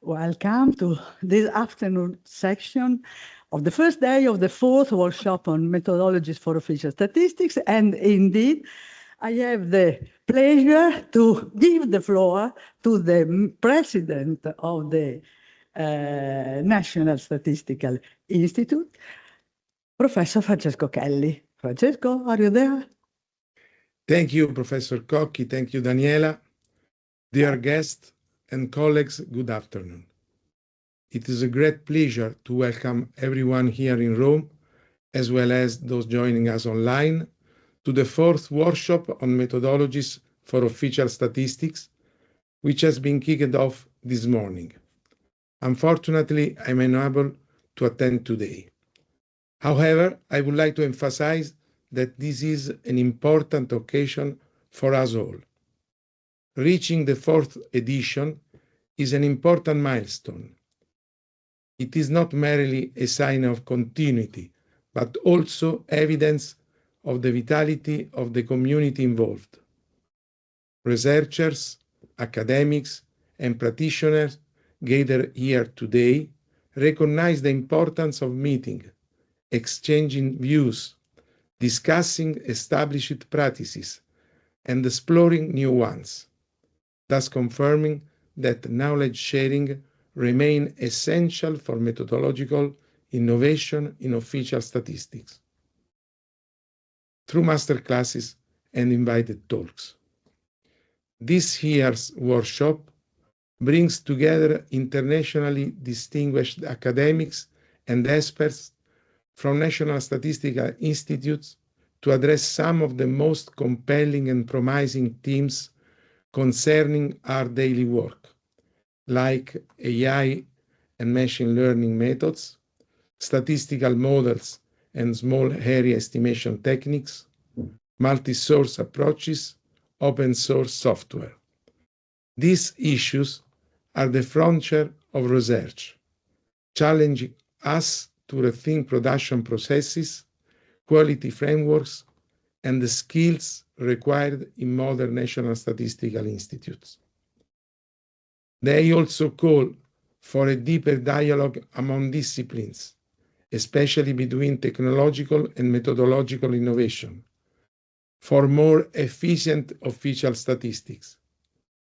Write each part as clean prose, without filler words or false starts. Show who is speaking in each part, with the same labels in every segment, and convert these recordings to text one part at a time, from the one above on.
Speaker 1: Welcome to this afternoon section of the first day of the fourth workshop on methodologies for official statistics. And indeed, I have the pleasure to give the floor to the president of the National Statistical Institute, Professor Francesco Kelly. Francesco, are you there?
Speaker 2: Thank you, Professor Cocchi. Thank you, Daniela. Dear guests and colleagues, good afternoon. It is a great pleasure to welcome everyone here in Rome, as well as those joining us online, to the fourth workshop on methodologies for official statistics, which has been kicked off this morning. Unfortunately, I'm unable to attend today. However, I would like to emphasize that this is an important occasion for us all. Reaching the fourth edition is an important milestone. It is not merely a sign of continuity, but also evidence of the vitality of the community involved. Researchers, academics, and practitioners gathered here today recognize the importance of meeting, exchanging views, discussing established practices, and exploring new ones, thus confirming that knowledge sharing remains essential for methodological innovation in official statistics, through masterclasses and invited talks. This year's workshop brings together internationally distinguished academics and experts from national statistical institutes to address some of the most compelling and promising themes concerning our daily work, like AI and machine learning methods, statistical models and small area estimation techniques, multi-source approaches, open source software. These issues are the frontier of research, challenging us to rethink production processes, quality frameworks, and the skills required in modern national statistical institutes. They also call for a deeper dialogue among disciplines, especially between technological and methodological innovation, for more efficient official statistics.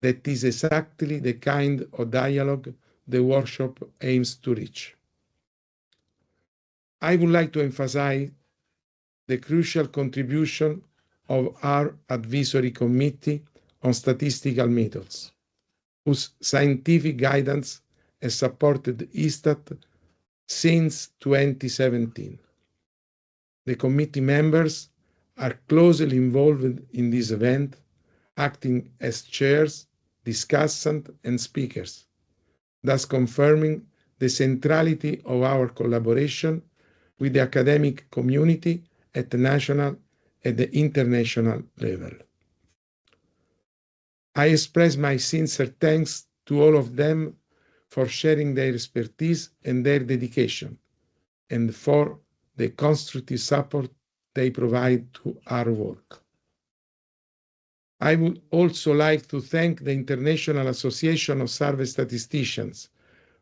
Speaker 2: That is exactly the kind of dialogue the workshop aims to reach. I would like to emphasize the crucial contribution of our advisory committee on statistical methods, whose scientific guidance has supported ISTAT since 2017. The committee members are closely involved in this event, acting as chairs, discussants, and speakers, thus confirming the centrality of our collaboration with the academic community at the national and the international level. I express my sincere thanks to all of them for sharing their expertise and their dedication, and for the constructive support they provide to our work. I would also like to thank the International Association of Survey Statisticians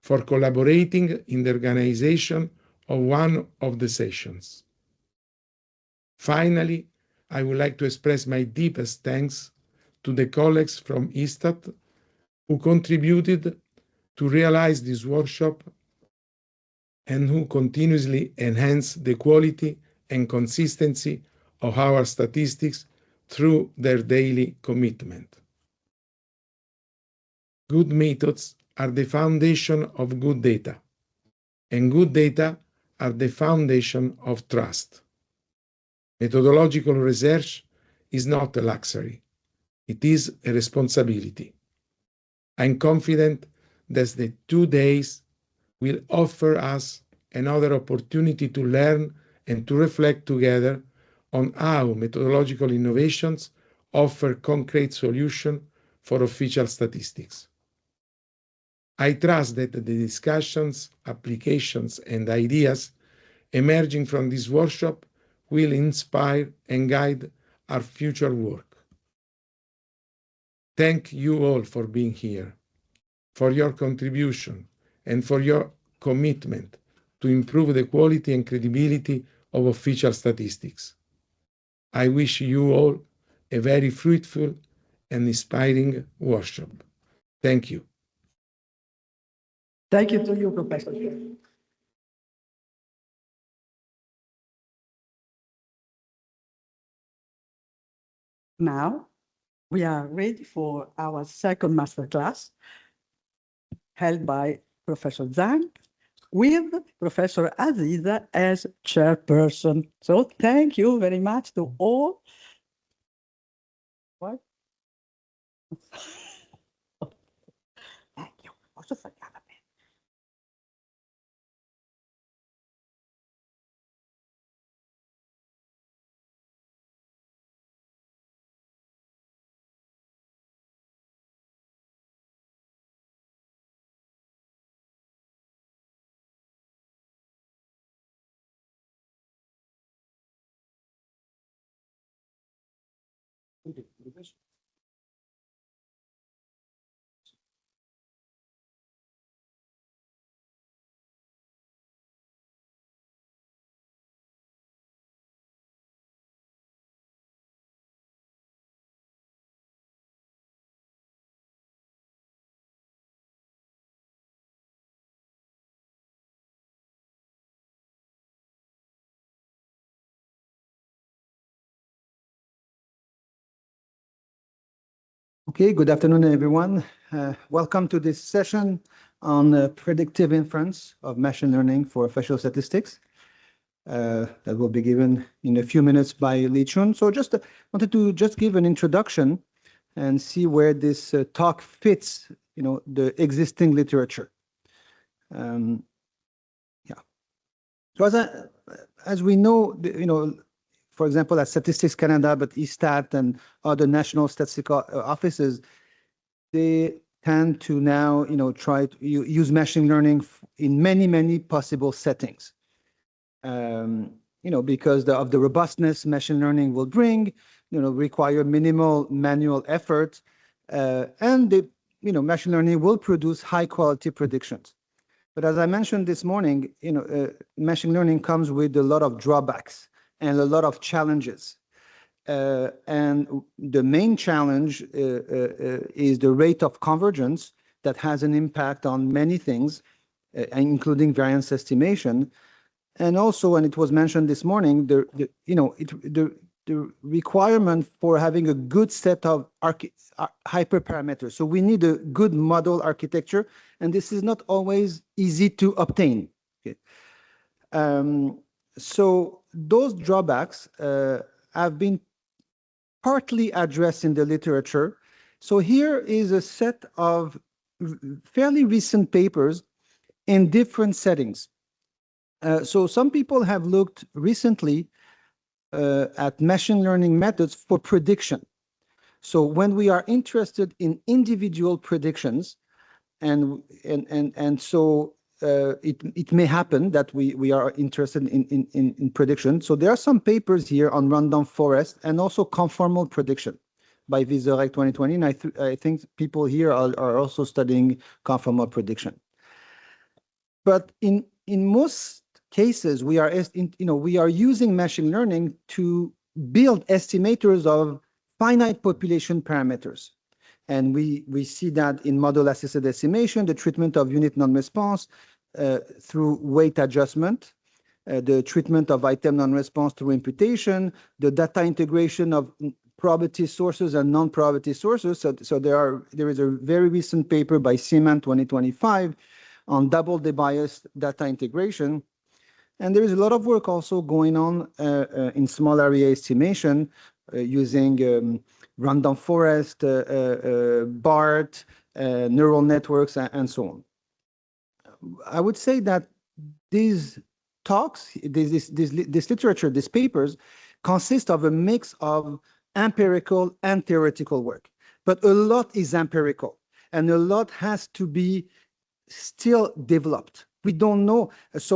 Speaker 2: for collaborating in the organization of one of the sessions. Finally, I would like to express my deepest thanks to the colleagues from ISTAT who contributed to realize this workshop and who continuously enhance the quality and consistency of our statistics through their daily commitment. Good methods are the foundation of good data, and good data are the foundation of trust. Methodological research is not a luxury, it is a responsibility. I'm confident that the 2 days will offer us another opportunity to learn and to reflect together on how methodological innovations offer concrete solutions for official statistics. I trust that the discussions, applications, and ideas emerging from this workshop will inspire and guide our future work. Thank you all for being here. for your contribution and for your commitment to improve the quality and credibility of official statistics. I wish you all a very fruitful and inspiring workshop. Thank you.
Speaker 1: Thank you to you, Professor. Now, we are ready for our second masterclass, held by Professor Zhang, with Professor Aziza as chairperson. So thank you very much to all. What? Thank you. Posso falhar a pena?
Speaker 3: Okay, good afternoon, everyone. Welcome to this session on predictive inference of machine learning for official statistics that will be given in a few minutes by Li Chun. So just wanted to just give an introduction and see where this talk fits, the existing literature. Yeah. So as we know, for example, at Statistics Canada, but eStat and other national statistical offices, they tend to now, try to use machine learning in many possible settings. Because of the robustness machine learning will bring, require minimal manual effort, and machine learning will produce high quality predictions. But as I mentioned this morning, machine learning comes with a lot of drawbacks and a lot of challenges. And the main challenge is the rate of convergence that has an impact on many things, including variance estimation. And also, and it was mentioned this morning, the requirement for having a good set of hyperparameters. So we need a good model architecture, and this is not always easy to obtain. Okay. So those drawbacks have been partly addressed in the literature. So here is a set of fairly recent papers in different settings. So some people have looked recently at machine learning methods for prediction. So when we are interested in individual predictions, and so it may happen that we are interested in prediction. So there are some papers here on random forest and also conformal prediction by Vizorek 2020. And I think people here are also studying conformal prediction. But in most cases, we are using machine learning to build estimators of finite population parameters. And we see that in model-assisted estimation, the treatment of unit non-response through weight adjustment, the treatment of item non-response through imputation, the data integration of probability sources and non-probability sources. So there is a very recent paper by Seaman 2025 on double debiased data integration. And there is a lot of work also going on in small area estimation using random forest, BART, neural networks, and so on. I would say that these talks, this literature, these papers, consist of a mix of empirical and theoretical work. But a lot is empirical, and a lot has to be still developed. We don't know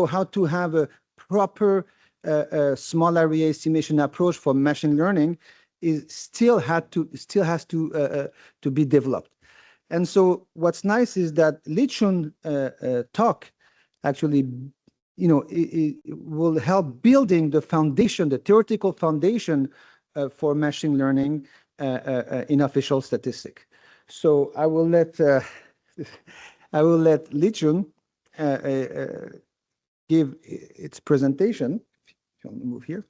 Speaker 3: how to have a proper small area estimation approach for machine learning still has to be developed. And so what's nice is that Lichun talk actually, it will help building the foundation, the theoretical foundation for machine learning in official statistic. So I will let Lichun give its presentation. If you want to move here.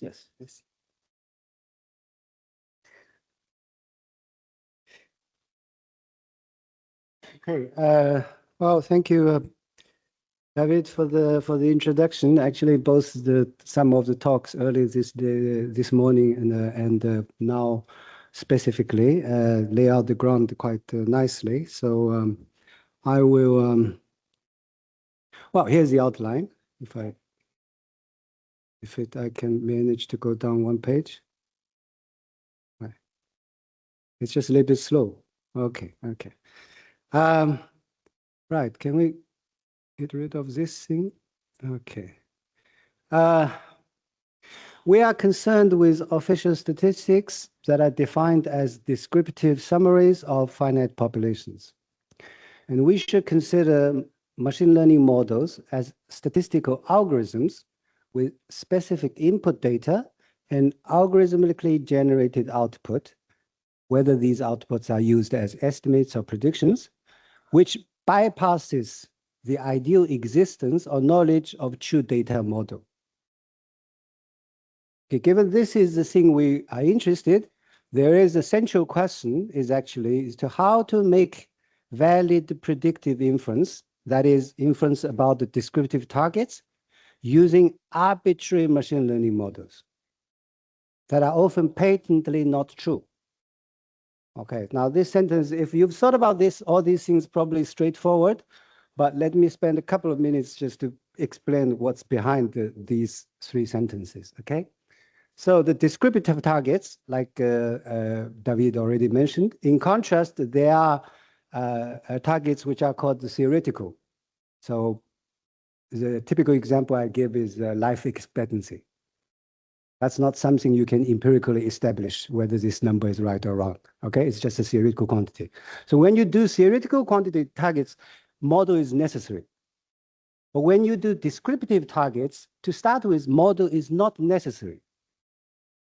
Speaker 3: Yes.
Speaker 4: Okay. Well, thank you, David, for the introduction. Actually, both some of the talks earlier this morning and now specifically lay out the ground quite nicely. So I will. Well, here's the outline. If I can manage to go down one page. Right. It's just a little bit slow. Okay. Right. Can we get rid of this thing? Okay. We are concerned with official statistics that are defined as descriptive summaries of finite populations. And we should consider machine learning models as statistical algorithms with specific input data and algorithmically generated output, whether these outputs are used as estimates or predictions, which bypasses the ideal existence or knowledge of true data model. Okay, given this is the thing we are interested, there is a central question is to how to make valid predictive inference, that is inference about the descriptive targets, using arbitrary machine learning models that are often patently not true. Okay, now this sentence, if you've thought about this, all these things probably straightforward, but let me spend a couple of minutes just to explain what's behind these three sentences, okay? So the descriptive targets, like David already mentioned, in contrast, there are targets which are called the theoretical. So the typical example I give is life expectancy. That's not something you can empirically establish whether this number is right or wrong. Okay, it's just a theoretical quantity. So when you do theoretical quantity targets, model is necessary. But when you do descriptive targets, to start with, model is not necessary.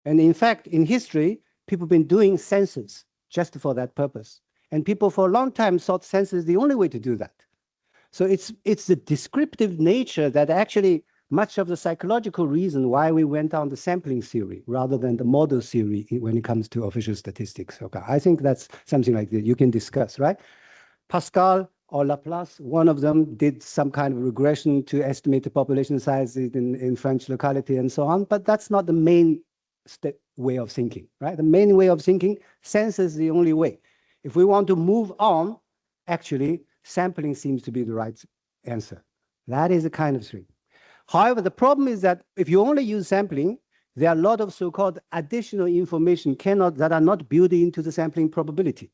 Speaker 4: And in fact, in history, people have been doing census just for that purpose. And people for a long time thought census is the only way to do that. So it's the descriptive nature that actually much of the psychological reason why we went on the sampling theory rather than the model theory when it comes to official statistics. Okay, I think that's something like that you can discuss, right? Pascal or Laplace, one of them did some kind of regression to estimate the population size in French locality and so on, but that's not the main way of thinking, right? The main way of thinking, census is the only way. If we want to move on, actually, sampling seems to be the right answer. That is the kind of thing. However, the problem is that if you only use sampling, there are a lot of so-called additional information that are not built into the sampling probability.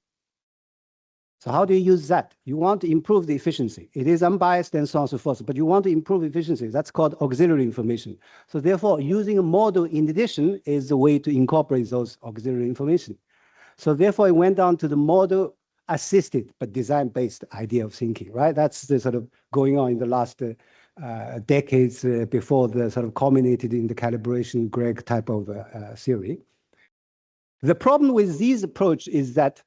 Speaker 4: So how do you use that? You want to improve the efficiency. It is unbiased and so on and so forth, but you want to improve efficiency. That's called auxiliary information. So therefore, using a model in addition is the way to incorporate those auxiliary information. So therefore, it went down to the model-assisted but design-based idea of thinking, right? That's the sort of going on in the last decades before the sort of culminated in the calibration Greg type of theory. The problem with this approach is that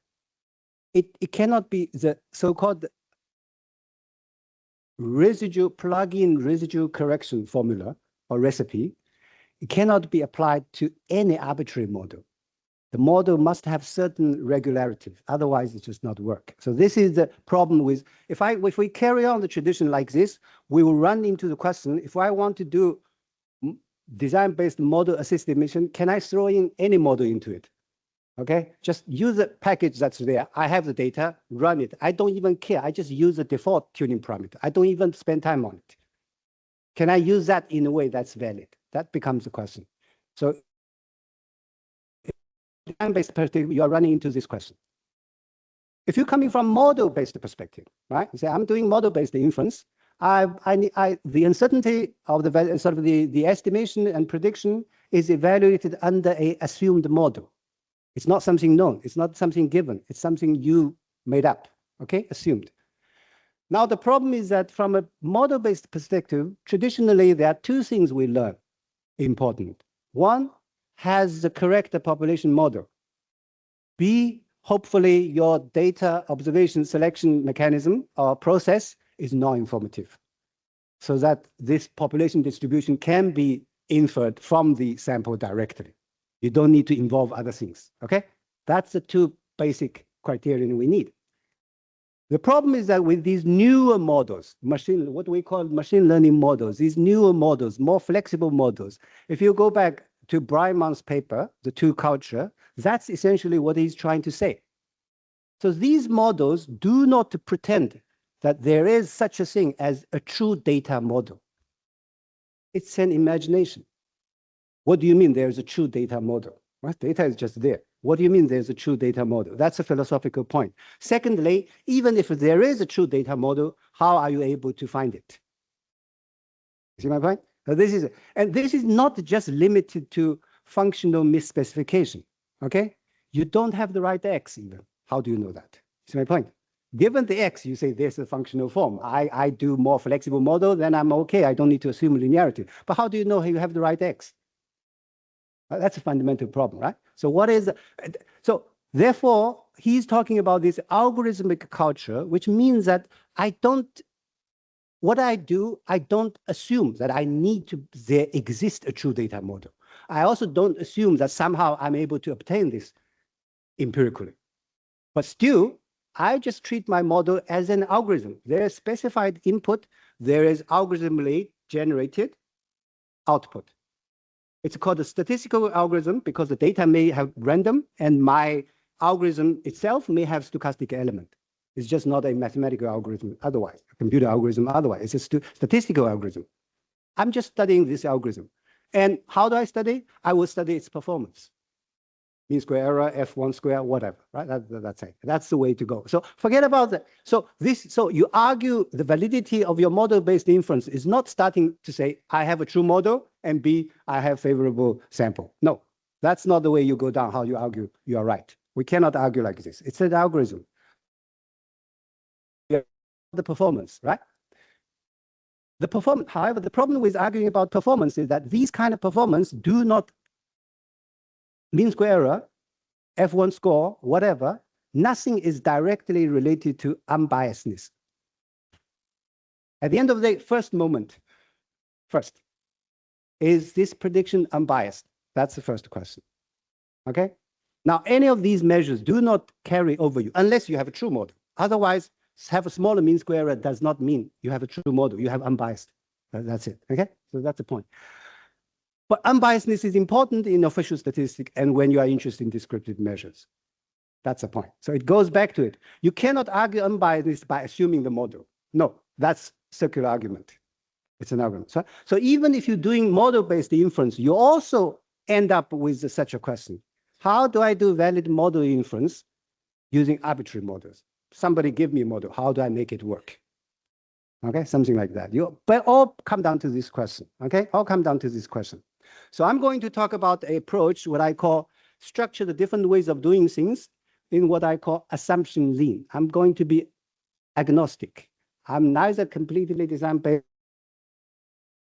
Speaker 4: it cannot be the so-called plug-in residual correction formula or recipe. It cannot be applied to any arbitrary model. The model must have certain regularity, otherwise it does not work. So this is the problem with, if we carry on the tradition like this, we will run into the question, if I want to do design-based model-assisted mission, can I throw in any model into it? Okay, just use the package that's there. I have the data, run it. I don't even care. I just use the default tuning parameter. I don't even spend time on it. Can I use that in a way that's valid? That becomes the question. So design-based perspective, you are running into this question. If you're coming from model-based perspective, right? You say, I'm doing model-based inference. The uncertainty of the sort of the estimation and prediction is evaluated under a assumed model. It's not something known. It's not something given. It's something you made up, okay? Assumed. Now, the problem is that from a model-based perspective, traditionally, there are two things we learn important. One, has the correct population model. B, hopefully, your data observation selection mechanism or process is non-informative, so that this population distribution can be inferred from the sample directly. You don't need to involve other things, okay? That's the two basic criterion we need. The problem is that with these newer models, what we call machine learning models, these newer models, more flexible models, if you go back to Breiman's paper, The Two Culture, that's essentially what he's trying to say. So these models do not pretend that there is such a thing as a true data model. It's an imagination. What do you mean there's a true data model? Well, data is just there. What do you mean there's a true data model? That's a philosophical point. Secondly, even if there is a true data model, how are you able to find it? See my point? So this is not just limited to functional misspecification, okay? You don't have the right X even. How do you know that? See my point? Given the X, you say there's a functional form. I do more flexible model, then I'm okay. I don't need to assume linearity. But how do you know you have the right X? That's a fundamental problem, right? So therefore, he's talking about this algorithmic culture, which means that what I do, I don't assume that there exists a true data model. I also don't assume that somehow I'm able to obtain this empirically. But still, I just treat my model as an algorithm. There is specified input, there is algorithmically generated output. It's called a statistical algorithm because the data may have random and my algorithm itself may have stochastic element. It's just not a mathematical algorithm otherwise, a computer algorithm otherwise. It's a statistical algorithm. I'm just studying this algorithm. And how do I study? I will study its performance. Mean square error, F1 square, whatever, right? That's it. That's the way to go. So forget about that. So you argue the validity of your model-based inference is not starting to say, I have a true model, and B, I have favorable sample. No, that's not the way you go down, how you argue you are right. We cannot argue like this. It's an algorithm. The performance, right? However, the problem with arguing about performance is that these kind of performance do not mean square error, F1 score, whatever, nothing is directly related to unbiasedness. At the end of the day, first, is this prediction unbiased? That's the first question, okay? Now, any of these measures do not carry over you unless you have a true model. Otherwise, have a smaller mean square error does not mean you have a true model. You have unbiased. That's it, okay? So that's the point. But unbiasedness is important in official statistics and when you are interested in descriptive measures. That's the point. So it goes back to it. You cannot argue unbiasedness by assuming the model. No, that's circular argument. It's an argument. So even if you're doing model-based inference, you also end up with such a question. How do I do valid model inference using arbitrary models? Somebody give me a model. How do I make it work? Okay, something like that. But all come down to this question. Okay, all come down to this question. So I'm going to talk about an approach, what I call structure the different ways of doing things in what I call assumption lean. I'm going to be agnostic. I'm neither completely design-based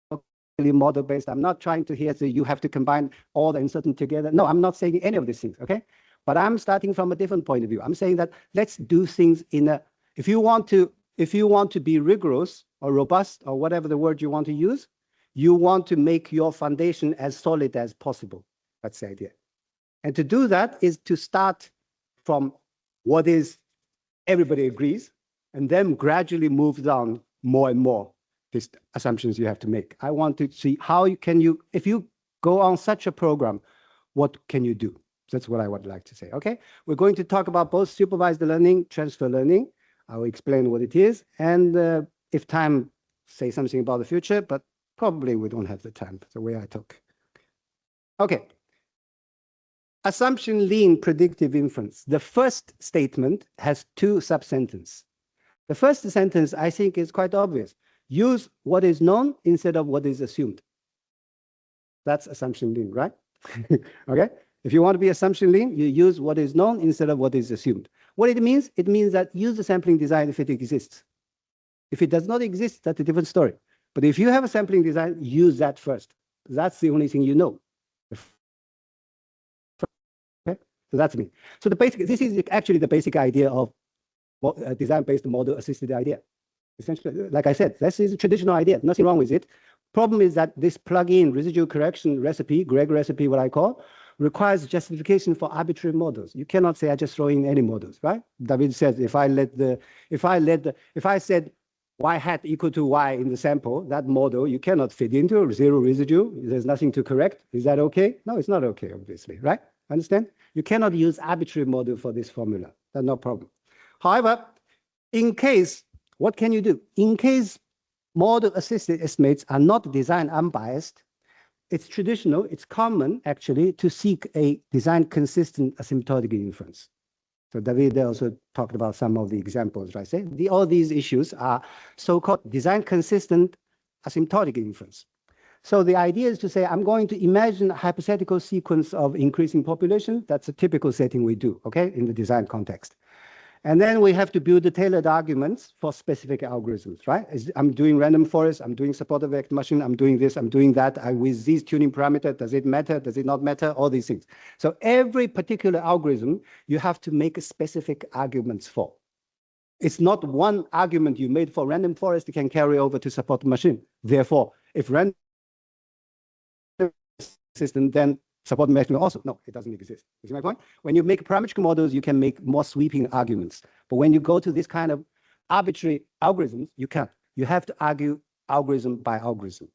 Speaker 4: nor model-based. I'm not trying to hear that you have to combine all the uncertainty together. No, I'm not saying any of these things, okay? But I'm starting from a different point of view. I'm saying that let's do things if you want to be rigorous or robust or whatever the word you want to use, you want to make your foundation as solid as possible. That's the idea. And to do that is to start from what is everybody agrees, and then gradually move down more and more these assumptions you have to make. I want to see how if you go on such a program, what can you do? That's what I would like to say, okay? We're going to talk about both supervised learning, transfer learning. I will explain what it is, and if time, say something about the future, but probably we don't have the time, the way I talk. Okay. Assumption lean predictive inference. The first statement has two sub-sentences. The first sentence, I think, is quite obvious. Use what is known instead of what is assumed. That's assumption lean, right? Okay? If you want to be assumption lean, you use what is known instead of what is assumed. What it means that use the sampling design if it exists. If it does not exist, that's a different story. But if you have a sampling design, use that first. That's the only thing you know. Okay? So that's me. So this is actually the basic idea of design-based model-assisted idea. Essentially, like I said, this is a traditional idea. Nothing wrong with it. Problem is that this plug-in residual correction recipe, Greg recipe, what I call, requires justification for arbitrary models. You cannot say I just throw in any models, right? David says if I said y hat equal to y in the sample, that model you cannot fit into zero residue. There's nothing to correct. Is that okay? No, it's not okay, obviously, right? Understand? You cannot use arbitrary model for this formula. That's no problem. However, in case, what can you do? In case model-assisted estimates are not design unbiased, it's traditional, it's common actually to seek a design-consistent asymptotic inference. So David also talked about some of the examples, right? All these issues are so-called design-consistent asymptotic inference. So the idea is to say, I'm going to imagine a hypothetical sequence of increasing population. That's a typical setting we do, okay, in the design context. And then we have to build the tailored arguments for specific algorithms, right? I'm doing random forest, I'm doing supported vector machine, I'm doing this, I'm doing that. With these tuning parameters, does it matter? Does it not matter? All these things. So every particular algorithm, you have to make specific arguments for. It's not one argument you made for random forest can carry over to supported machine. Therefore, if random system, then support measurement also. No, it doesn't exist. You see my point? When you make parametric models, you can make more sweeping arguments. But when you go to this kind of arbitrary algorithms, you can't. You have to argue algorithm by algorithm.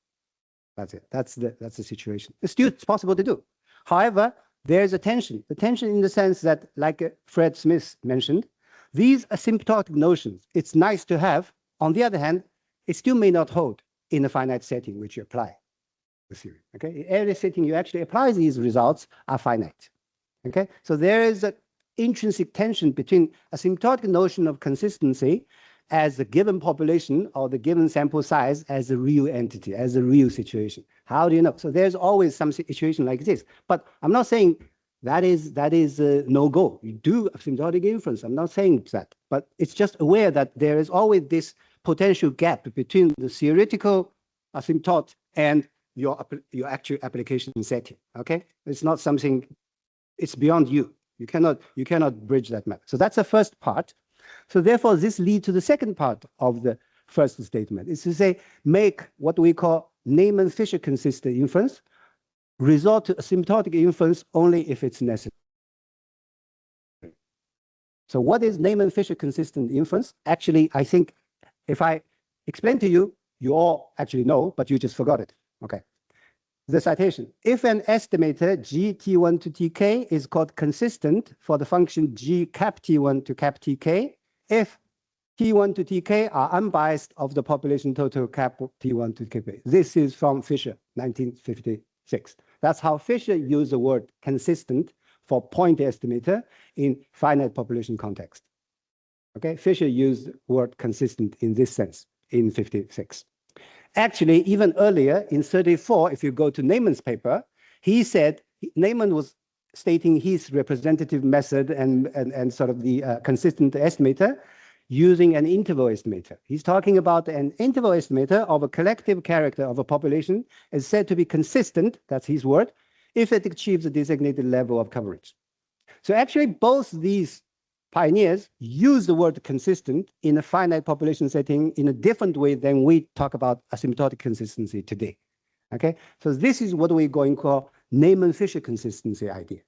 Speaker 4: That's it. That's the situation. It's still possible to do. However, there's a tension. The tension in the sense that, like Fred Smith mentioned, these asymptotic notions, it's nice to have. On the other hand, it still may not hold in a finite setting which you apply. Theory. Okay, every setting you actually apply these results are finite. Okay, so there is an intrinsic tension between asymptotic notion of consistency as the given population or the given sample size as a real entity, as a real situation. How do you know? So there's always some situation like this. But I'm not saying that is a no-go. You do asymptotic inference. I'm not saying that, but it's just aware that there is always this potential gap between the theoretical asymptote and your actual application setting. Okay, it's not something, it's beyond you. You cannot bridge that map. So that's the first part. So therefore, this leads to the second part of the first statement. Is to say, make what we call Neyman-Fisher consistent inference, resort to asymptotic inference only if it's necessary. So what is Neyman-Fisher consistent inference? Actually, I think if I explain to you, you all actually know, but you just forgot it. Okay. The citation. If an estimator G T1 to Tk is called consistent for the function G cap T1 to cap Tk, if T1 to Tk are unbiased of the population total cap T1 to Tk. This is from Fisher, 1956. That's how Fisher used the word consistent for point estimator in finite population context. Okay, Fisher used the word consistent in this sense in 56. Actually, even earlier in 34, if you go to Neyman's paper, he said, Neyman was stating his representative method and sort of the consistent estimator using an interval estimator. He's talking about an interval estimator of a collective character of a population is said to be consistent, that's his word, if it achieves a designated level of coverage. So actually, both these pioneers use the word consistent in a finite population setting in a different way than we talk about asymptotic consistency today. Okay, so this is what we're going to call Neyman-Fisher consistency idea.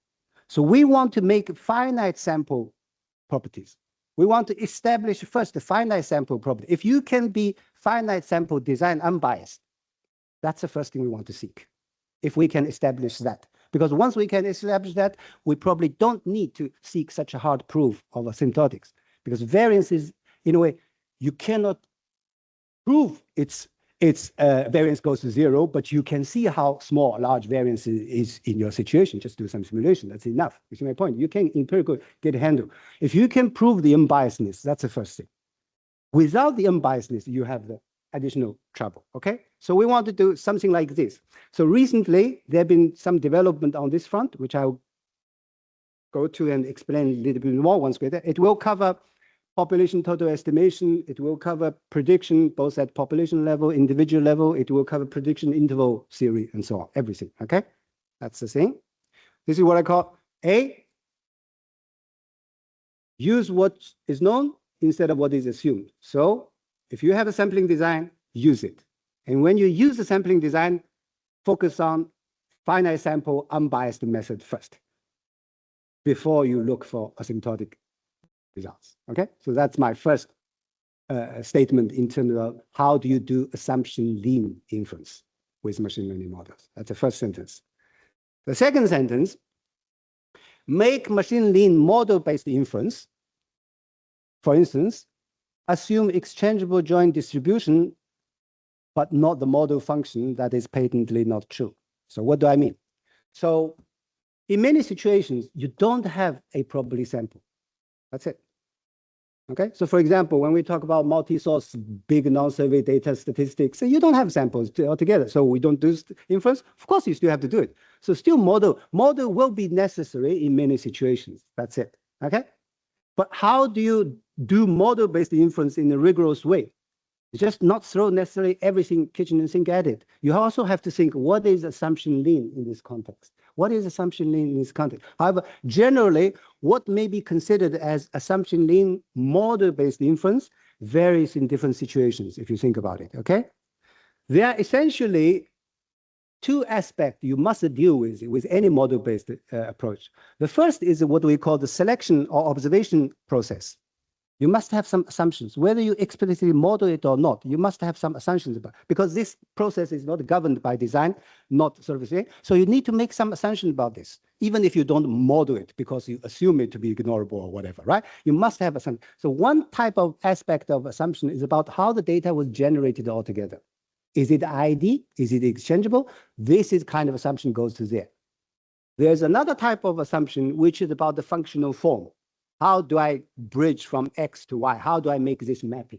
Speaker 4: So we want to make finite sample properties. We want to establish first the finite sample property. If you can be finite sample design unbiased, that's the first thing we want to seek. If we can establish that. Because once we can establish that, we probably don't need to seek such a hard proof of asymptotics. Because variance is, in a way, you cannot prove its its variance goes to 0, but you can see how small a large variance is in your situation. Just do some simulation. That's enough. You see my point? You can empirically get a handle. If you can prove the unbiasedness, that's the first thing. Without the unbiasedness, you have the additional trouble. Okay? So we want to do something like this. So recently, there have been some development on this front, which I'll go to and explain a little bit more once we're there. It will cover population total estimation. It will cover prediction, both at population level, individual level. It will cover prediction interval theory and so on, everything, okay? That's the thing. This is what I call A, use what is known instead of what is assumed. So if you have a sampling design, use it. And when you use the sampling design, focus on finite sample unbiased method first, before you look for asymptotic results. Okay, so that's my first statement in terms of how do you do assumption lean inference with machine learning models. That's the first sentence. The second sentence, make machine lean model-based inference. For instance, assume exchangeable joint distribution, but not the model function that is patently not true. So what do I mean? So in many situations, you don't have a probability sample. That's it. Okay, so for example, when we talk about multi-source big non-survey data statistics, you don't have samples altogether. So we don't do inference. Of course, you still have to do it. So still model will be necessary in many situations. That's it. Okay, but how do you do model-based inference in a rigorous way? Just not throw necessarily everything kitchen sink at it. You also have to think, what is assumption lean in this context? What is assumption lean in this context? However, generally, what may be considered as assumption lean model-based inference varies in different situations, if you think about it, okay? There are essentially two aspects you must deal with any model-based approach. The first is what we call the selection or observation process. You must have some assumptions, whether you explicitly model it or not. You must have some assumptions about, because this process is not governed by design, not sort of thing. So you need to make some assumption about this, even if you don't model it because you assume it to be ignorable or whatever, right? You must have assumption. So one type of aspect of assumption is about how the data was generated altogether. Is it ID? Is it exchangeable? This is kind of assumption goes to there. There's another type of assumption which is about the functional form. How do I bridge from X to Y? How do I make this mapping?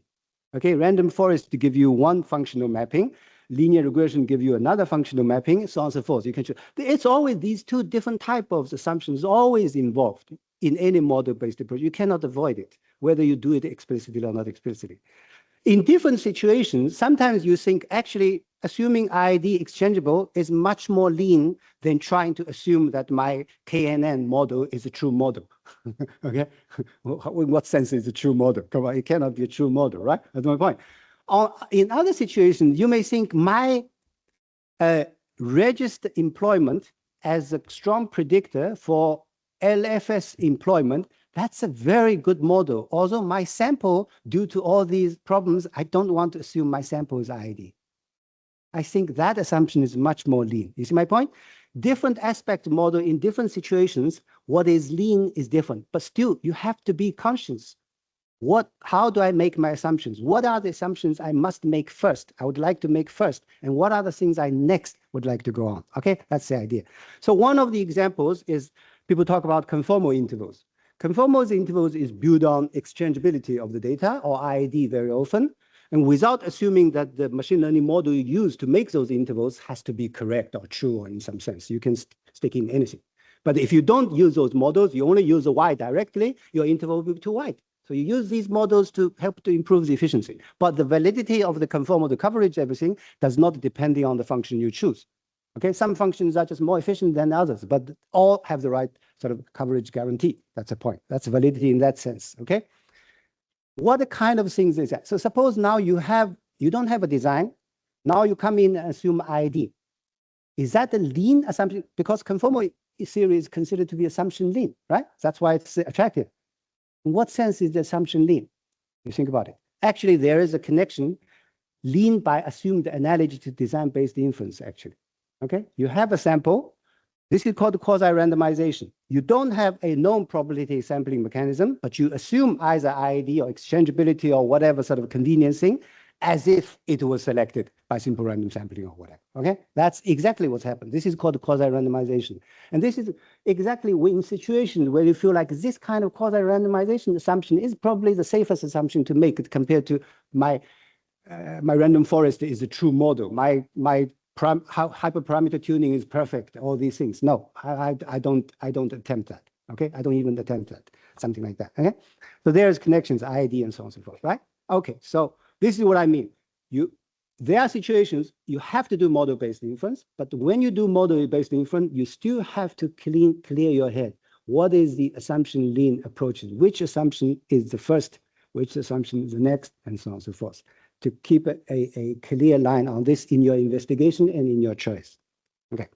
Speaker 4: Okay, random forest to give you one functional mapping, linear regression give you another functional mapping, so on and so forth. You can choose. It's always these two different types of assumptions always involved in any model-based approach. You cannot avoid it, whether you do it explicitly or not explicitly. In different situations, sometimes you think actually assuming ID exchangeable is much more lean than trying to assume that my KNN model is a true model. Okay, in what sense is a true model? Come on, it cannot be a true model, right? That's my point. In other situations, you may think my registered employment as a strong predictor for LFS employment, that's a very good model. Although my sample, due to all these problems, I don't want to assume my sample is ID. I think that assumption is much more lean. You see my point? Different aspect model in different situations, what is lean is different, but still you have to be conscious. How do I make my assumptions? What are the assumptions I must make first? I would like to make first. And what are the things I next would like to go on? Okay, that's the idea. So one of the examples is people talk about conformal intervals. Conformal intervals is built on exchangeability of the data or ID very often. And without assuming that the machine learning model you use to make those intervals has to be correct or true or in some sense. You can stick in anything. But if you don't use those models, you only use the Y directly, your interval will be too wide. So you use these models to help to improve the efficiency. But the validity of the conformal, the coverage, everything does not depend on the function you choose. Okay, some functions are just more efficient than others, but all have the right sort of coverage guarantee. That's the point. That's validity in that sense. Okay. What kind of things is that? So suppose now you don't have a design. Now you come in and assume ID. Is that a lean assumption? Because conformal theory is considered to be assumption lean, right? That's why it's attractive. In what sense is the assumption lean? You think about it. Actually, there is a connection lean by assumed analogy to design-based inference, actually. Okay, you have a sample. This is called quasi-randomization. You don't have a known probability sampling mechanism, but you assume either ID or exchangeability or whatever sort of convenience thing, as if it was selected by simple random sampling or whatever. Okay, that's exactly what's happened. This is called quasi-randomization, and this is exactly in situations where you feel like this kind of quasi-randomization assumption is probably the safest assumption to make compared to my random forest is a true model. My hyperparameter tuning is perfect. All these things. No, I don't attempt that. Okay, I don't even attempt that. Something like that. Okay, so there's connections, ID, and so on and so forth. Right? Okay, so this is what I mean. There are situations you have to do model-based inference, but when you do model-based inference, you still have to clear your head. What is the assumption lean approaches? Which assumption is the first? Which assumption is the next? And so on and so forth. To keep a clear line on this in your investigation and in your choice. Okay.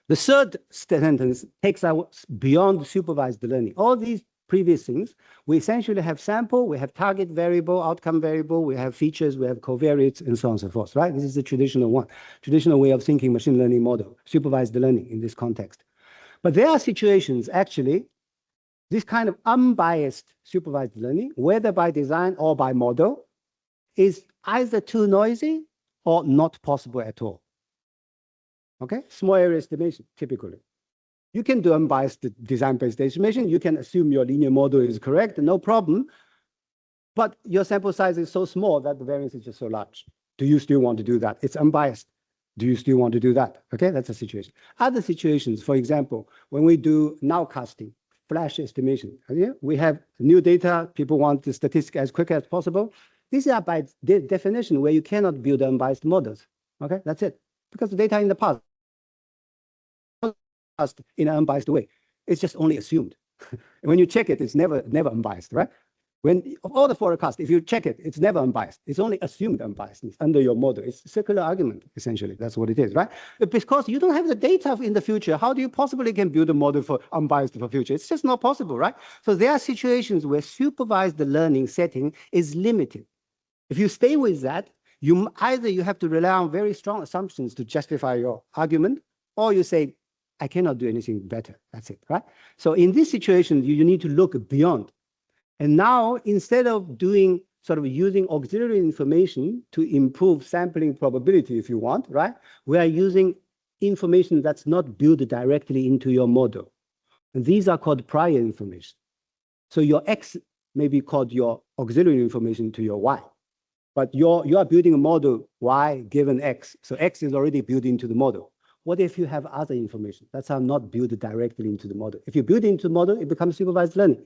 Speaker 4: The third sentence takes us beyond supervised learning. All these previous things, we essentially have sample, we have target variable, outcome variable, we have features, we have covariates, and so on and so forth, right? This is the traditional way of thinking machine learning model, supervised learning in this context. But there are situations, actually, this kind of unbiased supervised learning, whether by design or by model, is either too noisy or not possible at all. Okay, small area estimation, typically. You can do unbiased design-based estimation. You can assume your linear model is correct, no problem. But your sample size is so small that the variance is just so large. Do you still want to do that? It's unbiased. Do you still want to do that? Okay, that's a situation. Other situations, for example, when we do nowcasting, flash estimation, we have new data, people want the statistic as quick as possible. These are by definition where you cannot build unbiased models. Okay, that's it. Because the data in the past, in an unbiased way, it's just only assumed. When you check it, it's never unbiased, right? When all the forecast, if you check it, it's never unbiased. It's only assumed unbiasedness under your model. It's a circular argument, essentially. That's what it is, right? Because you don't have the data in the future, how do you possibly can build a model for unbiased for future? It's just not possible, right? So there are situations where supervised learning setting is limited. If you stay with that, either you have to rely on very strong assumptions to justify your argument, or you say, I cannot do anything better. That's it, right? So in this situation, you need to look beyond. And now, instead of doing sort of using auxiliary information to improve sampling probability, if you want, right? We are using information that's not built directly into your model. And these are called prior information. So your X may be called your auxiliary information to your Y. But you are building a model Y given X. So X is already built into the model. What if you have other information that's not built directly into the model? If you build into the model, it becomes supervised learning.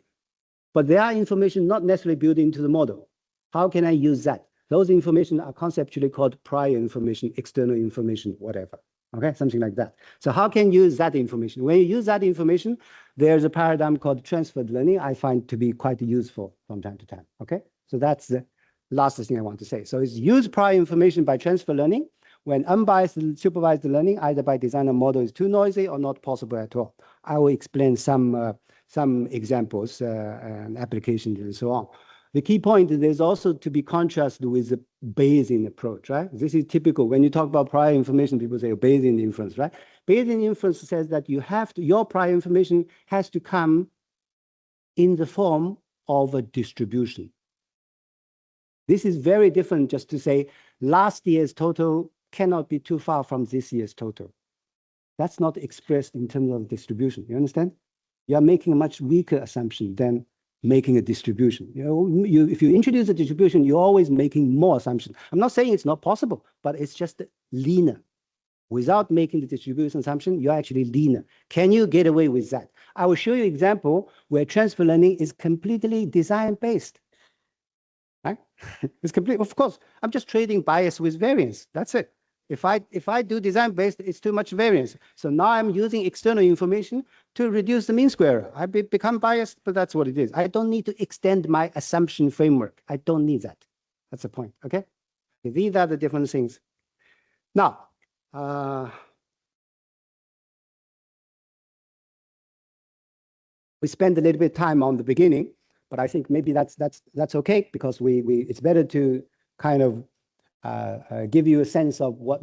Speaker 4: But there are information not necessarily built into the model. How can I use that? Those information are conceptually called prior information, external information, whatever. Okay, something like that. So how can you use that information? When you use that information, there's a paradigm called transferred learning I find to be quite useful from time to time. Okay, so that's the last thing I want to say. So it's use prior information by transfer learning when unbiased supervised learning, either by design or model, is too noisy or not possible at all. I will explain some examples and applications and so on. The key point is there's also to be contrasted with the Bayesian approach, right? This is typical. When you talk about prior information, people say Bayesian inference, right? Bayesian inference says that your prior information has to come in the form of a distribution. This is very different just to say last year's total cannot be too far from this year's total. That's not expressed in terms of distribution. You understand? You are making a much weaker assumption than making a distribution. If you introduce a distribution, you're always making more assumptions. I'm not saying it's not possible, but it's just leaner. Without making the distribution assumption, you're actually leaner. Can you get away with that? I will show you an example where transfer learning is completely design-based. Right? It's complete. Of course, I'm just trading bias with variance. That's it. If I do design-based, it's too much variance. So now I'm using external information to reduce the mean square error. I become biased, but that's what it is. I don't need to extend my assumption framework. I don't need that. That's the point, okay? These are the different things. Now, we spend a little bit of time on the beginning, but I think maybe that's okay because it's better to kind of give you a sense of what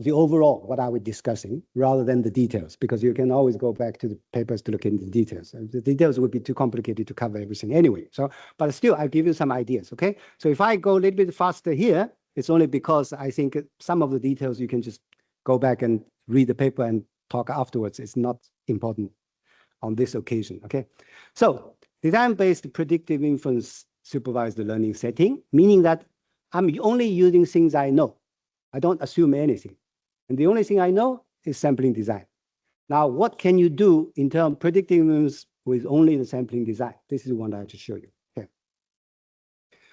Speaker 4: are we discussing rather than the details, because you can always go back to the papers to look into the details. The details would be too complicated to cover everything anyway. So, but still, I'll give you some ideas, okay? So if I go a little bit faster here, It's only because I think some of the details you can just go back and read the paper and talk afterwards. It's not important on this occasion, okay? So design-based predictive inference supervised learning setting, meaning that I'm only using things I know. I don't assume anything. And the only thing I know is sampling design. Now, what can you do in terms of predictive inference with only the sampling design? This is what I have to show you. Okay.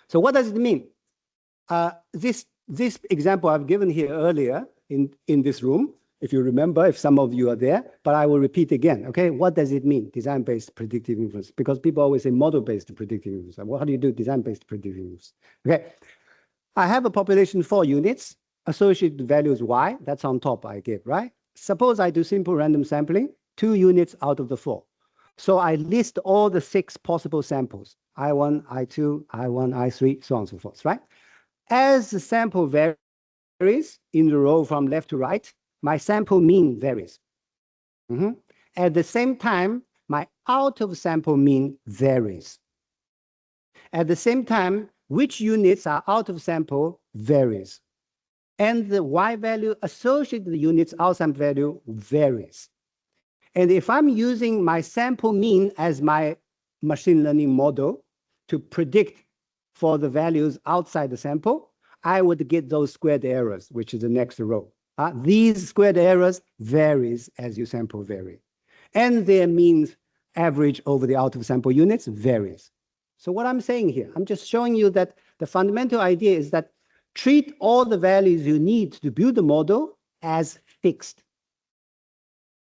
Speaker 4: So what does it mean? This example I've given here earlier in this room, if you remember, if some of you are there, but I will repeat again, okay? What does it mean, design-based predictive inference? Because people always say model-based predictive inference. Well, how do you do design-based predictive inference? Okay, I have a population 4 units, associated values y, that's on top I gave, right? Suppose I do simple random sampling, 2 units out of the 4. So I list all the 6 possible samples, I1, I2, I1, I3, so on and so forth, right? As the sample varies in the row from left to right, my sample mean varies. At the same time, my out of sample mean varies. At the same time, which units are out of sample varies. And the y value associated with the units out sample value varies. And if I'm using my sample mean as my machine learning model to predict for the values outside the sample, I would get those squared errors, which is the next row. These squared errors varies as your sample vary. And their means average over the out of sample units varies. So what I'm saying here, I'm just showing you that the fundamental idea is that treat all the values you need to build the model as fixed,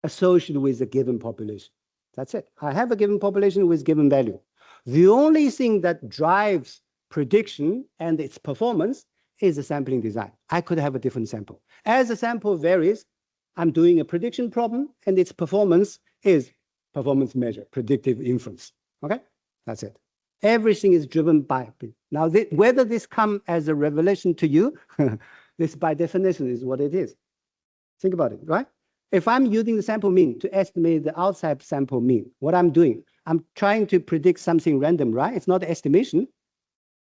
Speaker 4: associated with a given population. That's it. I have a given population with given value. The only thing that drives prediction and its performance is the sampling design. I could have a different sample. As the sample varies, I'm doing a prediction problem, and its performance is performance measure, predictive inference. Okay, that's it. Everything is driven by. Now, whether this comes as a revelation to you, this by definition is what it is. Think about it, right? If I'm using the sample mean to estimate the outside sample mean, what I'm doing, I'm trying to predict something random, right? It's not estimation,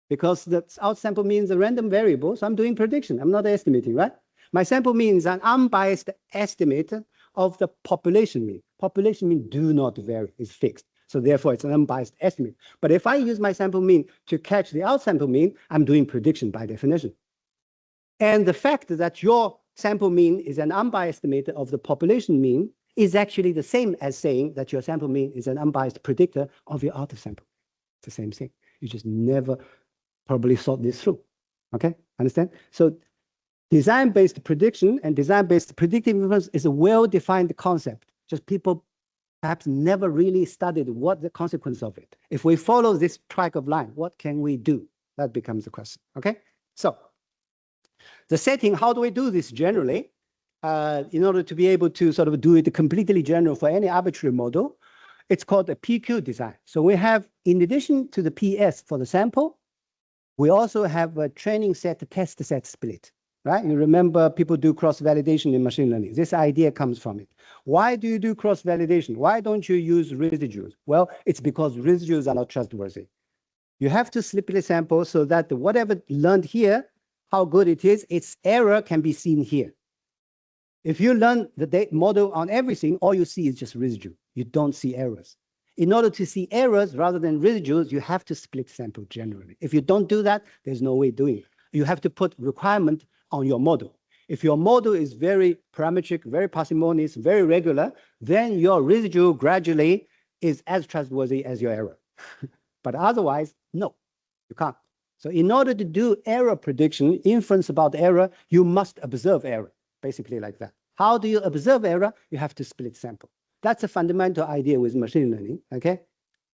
Speaker 4: because the out sample mean is a random variable, so I'm doing prediction. I'm not estimating, right? My sample mean is an unbiased estimate of the population mean. Population mean do not vary, it's fixed. So therefore, it's an unbiased estimate. But if I use my sample mean to catch the out sample mean, I'm doing prediction by definition. And the fact that your sample mean is an unbiased estimator of the population mean is actually the same as saying that your sample mean is an unbiased predictor of your out of sample. It's the same thing. You just never probably thought this through. Okay, understand? So design-based prediction and design-based predictive inference is a well-defined concept. Just people perhaps never really studied what the consequence of it. If we follow this track of line, what can we do? That becomes the question. Okay, so the setting, how do we do this generally? In order to be able to sort of do it completely general for any arbitrary model, it's called a PQ design. So we have, in addition to the PS for the sample, we also have a training set, test set split, right? You remember people do cross-validation in machine learning. This idea comes from it. Why do you do cross-validation? Why don't you use residuals? Well, it's because residuals are not trustworthy. You have to split sample so that whatever learned here, how good it is, its error can be seen here. If you learn the model on everything, all you see is just residue. You don't see errors. In order to see errors rather than residuals, you have to split sample generally. If you don't do that, there's no way doing it. You have to put requirement on your model. If your model is very parametric, very parsimonious, very regular, then your residual gradually is as trustworthy as your error. But otherwise, no, you can't. So in order to do error prediction, inference about error, you must observe error, basically like that. How do you observe error? You have to split sample. That's a fundamental idea with machine learning, okay?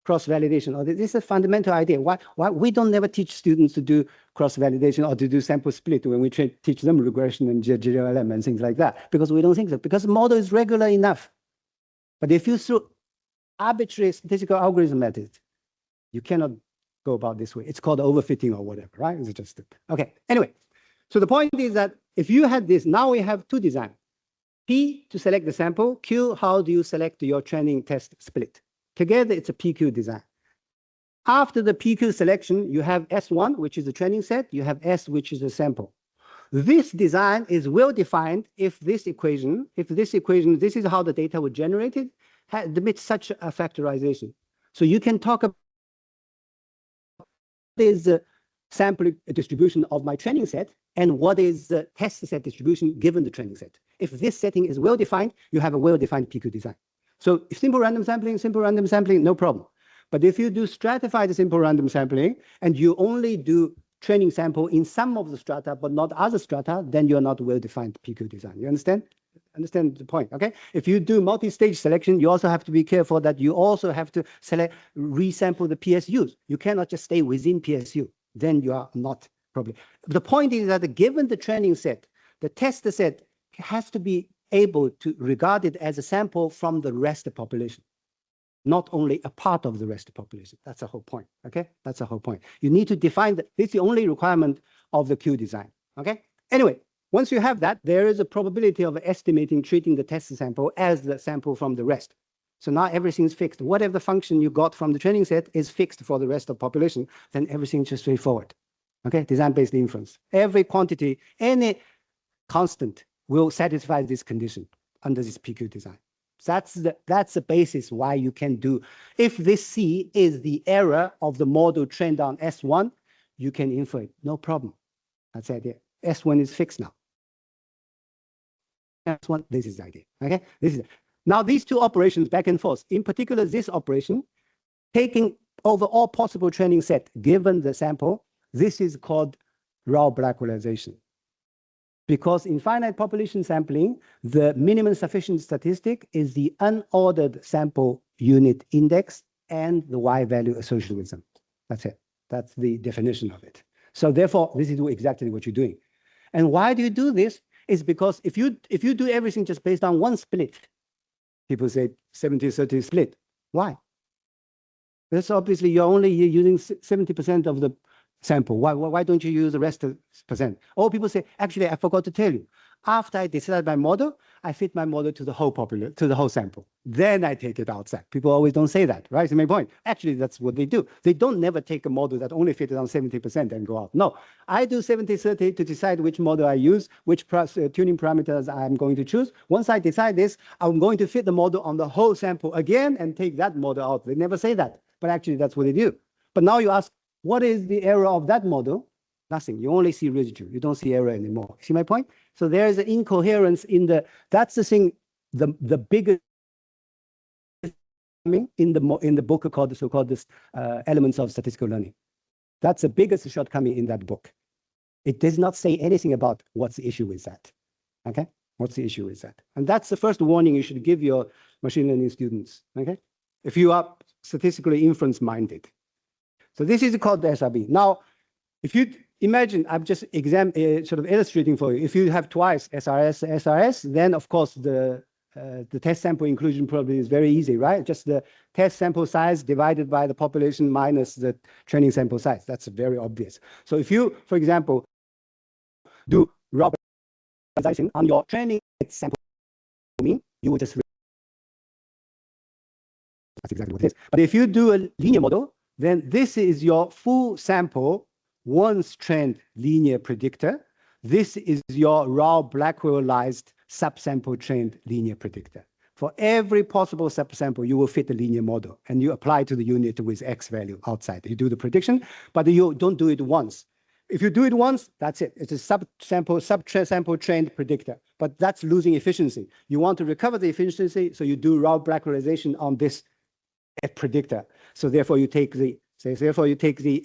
Speaker 4: Cross-validation, this is a fundamental idea. Why we don't never teach students to do cross-validation or to do sample split when we teach them regression and GLM and things like that, because we don't think so, because the model is regular enough. But if you throw arbitrary statistical algorithm at it, you cannot go about this way. It's called overfitting or whatever, right? It's just, okay, anyway. So the point is that if you had this, now we have two designs. P to select the sample, Q, how do you select your training test split? Together, it's a PQ design. After the PQ selection, you have S1, which is the training set. You have S, which is the sample. This design is well defined if this equation, this is how the data were generated, admits such a factorization. So you can talk about what is the sample distribution of my training set and what is the test set distribution given the training set. If this setting is well defined, you have a well-defined PQ design. So simple random sampling, no problem. But if you do stratified simple random sampling and you only do training sample in some of the strata, but not other strata, then you're not well-defined PQ design. You understand? Understand the point, okay? If you do multi-stage selection, you also have to be careful that you also have to select, resample the PSUs. You cannot just stay within PSU. Then you are not probably. The point is that given the training set, the test set has to be able to regard it as a sample from the rest of the population, not only a part of the rest of the population. That's the whole point, okay? That's the whole point. You need to define that. This is the only requirement of the Q design, okay? Anyway, once you have that, there is a probability of estimating, treating the test sample as the sample from the rest. So now everything's fixed. Whatever function you got from the training set is fixed for the rest of the population, then everything's just straightforward, okay? Design-based inference. Every quantity, any constant will satisfy this condition under this PQ design. That's the basis why you can do. If this C is the error of the model trained on S1, you can infer it, no problem. That's the idea. S1 is fixed now. S1, this is the idea, okay? This is now these two operations back and forth, in particular this operation, taking over all possible training set given the sample, this is called raw Blackwellization. Because in finite population sampling, the minimum sufficient statistic is the unordered sample unit index and the Y value associated with them. That's it. That's the definition of it. So therefore, this is exactly what you're doing. And why do you do this? Is because if you do everything just based on one split, people say 70-30 split. Why? That's obviously you're only using 70% of the sample. Why don't you use the rest of percent? Or people say, actually, I forgot to tell you. After I decide my model, I fit my model to the whole sample. Then I take it outside. People always don't say that, right? That's my point. Actually, that's what they do. They don't never take a model that only fitted on 70% and go out. No, I do 70-30 to decide which model I use, which tuning parameters I'm going to choose. Once I decide this, I'm going to fit the model on the whole sample again and take that model out. They never say that, but actually that's what they do. But now you ask, what is the error of that model? Nothing. You only see residue. You don't see error anymore. See my point? So there is an incoherence in the. That's the thing. The biggest in the book called the so-called elements of statistical learning. That's the biggest shortcoming in that book. It does not say anything about what's the issue with that. Okay? What's the issue with that? And that's the first warning you should give your machine learning students. Okay? If you are statistically inference minded. So this is called the SRB. Now, if you imagine, I'm just sort of illustrating for you. If you have twice SRS, then of course the test sample inclusion probably is very easy, right? Just the test sample size divided by the population minus the training sample size. That's very obvious. So if you, for example, do raw Blackwellization on your training sample mean, you will just. That's exactly what it is. But if you do a linear model, then this is your full sample, once trained linear predictor. This is your raw Blackwellized subsample trained linear predictor. For every possible subsample, you will fit the linear model and you apply to the unit with X value outside. You do the prediction, but you don't do it once. If you do it once, that's it. It's a subsample trained predictor, but that's losing efficiency. You want to recover the efficiency, so you do raw Blackwellization on this predictor. So therefore you take the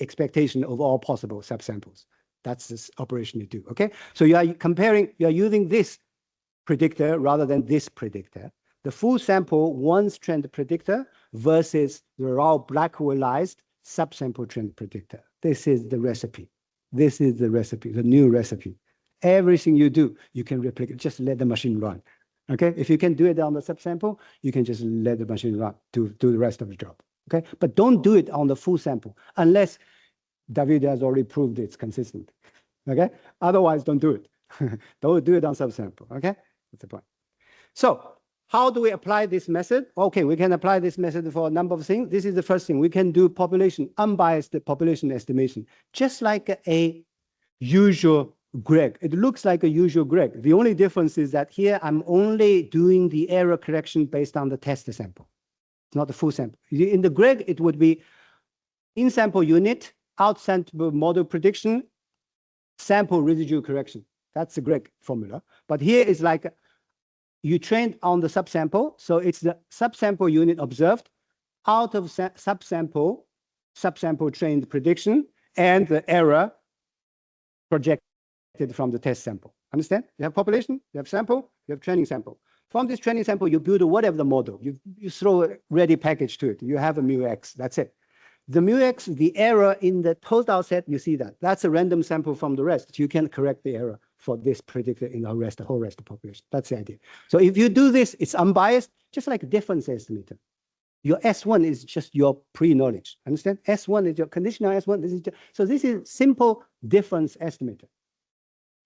Speaker 4: expectation of all possible subsamples. That's this operation you do, okay? So you are using this predictor rather than this predictor. The full sample once trained predictor versus the raw Blackwellized subsample trained predictor. This is the recipe. This is the recipe, the new recipe. Everything you do, you can replicate, just let the machine run. Okay, if you can do it on the subsample, you can just let the machine run to do the rest of the job. Okay, but don't do it on the full sample unless David has already proved it's consistent. Okay, otherwise don't do it. Don't do it on subsample. Okay, that's the point. So how do we apply this method? Okay, we can apply this method for a number of things. This is the first thing. We can do unbiased population estimation, just like a usual grade. It looks like a usual grade. The only difference is that here I'm only doing the error correction based on the test sample. It's not the full sample. In the grade, it would be in-sample unit, out-sample model prediction, sample residual correction. That's the grade formula. But here is like you trained on the subsample, so it's the subsample unit observed out of subsample trained prediction and the error projected from the test sample. Understand? You have population, you have sample, you have training sample. From this training sample, you build whatever the model. You throw a ready package to it. You have a mu x. That's it. The mu x, the error in the total set, you see that. That's a random sample from the rest. You can correct the error for this predictor in the whole rest of the population. That's the idea. So if you do this, it's unbiased, just like a difference estimator. Your S1 is just your pre-knowledge. Understand? S1 is your conditional S1. This is simple difference estimator.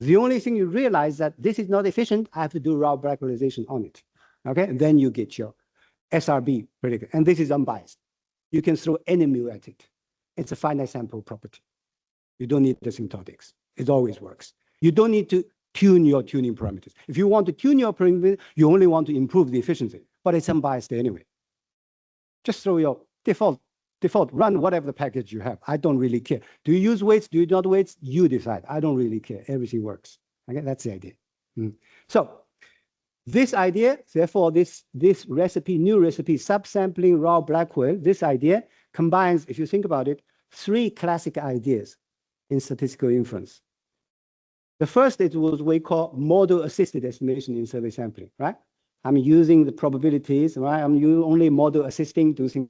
Speaker 4: The only thing you realize that this is not efficient, I have to do raw bracketization on it. Okay, and then you get your SRB predictor. And this is unbiased. You can throw any mu at it. It's a finite sample property. You don't need the asymptotics. It always works. You don't need to tune your tuning parameters. If you want to tune your parameters, you only want to improve the efficiency, but it's unbiased anyway. Just throw your default, run whatever the package you have. I don't really care. Do you use weights? Do you not weights? You decide. I don't really care. Everything works. Okay, that's the idea. So this idea, therefore, this recipe, new recipe, subsampling raw Blackwell, this idea combines, if you think about it, three classic ideas in statistical inference. The first is what we call model-assisted estimation in survey sampling, right? I'm using the probabilities, right? I'm using only model assisting to think.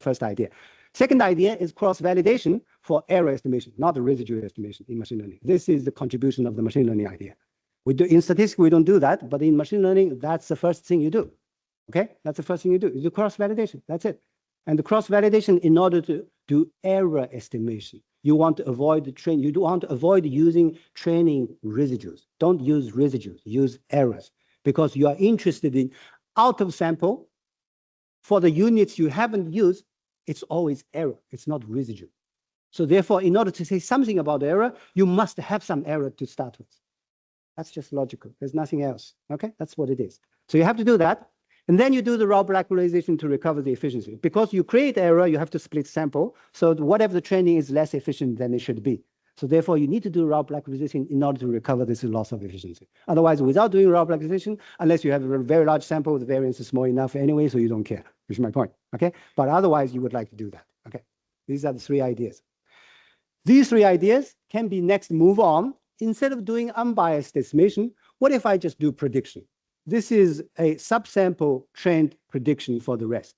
Speaker 4: First idea. Second idea is cross-validation for error estimation, not the residual estimation in machine learning. This is the contribution of the machine learning idea. We do in statistics, we don't do that, but in machine learning, that's the first thing you do. Okay, that's the first thing you do. You do cross-validation. That's it. And the cross-validation, in order to do error estimation, you want to avoid the train. You do want to avoid using training residuals. Don't use residuals. Use errors, because you are interested in out of sample. For the units you haven't used, it's always error. It's not residual. So therefore, in order to say something about error, you must have some error to start with. That's just logical. There's nothing else. Okay, that's what it is. So you have to do that. And then you do the raw blackalization to recover the efficiency. Because you create error, you have to split sample. So whatever the training is less efficient than it should be. So therefore, you need to do raw blackalization in order to recover this loss of efficiency. Otherwise, without doing raw blackalization, unless you have a very large sample, the variance is small enough anyway, so you don't care, which is my point. Okay, but otherwise, you would like to do that. Okay, these are the three ideas. These three ideas can be next move on. Instead of doing unbiased estimation, what if I just do prediction? This is a subsample trained prediction for the rest.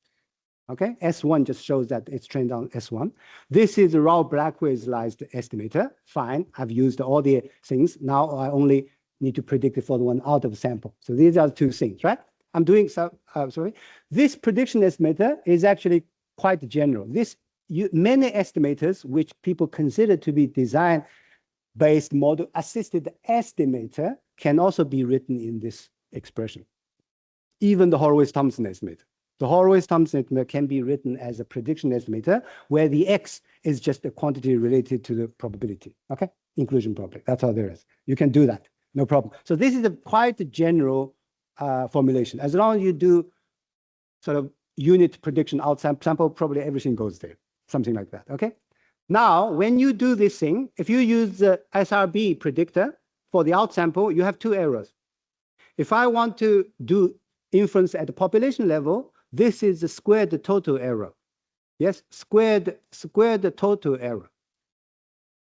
Speaker 4: Okay, S1 just shows that it's trained on S1. This is a raw Blackwellized estimator. Fine, I've used all the things. Now I only need to predict it for the one out of sample. So these are the two things, right? I'm doing some, sorry. This prediction estimator is actually quite general. Many estimators, which people consider to be design-based model assisted estimator, can also be written in this expression. Even the Horowitz-Thompson estimator. The Horowitz-Thompson estimator can be written as a prediction estimator, where the X is just a quantity related to the probability. Okay, inclusion probability. That's all there is. You can do that, no problem. So this is a quite general formulation. As long as you do sort of unit prediction out sample, probably everything goes there, something like that. Okay. Now, when you do this thing, if you use the SRB predictor for the out sample, you have two errors. If I want to do inference at the population level, this is the squared total error. Yes, squared total error.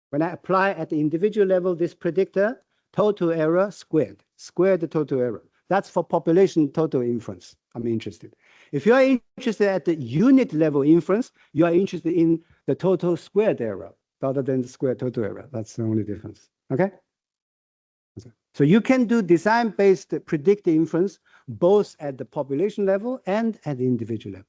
Speaker 4: When I apply at the individual level, this predictor, total error squared total error. That's for population total inference. I'm interested. If you are interested at the unit level inference, you are interested in the total squared error rather than the squared total error. That's the only difference. Okay? So you can do design-based predictive inference both at the population level and at the individual level.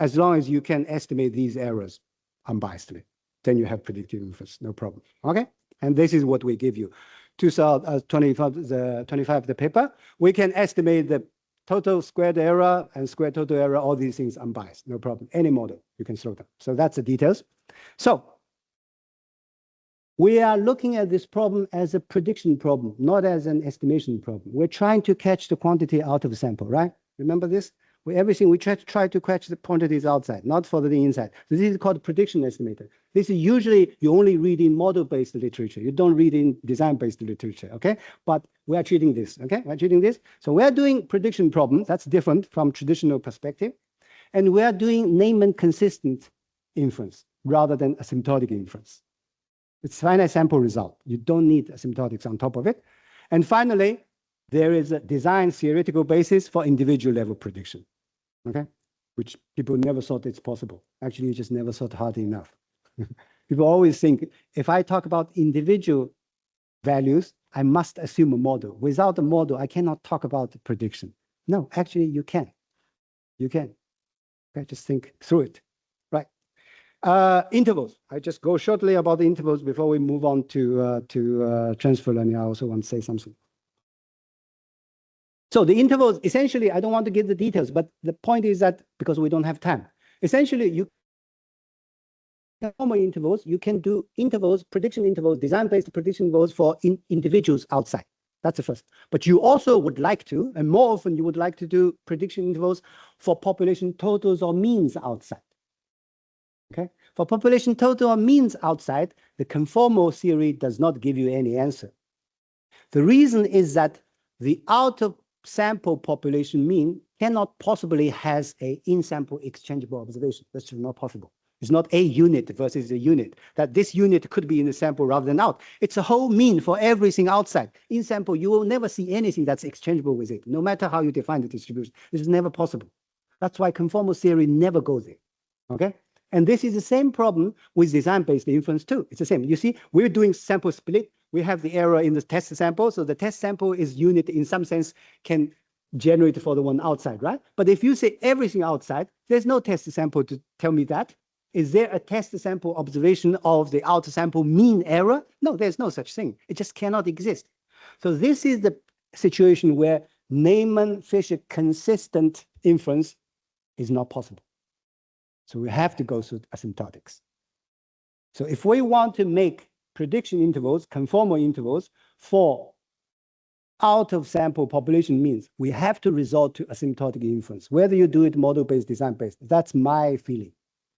Speaker 4: As long as you can estimate these errors unbiasedly, then you have predictive inference, no problem. Okay? And this is what we give you. 2025 of the paper, we can estimate the total squared error and square total error, all these things unbiased, no problem. Any model, you can throw them. So that's the details. So we are looking at this problem as a prediction problem, not as an estimation problem. We're trying to catch the quantity out of the sample, right? Remember this? Everything we try to catch the quantities outside, not for the inside. So this is called prediction estimator. This is usually you only read in model-based literature. You don't read in design-based literature, okay? But we are treating this, okay? We're treating this. So we're doing prediction problem. That's different from traditional perspective. And we're doing name-and consistent inference rather than asymptotic inference. It's finite sample result. You don't need asymptotics on top of it. And finally, there is a design theoretical basis for individual level prediction, okay? Which people never thought it's possible. Actually, you just never thought hard enough. People always think, if I talk about individual values, I must assume a model. Without a model, I cannot talk about the prediction. No, actually, you can. You can. Okay, just think through it. Right. Intervals. I just go shortly about the intervals before we move on to transfer learning. I also want to say something. So the intervals, essentially, I don't want to give the details, but the point is that because we don't have time, essentially, you normal intervals, you can do intervals, prediction intervals, design-based prediction intervals for individuals outside. That's the first. But you also would like to, and more often you would like to do prediction intervals for population totals or means outside. Okay? For population total or means outside, the conformal theory does not give you any answer. The reason is that the out-of-sample population mean cannot possibly has a in-sample exchangeable observation. That's not possible. It's not a unit versus a unit, that this unit could be in the sample rather than out. It's a whole mean for everything outside. In sample, you will never see anything that's exchangeable with it, no matter how you define the distribution. This is never possible. That's why conformal theory never goes there, okay? And this is the same problem with design-based inference too. It's the same. You see, we're doing sample split. We have the error in the test sample. So the test sample is unit in some sense can generate for the one outside, right? But if you say everything outside, there's no test sample to tell me that. Is there a test sample observation of the outer sample mean error? No, there's no such thing. It just cannot exist. So this is the situation where Neyman-Fisher consistent inference is not possible. So we have to go through asymptotics. So if we want to make prediction intervals, conformal intervals for out of sample population means, we have to resort to asymptotic inference, whether you do it model-based, design-based. That's my feeling.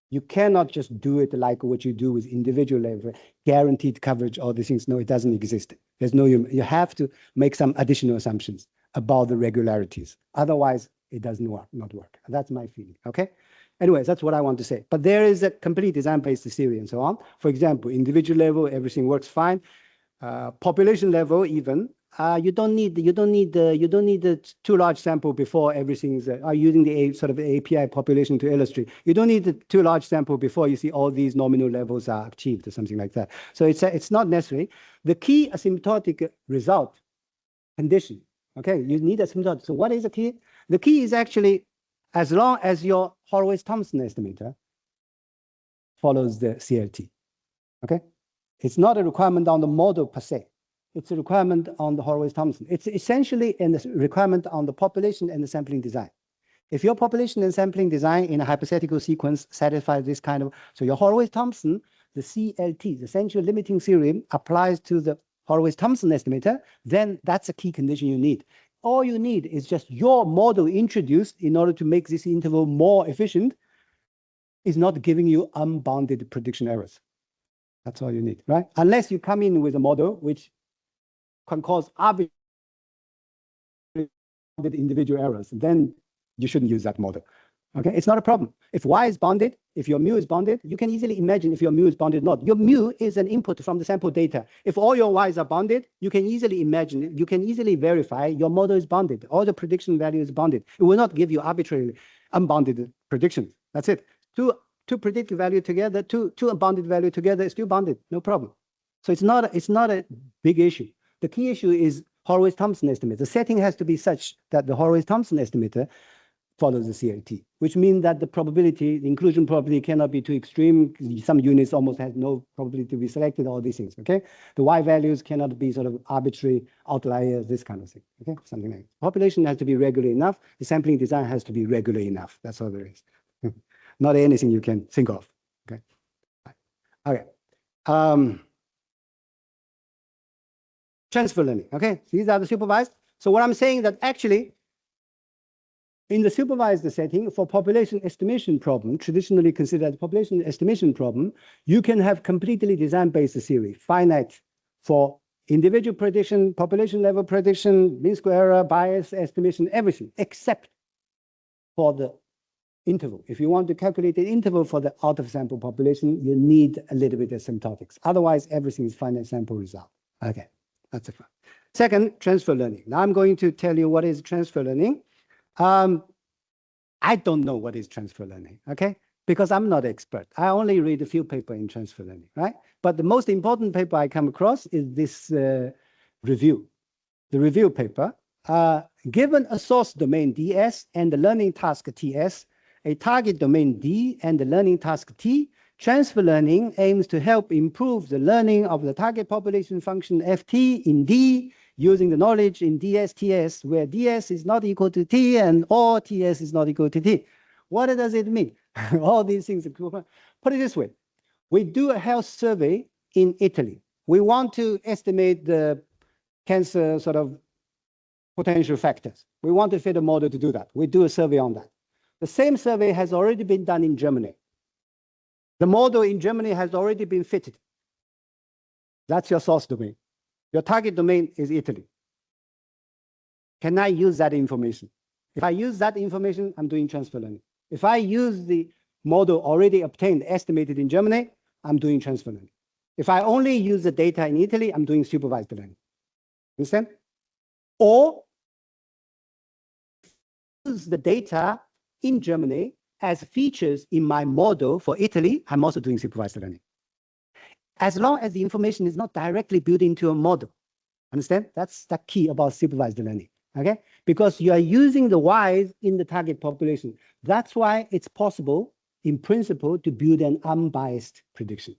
Speaker 4: You cannot just do it like what you do with individual level, guaranteed coverage, all these things. No, it doesn't exist. There's no, you have to make some additional assumptions about the regularities. Otherwise, it doesn't work, not work. That's my feeling, okay? Anyways, that's what I want to say. But there is a complete design-based theory and so on. For example, individual level, everything works fine. Population level, even, you don't need the too large sample before everything is using the sort of API population to illustrate. You don't need the too large sample before you see all these nominal levels are achieved or something like that. So it's not necessary. The key asymptotic result condition. Okay, you need asymptotic. So what is the key? The key is actually as long as your Horowitz-Thompson estimator follows the CLT. Okay, it's not a requirement on the model per se. It's a requirement on the Horowitz-Thompson. It's essentially a requirement on the population and the sampling design. If your population and sampling design in a hypothetical sequence satisfies this kind of, so your Horowitz-Thompson, the CLT, the central limiting theorem, applies to the Horowitz-Thompson estimator, then that's a key condition you need. All you need is just your model introduced in order to make this interval more efficient is not giving you unbounded prediction errors. That's all you need, right? Unless you come in with a model which can cause arbitrary individual errors, then you shouldn't use that model. Okay, it's not a problem. If Y is bounded, if your mu is bounded, you can easily imagine if your mu is bounded or not. Your mu is an input from the sample data. If all your Y's are bounded, you can easily imagine, you can easily verify your model is bounded. All the prediction value is bounded. It will not give you arbitrarily unbounded predictions. That's it. Two predicted value together, two unbounded value together is still bounded, no problem. So it's not a big issue. The key issue is Horowitz-Thompson estimate. The setting has to be such that the Horowitz-Thompson estimator follows the CLT. which means that the probability, the inclusion probability cannot be too extreme. Some units almost have no probability to be selected, all these things, okay? The Y values cannot be sort of arbitrary outliers, this kind of thing, okay? Something like that. Population has to be regular enough. The sampling design has to be regular enough. That's all there is. Not anything you can think of, okay? Okay. Transfer learning, okay? These are the supervised. So what I'm saying that actually, in the supervised setting for population estimation problem, traditionally considered population estimation problem, you can have completely design-based theory, finite for individual prediction, population level prediction, mean square error, bias estimation, everything, except for the interval. If you want to calculate the interval for the out-of-sample population, you need a little bit of asymptotics. Otherwise, everything is finite sample result. Okay, that's the first. Second, transfer learning. Now I'm going to tell you what is transfer learning. I don't know what is transfer learning, okay? Because I'm not expert. I only read a few papers in transfer learning, right? But the most important paper I come across is this review. The review paper, given a source domain DS and the learning task TS, a target domain D and the learning task T, transfer learning aims to help improve the learning of the target population function FT in D using the knowledge in DS, TS, where DS is not equal to T and or TS is not equal to T. What does it mean? All these things. Put it this way. We do a health survey in Italy. We want to estimate the cancer sort of potential factors. We want to fit a model to do that. We do a survey on that. The same survey has already been done in Germany. The model in Germany has already been fitted. That's your source domain. Your target domain is Italy. Can I use that information? If I use that information, I'm doing transfer learning. If I use the model already obtained, estimated in Germany, I'm doing transfer learning. If I only use the data in Italy, I'm doing supervised learning. Understand? Or use the data in Germany as features in my model for Italy, I'm also doing supervised learning. As long as the information is not directly built into a model. Understand? That's the key about supervised learning, okay? Because you are using the Ys in the target population. That's why it's possible, in principle, to build an unbiased prediction.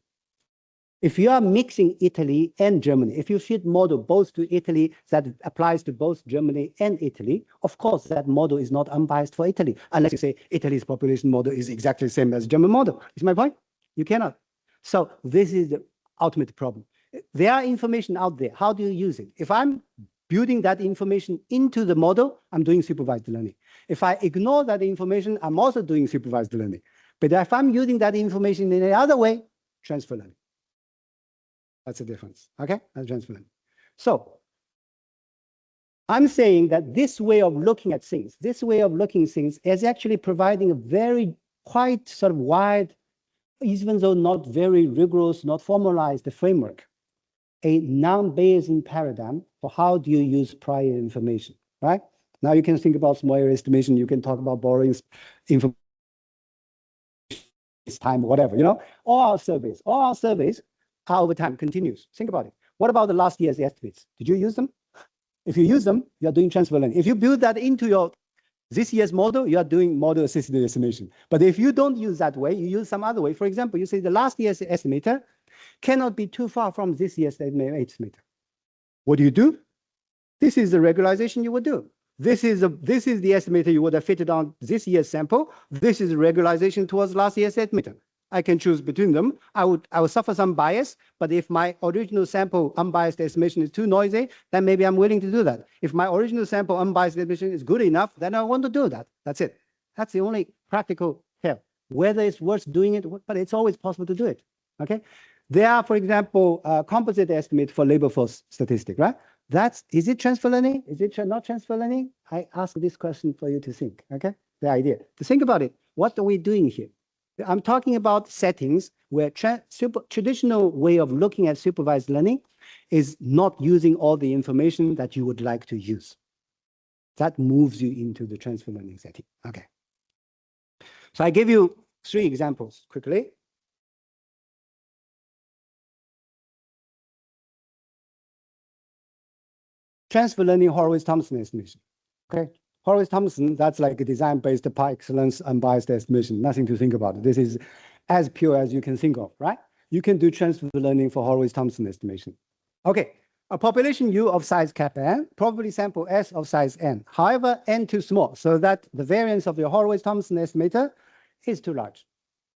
Speaker 4: If you are mixing Italy and Germany, if you fit model both to Italy that applies to both Germany and Italy, of course, that model is not unbiased for Italy, unless you say Italy's population model is exactly the same as German model. Is my point? You cannot. So this is the ultimate problem. There are information out there. How do you use it? If I'm building that information into the model, I'm doing supervised learning. If I ignore that information, I'm also doing supervised learning. But if I'm using that information in another way, transfer learning. That's the difference, okay? That's transfer learning. So I'm saying that this way of looking at things, this way of looking at things is actually providing a very quite sort of wide, even though not very rigorous, not formalized framework, a non-Bayesian paradigm for how do you use prior information, right? Now you can think about small error estimation, you can talk about borrowing information, time, whatever, you know? All our surveys are over time, continues. Think about it. What about the last year's estimates? Did you use them? If you use them, you're doing transfer learning. If you build that into your this year's model, you are doing model-assisted estimation. But if you don't use that way, you use some other way. For example, you say the last year's estimator cannot be too far from this year's estimator. What do? This is the regularization you would do. This is the estimator you would have fitted on this year's sample. This is the regularization towards last year's estimator. I can choose between them. I would suffer some bias, but if my original sample unbiased estimation is too noisy, then maybe I'm willing to do that. If my original sample unbiased estimation is good enough, then I want to do that. That's it. That's the only practical help. Whether it's worth doing it, but it's always possible to do it, okay? There are, for example, composite estimate for labor force statistic, right? Is it transfer learning? Is it not transfer learning? I ask this question for you to think, okay? The idea, to think about it. What are we doing here? I'm talking about settings where traditional way of looking at supervised learning is not using all the information that you would like to use. That moves you into the transfer learning setting. Okay. So I give you 3 examples quickly. Transfer learning Horowitz-Thompson estimation. Okay. Horowitz-Thompson, that's like a design-based par excellence unbiased estimation. Nothing to think about. This is as pure as you can think of, right? You can do transfer learning for Horowitz-Thompson estimation. Okay, a population U of size kappa n, probability sample S of size n. However, n too small, so that the variance of your Horowitz-Thompson estimator is too large.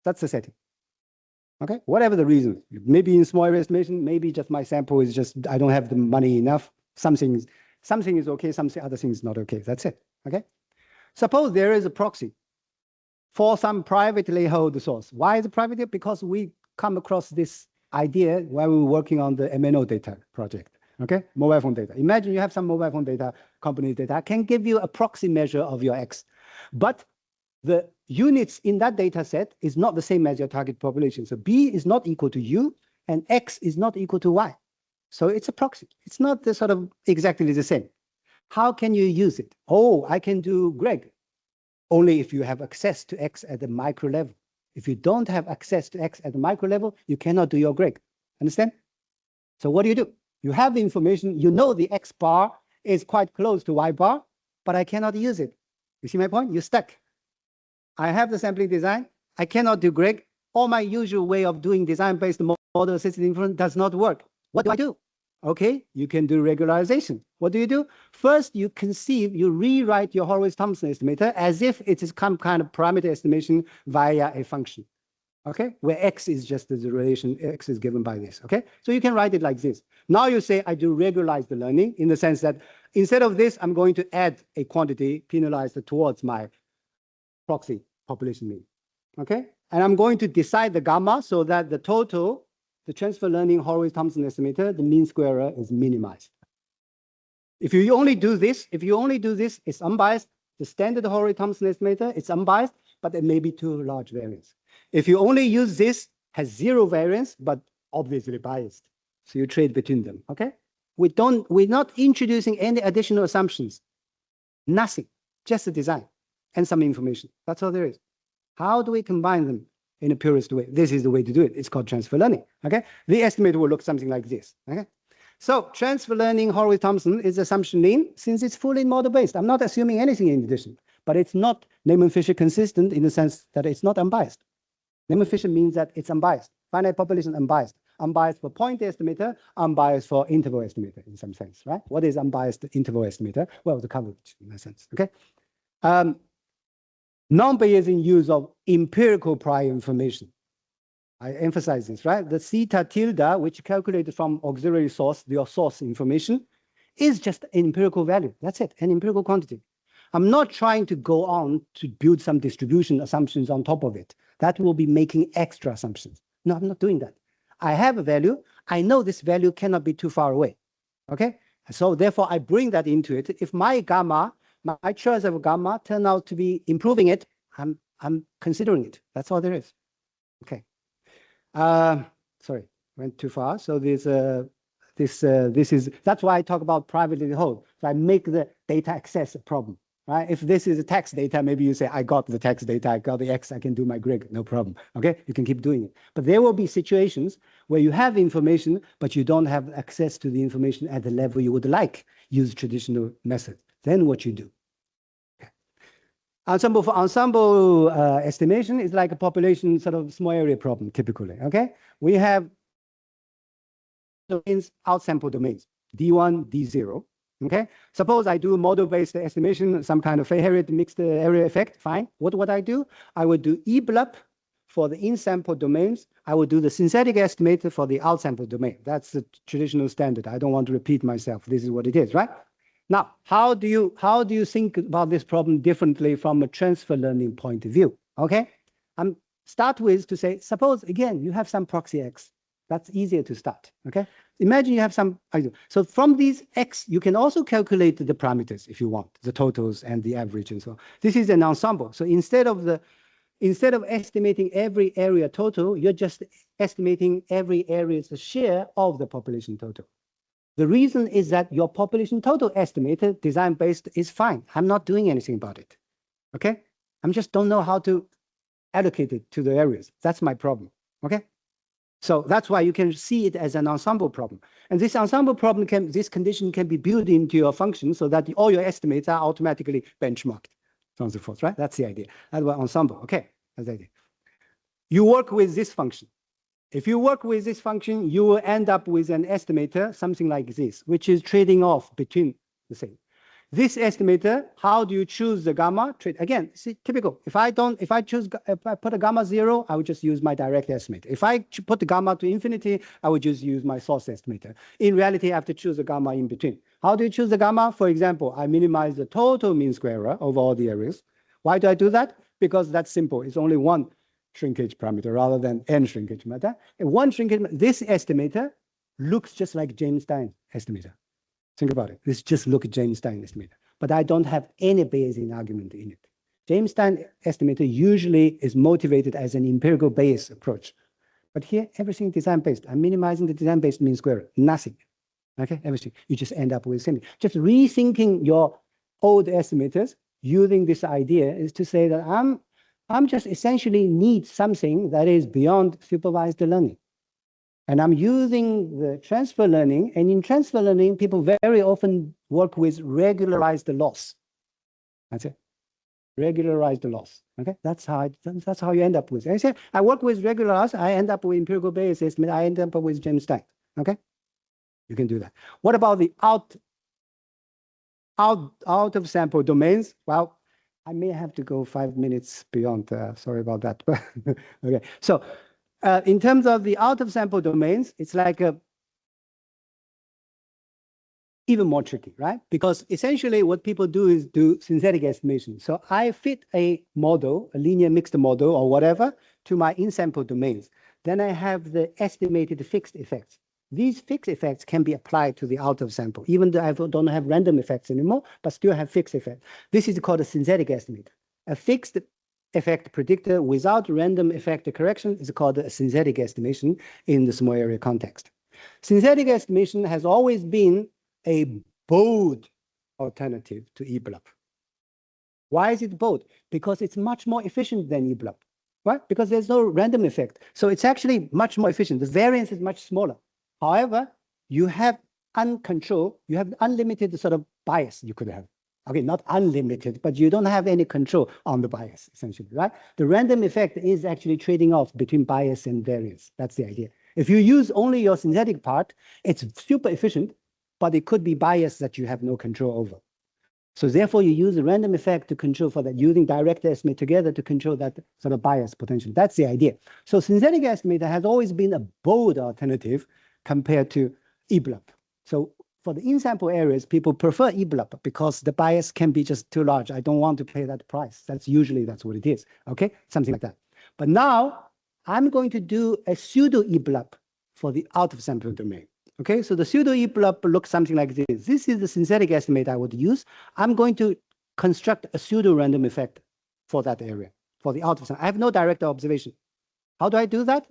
Speaker 4: That's the setting. Okay, whatever the reason, maybe in small area estimation, maybe just my sample is just, I don't have the money enough. Something is okay, other thing is not okay. That's it. Okay. Suppose there is a proxy for some privately held source. Why is it privately? Because we come across this idea while we were working on the MNO data project. Okay, mobile phone data. Imagine you have some mobile phone data, company data, can give you a proxy measure of your X, but the units in that data set is not the same as your target population. So B is not equal to U and X is not equal to Y. So it's a proxy. It's not the sort of exactly the same. How can you use it? Oh, I can do Greg only if you have access to X at the micro level. If you don't have access to X at the micro level, you cannot do your Greg. Understand? So what do? You have the information, you know the X bar is quite close to Y bar, but I cannot use it. You see my point? You're stuck. I have the sampling design. I cannot do Greg. Or my usual way of doing design-based model assisted inference does not work. What do? Okay, you can do regularization. What do? First, you rewrite your Horowitz-Thompson estimator as if it is some kind of parameter estimation via a function. Okay, where X is just the relation, X is given by this. Okay, so you can write it like this. Now you say, I do regularize the learning in the sense that instead of this, I'm going to add a quantity penalized towards my proxy population mean. Okay, and I'm going to decide the gamma so that the total, the transfer learning Horowitz-Thompson estimator, the mean square error is minimized. If you only do this, it's unbiased. The standard Horowitz-Thompson estimator, it's unbiased, but it may be too large variance. If you only use this, has zero variance, but obviously biased. So you trade between them. Okay, we're not introducing any additional assumptions. Nothing, just the design and some information. That's all there is. How do we combine them in a purist way? This is the way to do it. It's called transfer learning. Okay, the estimate will look something like this. Okay, so transfer learning Horowitz-Thompson is assumption lean since it's fully model-based. I'm not assuming anything in addition, but it's not Neyman-Fisher consistent in the sense that it's not unbiased. Neyman-Fisher means that it's unbiased. Finite population unbiased. Unbiased for point estimator, unbiased for interval estimator in some sense, right? What is unbiased interval estimator? Well, the coverage in that sense. Okay. Non-Bayesian use of empirical prior information. I emphasize this, right? The theta tilde, which calculated from auxiliary source, your source information, is just an empirical value. That's it, an empirical quantity. I'm not trying to go on to build some distribution assumptions on top of it. That will be making extra assumptions. No, I'm not doing that. I have a value. I know this value cannot be too far away. Okay? So therefore, I bring that into it. If my gamma, my choice of gamma turn out to be improving it, I'm considering it. That's all there is. Okay. Sorry, went too far. So that's why I talk about privately held. So I make the data access a problem. Right? If this is a text data, maybe you say, I got the text data, I got the X, I can do my grid, no problem. Okay, you can keep doing it. But there will be situations where you have information, but you don't have access to the information at the level you would like. Use traditional method. Then what you do? Okay. Ensemble for ensemble estimation is like a population sort of small area problem, typically. Okay, we have domains, outsample domains, D1, D0. Okay, suppose I do model-based estimation, some kind of Fay-Harriot mixed area effect, fine. What would I do? I would do eBLUP for the in-sample domains. I would do the synthetic estimator for the out-sample domain. That's the traditional standard. I don't want to repeat myself. This is what it is, right? Now, how do you think about this problem differently from a transfer learning point of view? Okay, start with to say, suppose, again, you have some proxy X. That's easier to start, okay? Imagine you have some, so from these X, you can also calculate the parameters if you want, the totals and the average and so on. This is an ensemble. So instead of estimating every area total, you're just estimating every area's share of the population total. The reason is that your population total estimator, design-based, is fine. I'm not doing anything about it, okay? I just don't know how to allocate it to the areas. That's my problem, okay? So that's why you can see it as an ensemble problem. And this ensemble problem this condition can be built into your function so that all your estimates are automatically benchmarked, so on and so forth, right? That's the idea. That's what ensemble, okay, that's the idea. You work with this function. If you work with this function, you will end up with an estimator, something like this, which is trading off between the same. This estimator, how do you choose the gamma? Again, see, typical. If I put a gamma 0, I would just use my direct estimator. If I put the gamma to infinity, I would just use my source estimator. In reality, I have to choose a gamma in between. How do you choose the gamma? For example, I minimize the total mean square error over all the areas. Why do I do that? Because that's simple. It's only one shrinkage parameter rather than n shrinkage parameter. And one shrinkage, this estimator looks just like James Stein estimator. Think about it. This just look at James Stein estimator, but I don't have any Bayesian argument in it. James Stein estimator usually is motivated as an empirical Bayes approach, but here everything design-based. I'm minimizing the design-based mean square, nothing. Okay, everything. You just end up with same. Just rethinking your old estimators using this idea is to say that I'm just essentially need something that is beyond supervised learning. And I'm using the transfer learning, and in transfer learning, people very often work with regularized loss. That's it. Regularized loss. Okay, that's how you end up with. I say I work with regularized, I end up with empirical Bayes estimate, I end up with James Stein. Okay, you can do that. What about the out of sample domains? Well, I may have to go 5 minutes beyond. Sorry about that. Okay, so. In terms of the out-of-sample domains, it's like even more tricky, right? Because essentially what people do is do synthetic estimation. So I fit a model, a linear mixed model or whatever, to my in-sample domains. Then I have the estimated fixed effects. These fixed effects can be applied to the out-of-sample, even though I don't have random effects anymore, but still have fixed effects. This is called a synthetic estimate. A fixed effect predictor without random effect correction is called a synthetic estimation in the small area context. Synthetic estimation has always been a bold alternative to eBLUP. Why is it bold? Because it's much more efficient than eBLUP, right? Because there's no random effect. So it's actually much more efficient. The variance is much smaller. However, you have uncontrolled, you have unlimited sort of bias you could have. Okay, not unlimited, but you don't have any control on the bias, essentially, right? The random effect is actually trading off between bias and variance. That's the idea. If you use only your synthetic part, it's super efficient, but it could be bias that you have no control over. So therefore, you use the random effect to control for that, using direct estimate together to control that sort of bias potential. That's the idea. So synthetic estimator has always been a bold alternative compared to eBLUP. So for the in-sample areas, people prefer eBLUP because the bias can be just too large. I don't want to pay that price. That's what it is, okay? Something like that. But now I'm going to do a pseudo eBLUP for the out-of-sample domain, okay? So the pseudo eBLUP looks something like this. This is the synthetic estimate I would use. I'm going to construct a pseudo random effect for that area, for the out-of-sample. I have no direct observation. How do I do that?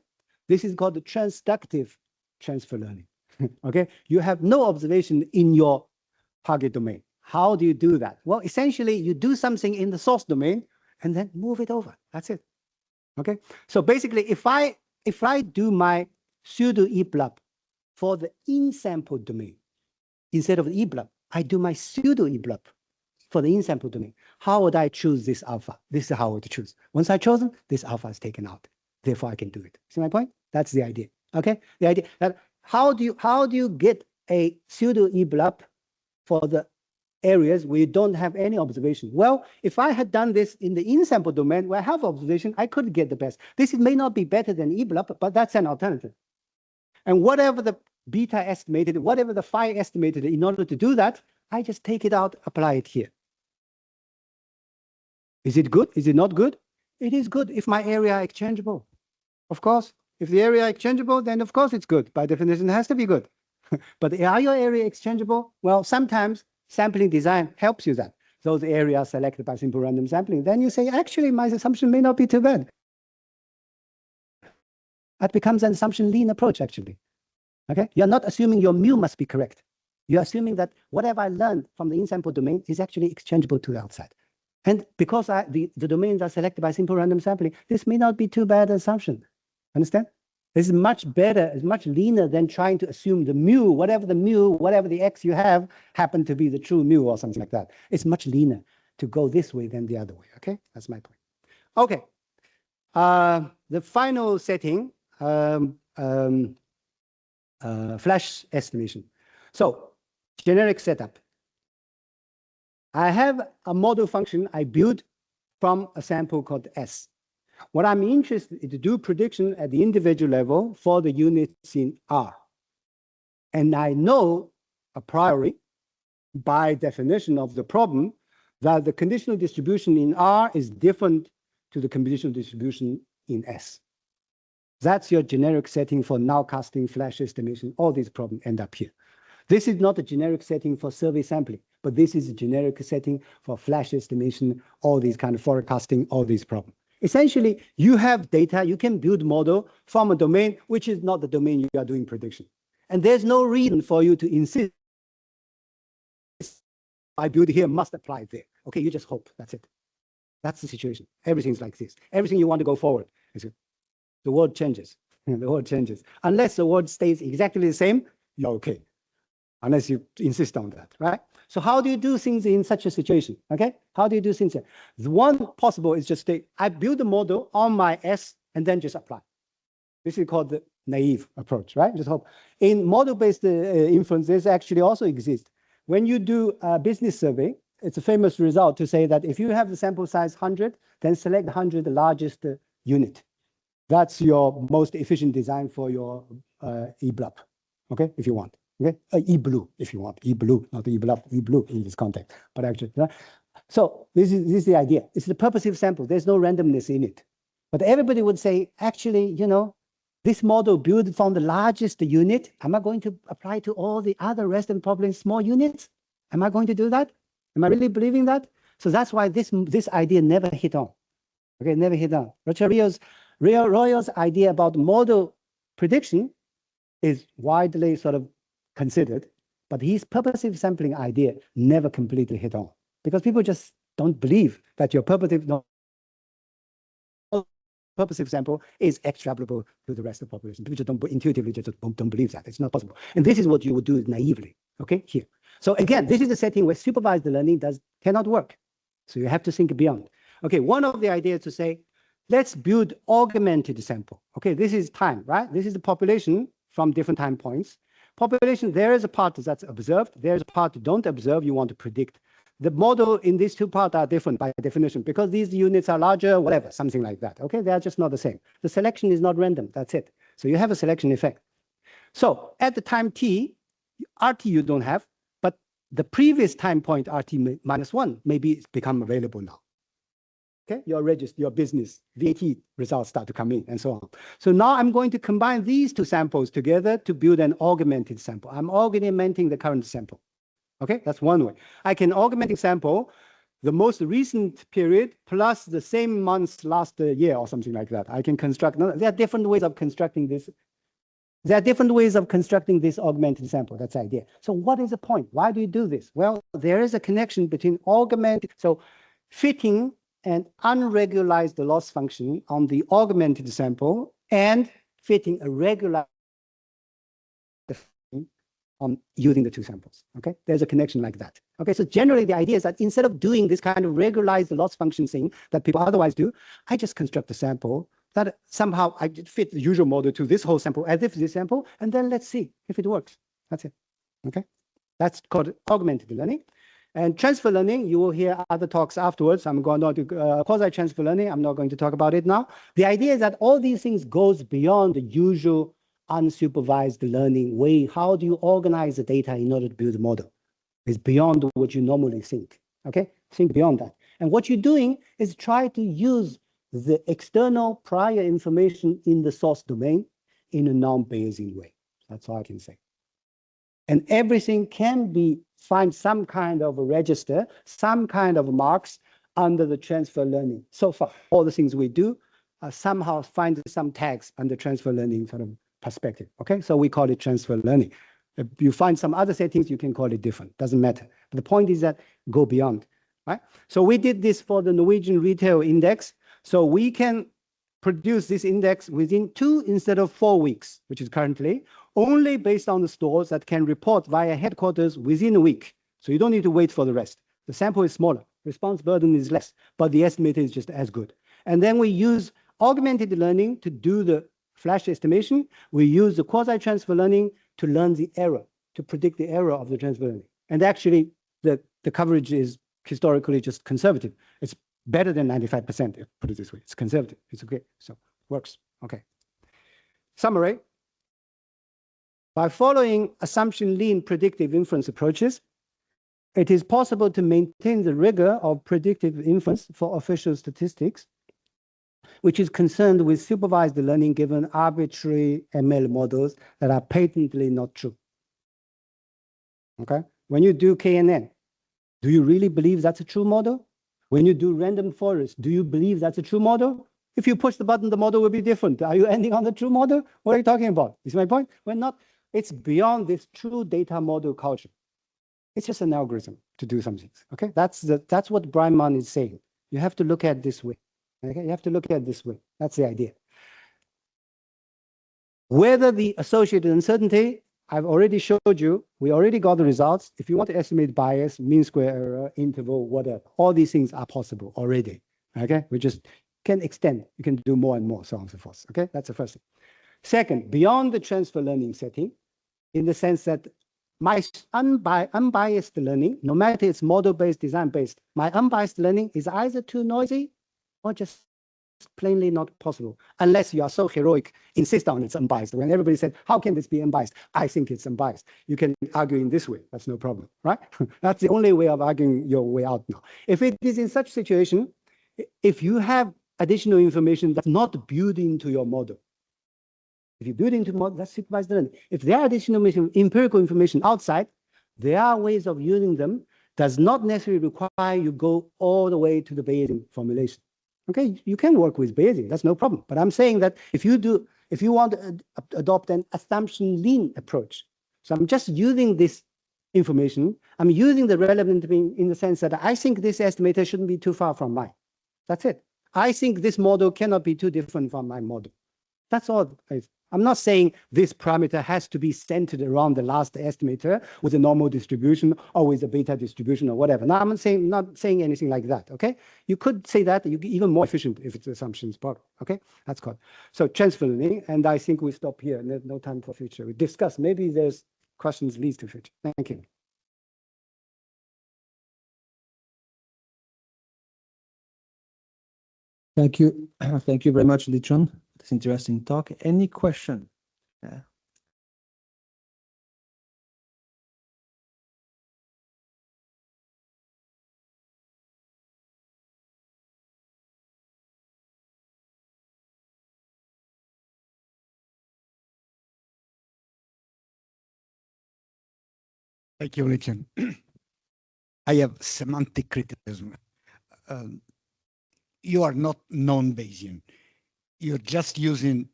Speaker 4: This is called the transductive transfer learning. Okay, you have no observation in your target domain. How do you do that? Well, essentially, you do something in the source domain and then move it over. That's it. Okay, so basically, if I do my pseudo eBLUP for the in-sample domain instead of the eBLUP, I do my pseudo eBLUP for the in-sample domain. How would I choose this alpha? This is how I would choose. Once I've chosen, this alpha is taken out. Therefore, I can do it. See my point? That's the idea. Okay, the idea that how do you get a pseudo eBLUP for the areas where you don't have any observation? Well, if I had done this in the in-sample domain where I have observation, I could get the best. This may not be better than eBLUP, but that's an alternative. And whatever the beta estimated, whatever the phi estimated, in order to do that, I just take it out, apply it here. Is it good? Is it not good? It is good if my area are exchangeable. Of course, if the area are exchangeable, then of course it's good. By definition, it has to be good. But are your area exchangeable? Well, sometimes sampling design helps you that. Those areas selected by simple random sampling. Then you say, actually, my assumption may not be too bad. That becomes an assumption lean approach, actually. Okay, you're not assuming your mu must be correct. You're assuming that whatever I learned from the in-sample domain is actually exchangeable to the outside. And because the domains are selected by simple random sampling, this may not be too bad an assumption. Understand? This is much better, it's much leaner than trying to assume the mu, whatever the x you have, happen to be the true mu or something like that. It's much leaner to go this way than the other way, okay? That's my point. Okay, the final setting, flash estimation. So, generic setup. I have a model function I built from a sample called S. What I'm interested in to do prediction at the individual level for the units in R. And I know a priori, by definition of the problem, that the conditional distribution in R is different to the conditional distribution in S. That's your generic setting for nowcasting, flash estimation. All these problems end up here. This is not a generic setting for survey sampling, but this is a generic setting for flash estimation, all these kind of forecasting, all these problems. Essentially, you have data, you can build model from a domain which is not the domain you are doing prediction. And there's no reason for you to insist, I build here must apply there. Okay, you just hope, that's it. That's the situation. Everything's like this. Everything you want to go forward, the world changes. The world changes. Unless the world stays exactly the same, you're okay. Unless you insist on that, right? So how do you do things in such a situation, okay? How do you do things? The one possible is just say, I build a model on my S and then just apply. This is called the naive approach, right? Just hope. In model-based inference, this actually also exists. When you do a business survey, it's a famous result to say that if you have the sample size 100, then select 100 the largest unit. That's your most efficient design for your eBlub, okay, if you want. Okay, eBlue if you want, eBlue, not eBlub, eBlue in this context. But actually, so this is the idea. It's the purposive sample. There's no randomness in it. But everybody would say, actually, you know, this model built from the largest unit. Am I going to apply to all the other rest and probably small units? Am I going to do that? Am I really believing that? So that's why this idea never hit on. Okay, never hit on. Richard Royal's idea about model prediction is widely sort of considered, but his purposive sampling idea never completely hit on because people just don't believe that your purposive sample is extrapolable to the rest of the population. People just don't intuitively just don't believe that. It's not possible. And this is what you would do naively, okay, here. So again, this is a setting where supervised learning cannot work. So you have to think beyond. Okay, one of the ideas to say, let's build augmented sample. Okay, this is time, right? This is the population from different time points. Population, there is a part that's observed. There's a part you don't observe, you want to predict. The model in these two parts are different by definition because these units are larger, whatever, something like that. Okay, they are just not the same. The selection is not random, that's it. So you have a selection effect. So at the time t, RT you don't have, but the previous time point RT minus 1 maybe become available now. Okay, your register, your business, VAT results start to come in and so on. So now I'm going to combine these two samples together to build an augmented sample. I'm augmenting the current sample. Okay, that's one way. I can augment sample the most recent period plus the same months last year or something like that. I can construct, there are different ways of constructing this. There are different ways of constructing this augmented sample. That's the idea. So what is the point? Why do you do this? Well, there is a connection between augmented, so fitting an unregularized loss function on the augmented sample and fitting a regularized on using the two samples. Okay, there's a connection like that. Okay, so generally the idea is that instead of doing this kind of regularized loss function thing that people otherwise do, I just construct a sample that somehow I fit the usual model to this whole sample as if this sample, and then let's see if it works. That's it. Okay, that's called augmented learning. And transfer learning, you will hear other talks afterwards. I'm going on to quasi-transfer learning. I'm not going to talk about it now. The idea is that all these things goes beyond the usual unsupervised learning way. How do you organize the data in order to build a model? It's beyond what you normally think. Okay, think beyond that. And what you're doing is try to use the external prior information in the source domain in a non-Bayesian way. That's all I can say. And everything can find some kind of a register, some kind of marks under the transfer learning. So far, all the things we do somehow find some tags under transfer learning sort of perspective. Okay, so we call it transfer learning. If you find some other settings, you can call it different. Doesn't matter. But the point is that go beyond. Right? So we did this for the Norwegian Retail Index. So we can produce this index within 2 instead of 4 weeks, which is currently, only based on the stores that can report via headquarters within a week. So you don't need to wait for the rest. The sample is smaller, response burden is less, but the estimator is just as good. And then we use augmented learning to do the flash estimation. We use the quasi-transfer learning to learn the error, to predict the error of the transfer learning. And actually, the coverage is historically just conservative. It's better than 95%, put it this way. It's conservative. It's okay. So works. Okay. Summary. By following assumption lean predictive inference approaches, it is possible to maintain the rigor of predictive inference for official statistics, which is concerned with supervised learning given arbitrary ML models that are patently not true. Okay? When you do KNN, do you really believe that's a true model? When you do random forest, do you believe that's a true model? If you push the button, the model will be different. Are you ending on the true model? What are you talking about? Is my point? We're not. It's beyond this true data model culture. It's just an algorithm to do some things. Okay, that's what Breiman is saying. You have to look at it this way. Okay, you have to look at it this way. That's the idea. Whether the associated uncertainty, I've already showed you. We already got the results. If you want to estimate bias, mean square error, interval, whatever, all these things are possible already. Okay, we just can extend. You can do more and more, so on and so forth. Okay, that's the first thing. Second, beyond the transfer learning setting, in the sense that my unbiased learning, no matter it's model-based, design-based, my unbiased learning is either too noisy or just plainly not possible, unless you are so heroic, insist on it's unbiased. When everybody said, how can this be unbiased? I think it's unbiased. You can argue in this way. That's no problem, right? That's the only way of arguing your way out now. If it is in such situation, if you have additional information that's not built into your model, if you build into model, that's supervised learning. If there are additional empirical information outside, there are ways of using them. Does not necessarily require you go all the way to the Bayesian formulation. Okay, you can work with Bayesian, that's no problem. But I'm saying that if you want to adopt an assumption lean approach, so I'm just using this information, I'm using the relevant in the sense that I think this estimator shouldn't be too far from mine. That's it. I think this model cannot be too different from my model. That's all. I'm not saying this parameter has to be centered around the last estimator with a normal distribution or with a beta distribution or whatever. Now, I'm not saying anything like that, okay? You could say that, you get even more efficient if it's assumptions problem, okay? That's called. So transfer learning, and I think we stop here. There's no time for future. We discuss, maybe there's questions leads to future. Thank you.
Speaker 5: Thank you. Thank you very much, Lichon. It's interesting talk. Any question? Yeah.
Speaker 6: Thank you, Lichon. I have semantic criticism. You are not non-Bayesian. You're just using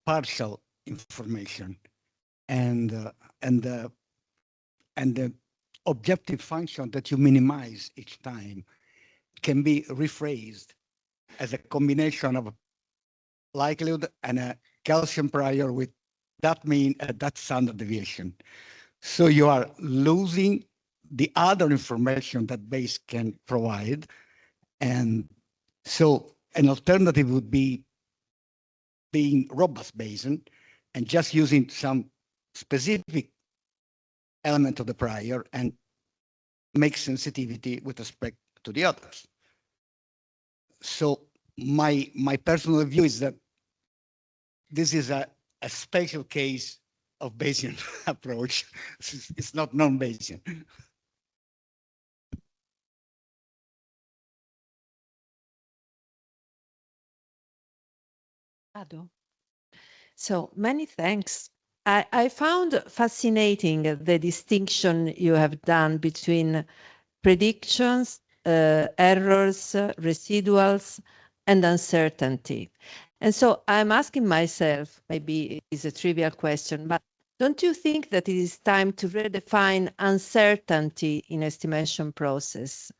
Speaker 6: partial information, and the objective function that you minimize each time can be rephrased as a combination of likelihood and a Gaussian prior with that mean that standard deviation. So you are losing the other information that Bayes can provide, and so an alternative would be being robust Bayesian and just using some specific element of the prior and make sensitivity with respect to the others. So my personal view is that this is a special case of Bayesian approach. It's not non-Bayesian.
Speaker 7: So many thanks. I found fascinating the distinction you have done between predictions, errors, residuals, and uncertainty. And so I'm asking myself, maybe it's a trivial question, but don't you think that it is time to redefine uncertainty in estimation process?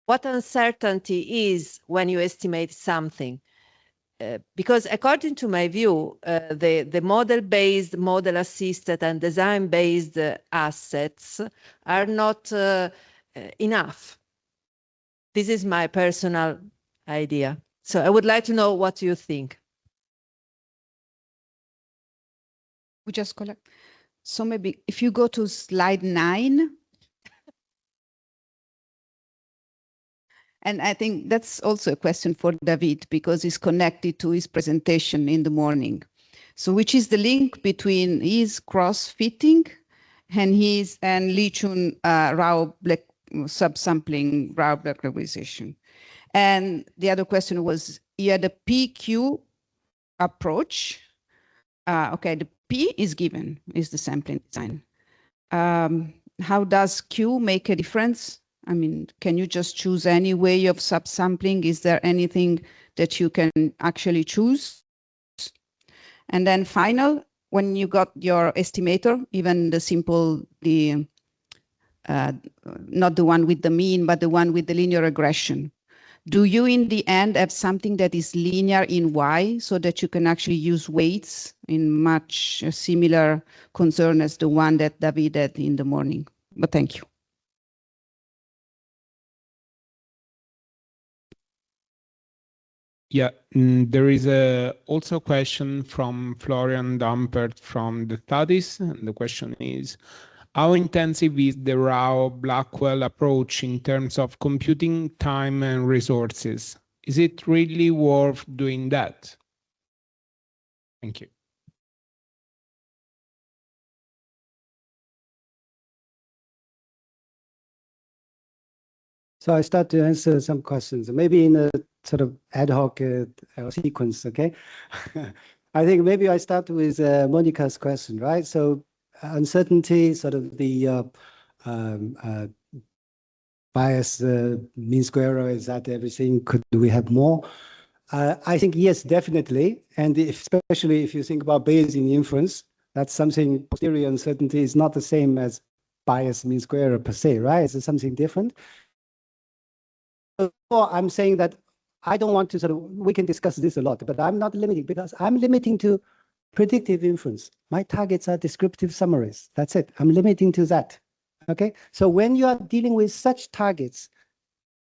Speaker 7: What uncertainty is when you estimate something? because according to my view, the model-based, model-assisted, and design-based assets are not enough. This is my personal idea. So I would like to know what you think.
Speaker 8: We just collect. So maybe if you go to slide 9, and I think that's also a question for David because it's connected to his presentation in the morning. So which is the link between his cross-fitting and his and Lichun raw black subsampling raw black acquisition. And the other question was, you had a PQ approach. Okay, the P is given, is the sampling design. How does Q make a difference? I mean, can you just choose any way of subsampling? Is there anything that you can actually choose? And then final, when you got your estimator, even the simple, not the one with the mean, but the one with the linear regression, do you in the end have something that is linear in Y so that you can actually use weights in much similar concern as the one that David had in the morning? But thank you.
Speaker 9: Yeah, there is also a question from Florian Dampert from the studies. And the question is, how intensive is the Rao-Blackwell approach in terms of computing time and resources? Is it really worth doing that? Thank you.
Speaker 4: So I start to answer some questions, maybe in a sort of ad hoc sequence, okay? I think maybe I start with Monica's question, right? So uncertainty, sort of the bias, mean square error, is that everything? Could we have more? I think yes, definitely. And especially if you think about Bayesian inference, that's something, posterior uncertainty is not the same as bias mean square error per se, right? It's something different. I'm saying that I don't want to sort of, we can discuss this a lot, but I'm not limiting because I'm limiting to predictive inference. My targets are descriptive summaries. That's it. I'm limiting to that. Okay. So when you are dealing with such targets,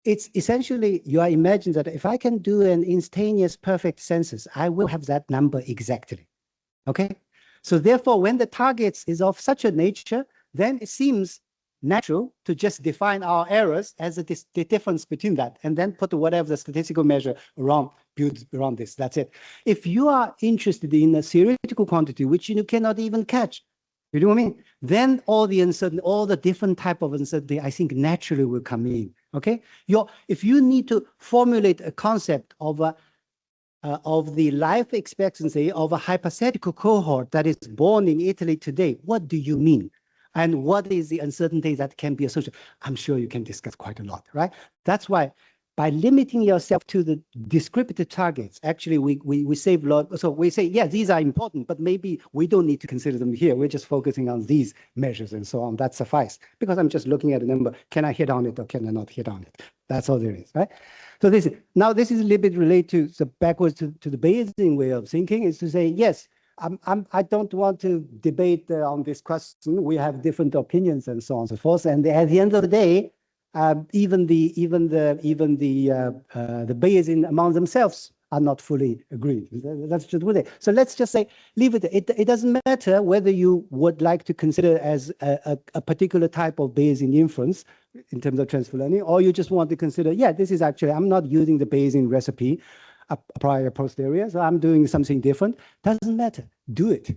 Speaker 4: it's essentially, you are imagining that if I can do an instantaneous perfect census, I will have that number exactly. Okay. So therefore, when the targets is of such a nature, then it seems natural to just define our errors as the difference between that, and then put whatever the statistical measure around, build around this. That's it. If you are interested in a theoretical quantity, which you cannot even catch, you know what I mean? Then all the uncertainty, all the different type of uncertainty, I think naturally will come in. Okay. If you need to formulate a concept of the life expectancy of a hypothetical cohort that is born in Italy today, what do you mean? And what is the uncertainty that can be associated? I'm sure you can discuss quite a lot, right? That's why by limiting yourself to the descriptive targets, actually we save a lot. So we say, yeah, these are important, but maybe we don't need to consider them here. We're just focusing on these measures and so on. That suffice because I'm just looking at a number. Can I hit on it or can I not hit on it? That's all there is, right? So this is a little bit related to the backwards to the Bayesian way of thinking is to say, yes, I don't want to debate on this question. We have different opinions and so on and so forth. And at the end of the day, even the Bayesian among themselves are not fully agreed. That's just what it. So let's just say leave it. It doesn't matter whether you would like to consider as a particular type of Bayesian inference in terms of transfer learning, or you just want to consider, yeah, this is actually, I'm not using the Bayesian recipe. Prior posterior, so I'm doing something different. Doesn't matter, do it.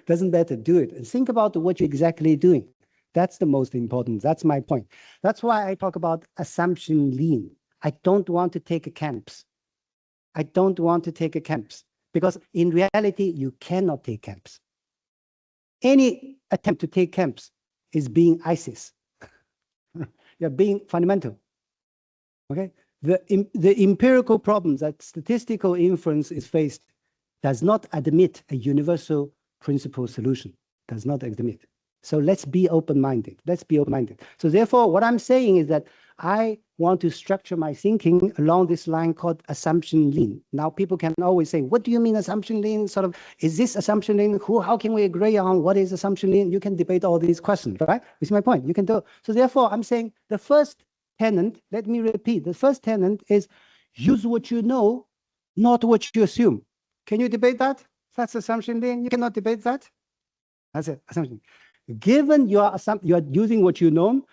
Speaker 4: Doesn't matter, do it. And think about what you're exactly doing. That's the most important. That's my point. That's why I talk about assumption lean. I don't want to take camps. I don't want to take camps because in reality, you cannot take camps. Any attempt to take camps is being ISIS. You're being fundamental. Okay. The empirical problems that statistical inference is faced does not admit a universal principle solution, does not admit. So let's be open-minded. Let's be open-minded. So therefore, what I'm saying is that I want to structure my thinking along this line called assumption lean. Now, people can always say, what do you mean assumption lean? Sort of, is this assumption lean? How can we agree on what is assumption lean? You can debate all these questions, right? You see my point? You can do. So therefore, I'm saying the first tenet, let me repeat, the first tenet is use what you know, not what you assume. Can you debate that? That's assumption lean. You cannot debate that. That's it, assumption. Given you are using what you know,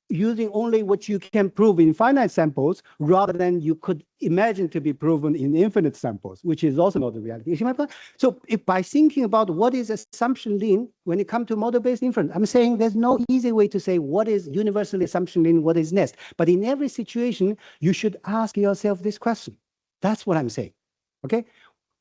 Speaker 4: using only what you can prove in finite samples rather than you could imagine to be proven in infinite samples, which is also not the reality. You see my point? So if by thinking about what is assumption lean when it comes to model-based inference, I'm saying there's no easy way to say what is universally assumption lean, what is nest. But in every situation, you should ask yourself this question. That's what I'm saying. Okay?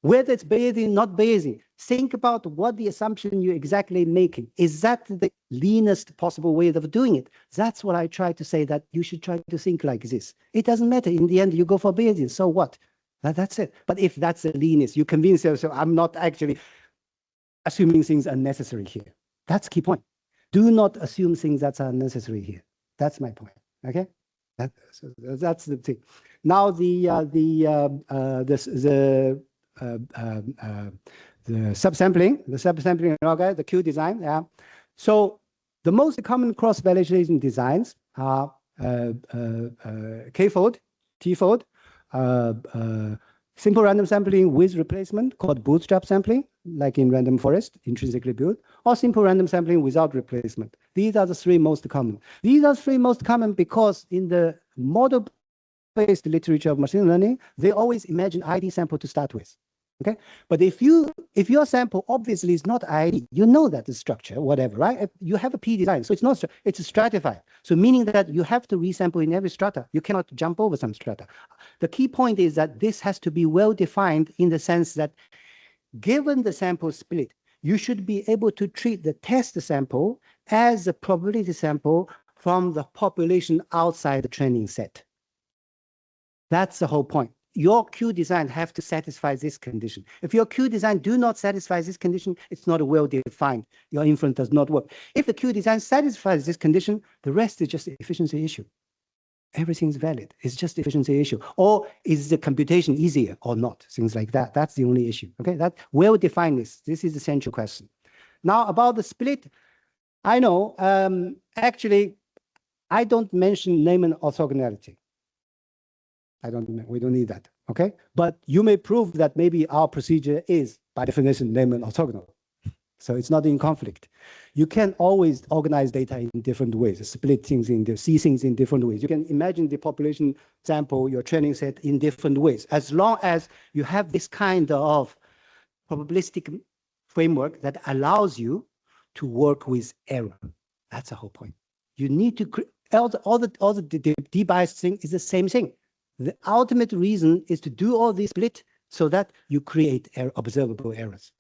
Speaker 4: Whether it's Bayesian, not Bayesian, think about what the assumption you're exactly making. Is that the leanest possible way of doing it? That's what I try to say, that you should try to think like this. It doesn't matter. In the end, you go for Bayesian. So what? That's it. But if that's the leanest, you convince yourself, I'm not actually assuming things unnecessary here. That's the key point. Do not assume things that are unnecessary here. That's my point. Okay? That's the thing. Now the subsampling, okay, the Q design, yeah. So the most common cross-validation designs are K-fold, T-fold, simple random sampling with replacement called bootstrap sampling, like in random forest, intrinsically built, or simple random sampling without replacement. These are the three most common. These are three most common because in the model-based literature of machine learning, they always imagine ID sample to start with. Okay, but if your sample obviously is not ID, you know that the structure, whatever, right? If you have a P design, so it's not, it's stratified. So meaning that you have to resample in every strata. You cannot jump over some strata. The key point is that this has to be well defined in the sense that given the sample split, you should be able to treat the test sample as a probability sample from the population outside the training set. That's the whole point. Your Q design have to satisfy this condition. If your Q design do not satisfy this condition, it's not well defined. Your inference does not work. If the Q design satisfies this condition, the rest is just an efficiency issue. Everything's valid. It's just efficiency issue. Or is the computation easier or not? Things like that. That's the only issue. Okay, that well defined this. This is the central question. Now about the split, I know actually I don't mention Neyman orthogonality. We don't need that, okay? But you may prove that maybe our procedure is, by definition, Neyman orthogonal. So it's not in conflict. You can always organize data in different ways, split things see things in different ways. You can imagine the population sample, your training set in different ways, as long as you have this kind of probabilistic framework that allows you to work with error. That's the whole point. You need to all the debiased thing is the same thing. The ultimate reason is to do all this split so that you create observable errors.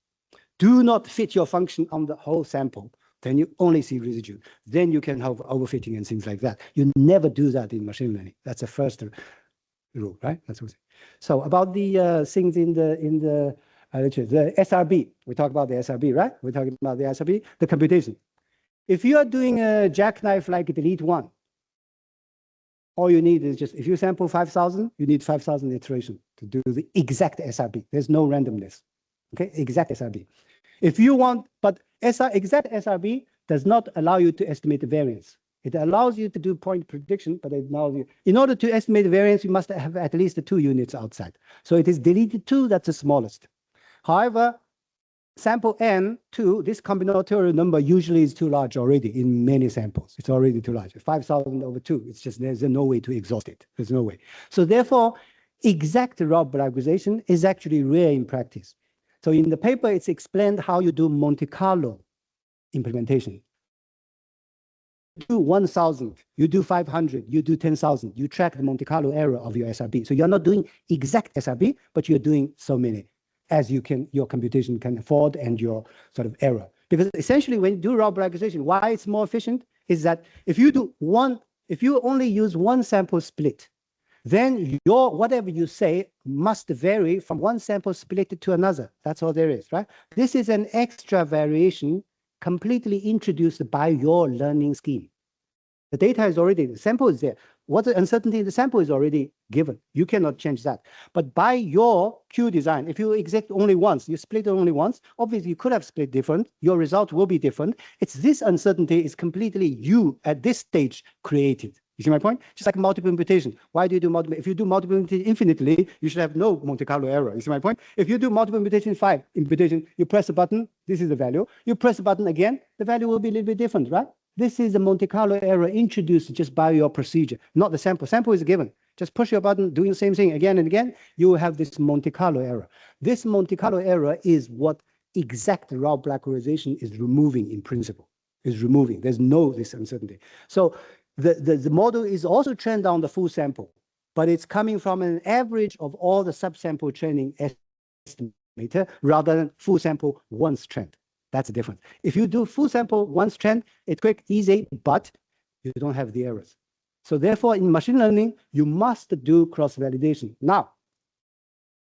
Speaker 4: Do not fit your function on the whole sample. Then you only see residue. Then you can have overfitting and things like that. You never do that in machine learning. That's the first rule, right? That's what. So about the things in the SRB. We talk about the SRB, right? We're talking about the SRB, the computation. If you are doing a jackknife like delete one, all you need is just, if you sample 5,000, you need 5,000 iterations to do the exact SRB. There's no randomness, okay? Exact SRB. If you want, but exact SRB does not allow you to estimate the variance. It allows you to do point prediction, but it allows you, in order to estimate the variance, you must have at least 2 units outside. So it is deleted 2, that's the smallest. However, sample N2, this combinatorial number usually is too large already in many samples. It's already too large. 5,000 over 2, it's just, there's no way to exhaust it. There's no way. So therefore, exact raw parameterization is actually rare in practice. So in the paper, it's explained how you do Monte Carlo implementation. You do 1,000, you do 500, you do 10,000, you track the Monte Carlo error of your SRB. So you're not doing exact SRB, but you're doing so many as you can, your computation can afford and your sort of error. Because essentially when you do raw parameterization, why it's more efficient is that if you only use one sample split, then your whatever you say must vary from one sample split to another. That's all there is, right? This is an extra variation completely introduced by your learning scheme. The data is already, the sample is there. What the uncertainty in the sample is already given. You cannot change that. But by your Q design, if you exact only once, you split it only once, obviously you could have split different. Your result will be different. It's this uncertainty is completely you at this stage created. You see my point? Just like multiple imputation. Why do you do multiple? If you do multiple imputation infinitely, you should have no Monte Carlo error. You see my point? If you do multiple imputation, 5 imputation, you press a button, this is the value. You press the button again, the value will be a little bit different, right? This is a Monte Carlo error introduced just by your procedure, not the sample. Sample is given. Just push your button, doing the same thing again and again, you will have this Monte Carlo error. This Monte Carlo error is what exact Rao blackization is removing in principle, is removing. There's no this uncertainty. So the model is also trained on the full sample, but it's coming from an average of all the subsample training estimator rather than full sample once trained. That's the difference. If you do full sample once trained, it's quick, easy, but you don't have the errors. So therefore, in machine learning, you must do cross-validation. Now,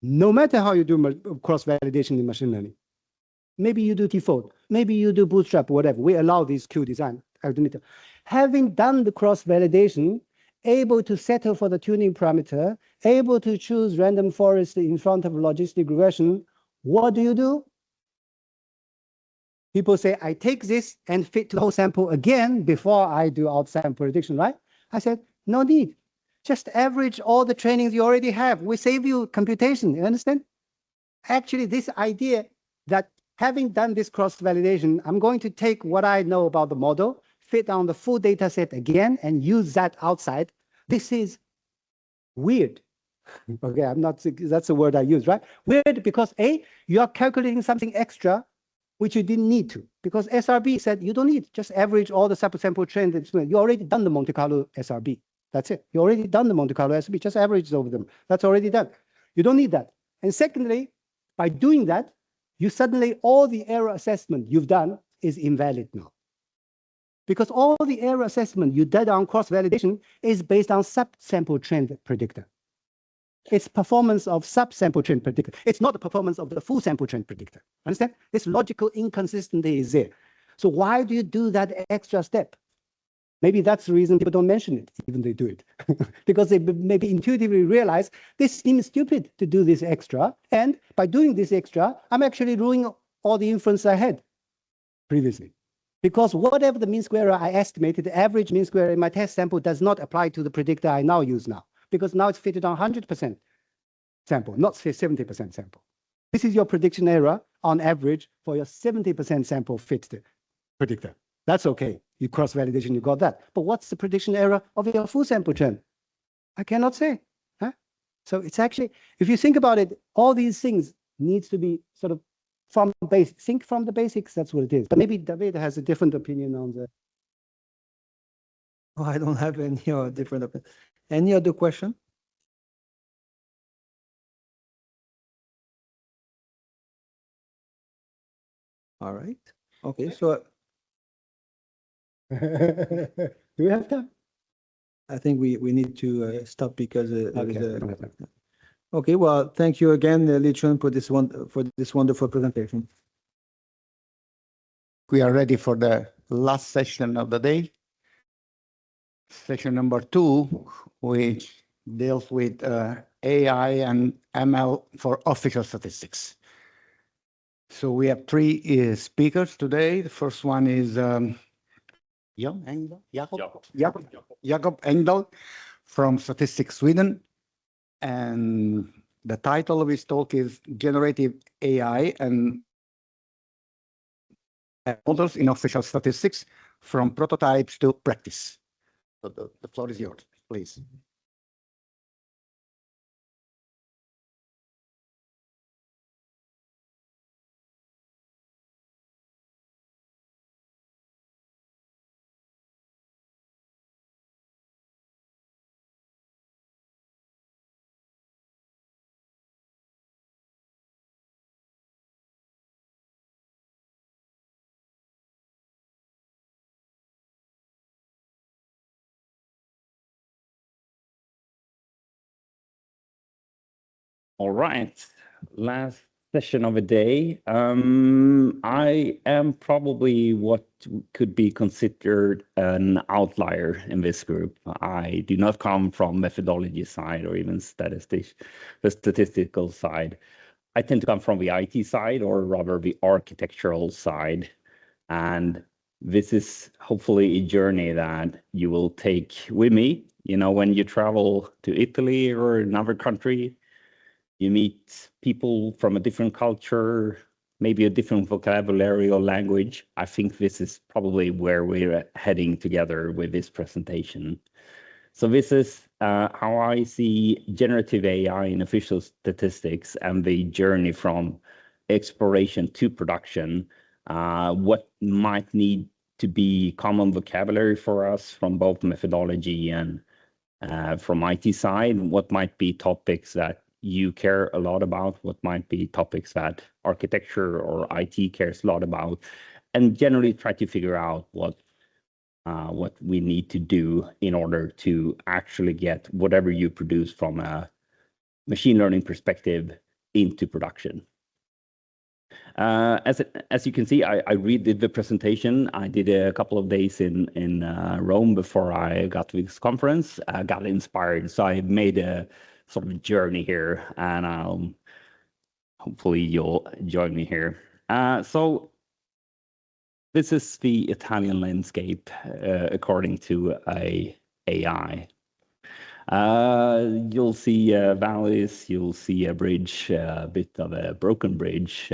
Speaker 4: no matter how you do cross-validation in machine learning, maybe you do default, maybe you do bootstrap, whatever. We allow this Q design. Having done the cross-validation, able to settle for the tuning parameter, able to choose random forest in front of logistic regression, what do? People say, I take this and fit to the whole sample again before I do outsample prediction, right? I said, no need. Just average all the trainings you already have. We save you computation, you understand? Actually, this idea that having done this cross-validation, I'm going to take what I know about the model, fit on the full data set again, and use that outside. This is weird. Okay, I'm not, that's the word I use, right? Weird because A, you are calculating something extra which you didn't need to, because SRB said you don't need, just average all the subsample trends. You already done the Monte Carlo SRB. That's it. You already done the Monte Carlo SRB, just average over them. That's already done. You don't need that. And secondly, by doing that, you suddenly, all the error assessment you've done is invalid now. Because all the error assessment you did on cross-validation is based on subsample trend predictor. It's performance of subsample trend predictor. It's not the performance of the full sample trend predictor. Understand? This logical inconsistency is there. So why do you do that extra step? Maybe that's the reason people don't mention it, even they do it. Because they maybe intuitively realize this seems stupid to do this extra. And by doing this extra, I'm actually ruining all the inference I had previously. Because whatever the mean square error I estimated, the average mean square error in my test sample does not apply to the predictor I now use now. Because now it's fitted on 100% sample, not 70% sample. This is your prediction error on average for your 70% sample fitted predictor. That's okay. You cross-validation, you got that. But what's the prediction error of your full sample trend? I cannot say. Huh? So it's actually, if you think about it, all these things needs to be sort of from base. Think from the basics, that's what it is. But maybe David has a different opinion on the.
Speaker 5: Oh, I don't have any different opinion. Any other question? All right. Okay, so
Speaker 4: Do we have time?
Speaker 5: I think we need to stop because there
Speaker 4: Okay,
Speaker 5: is
Speaker 4: we don't have time.
Speaker 5: Okay, well, thank you again, Li Chun, for this wonderful presentation.
Speaker 6: We are ready for the last session of the day. Session number 2, which deals with AI and ML for official statistics. So we have 3 speakers today. The first one is Jakob Engdahl from Statistics Sweden. And the title of his talk is Generative AI and Models in Official Statistics from Prototypes to Practice. So the floor is yours, please.
Speaker 10: All right, last session of a day. I am probably what could be considered an outlier in this group. I do not come from methodology side or even the statistical side. I tend to come from the IT side, or rather the architectural side. And this is hopefully a journey that you will take with me. You know, when you travel to Italy or another country, you meet people from a different culture, maybe a different vocabulary or language. I think this is probably where we're heading together with this presentation. So this is how I see generative AI in official statistics and the journey from exploration to production. What might need to be common vocabulary for us from both methodology and from IT side, what might be topics that you care a lot about, what might be topics that architecture or IT cares a lot about, and generally try to figure out what we need to do in order to actually get whatever you produce from a machine learning perspective into production. As you can see, I redid the presentation. I did a couple of days in Rome before I got to this conference. I got inspired, so I made a sort of journey here, and hopefully you'll join me here. So this is the Italian landscape according to AI. You'll see valleys, you'll see a bridge, a bit of a broken bridge,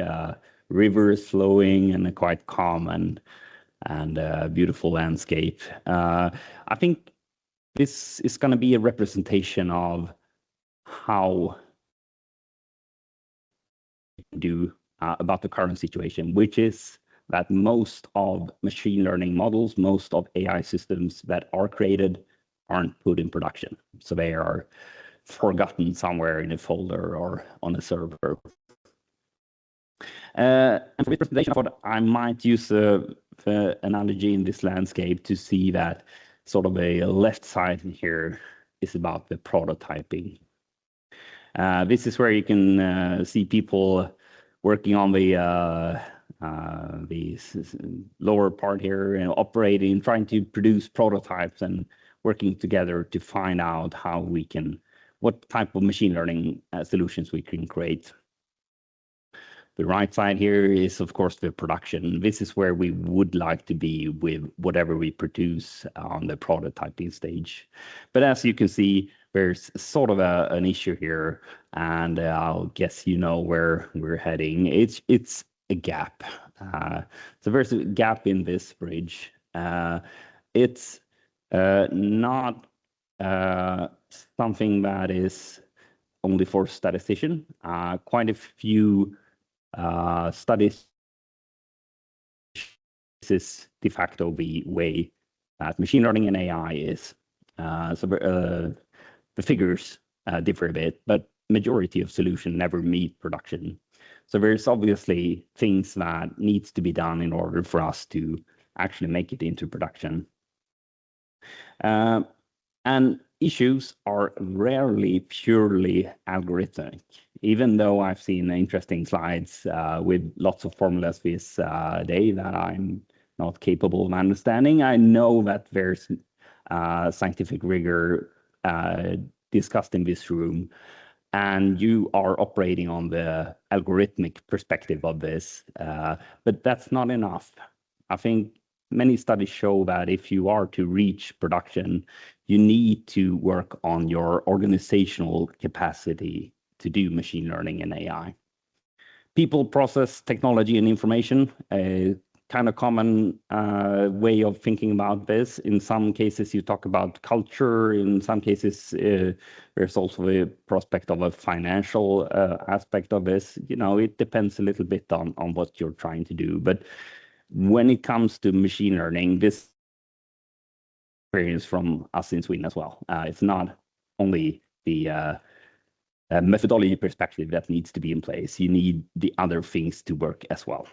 Speaker 10: rivers flowing, and a quite calm and beautiful landscape. I think this is going to be a representation of how we do about the current situation, which is that most of machine learning models, most of AI systems that are created aren't put in production. So they are forgotten somewhere in a folder or on a server. And for this presentation, I thought I might use the analogy in this landscape to see that sort of a left side here is about the prototyping. This is where you can see people working on the lower part here and operating, trying to produce prototypes and working together to find out how we can, what type of machine learning solutions we can create. The right side here is, of course, the production. This is where we would like to be with whatever we produce on the prototyping stage. But as you can see, there's sort of an issue here, and I'll guess you know where we're heading. It's a gap. So there's a gap in this bridge. It's not something that is only for statisticians. Quite a few studies, this is de facto the way that machine learning and AI is. So the figures differ a bit, but majority of solutions never meet production. So there's obviously things that needs to be done in order for us to actually make it into production. And issues are rarely purely algorithmic, even though I've seen interesting slides with lots of formulas this day that I'm not capable of understanding. I know that there's scientific rigor discussed in this room, and you are operating on the algorithmic perspective of this, but that's not enough. I think many studies show that if you are to reach production, you need to work on your organizational capacity to do machine learning and AI. People, process, technology, and information, a kind of common way of thinking about this. In some cases, you talk about culture. In some cases, there's also a prospect of a financial aspect of this. You know, it depends a little bit on what you're trying to do. But when it comes to machine learning, this experience from us in Sweden as well. It's not only the methodology perspective that needs to be in place. You need the other things to work as well.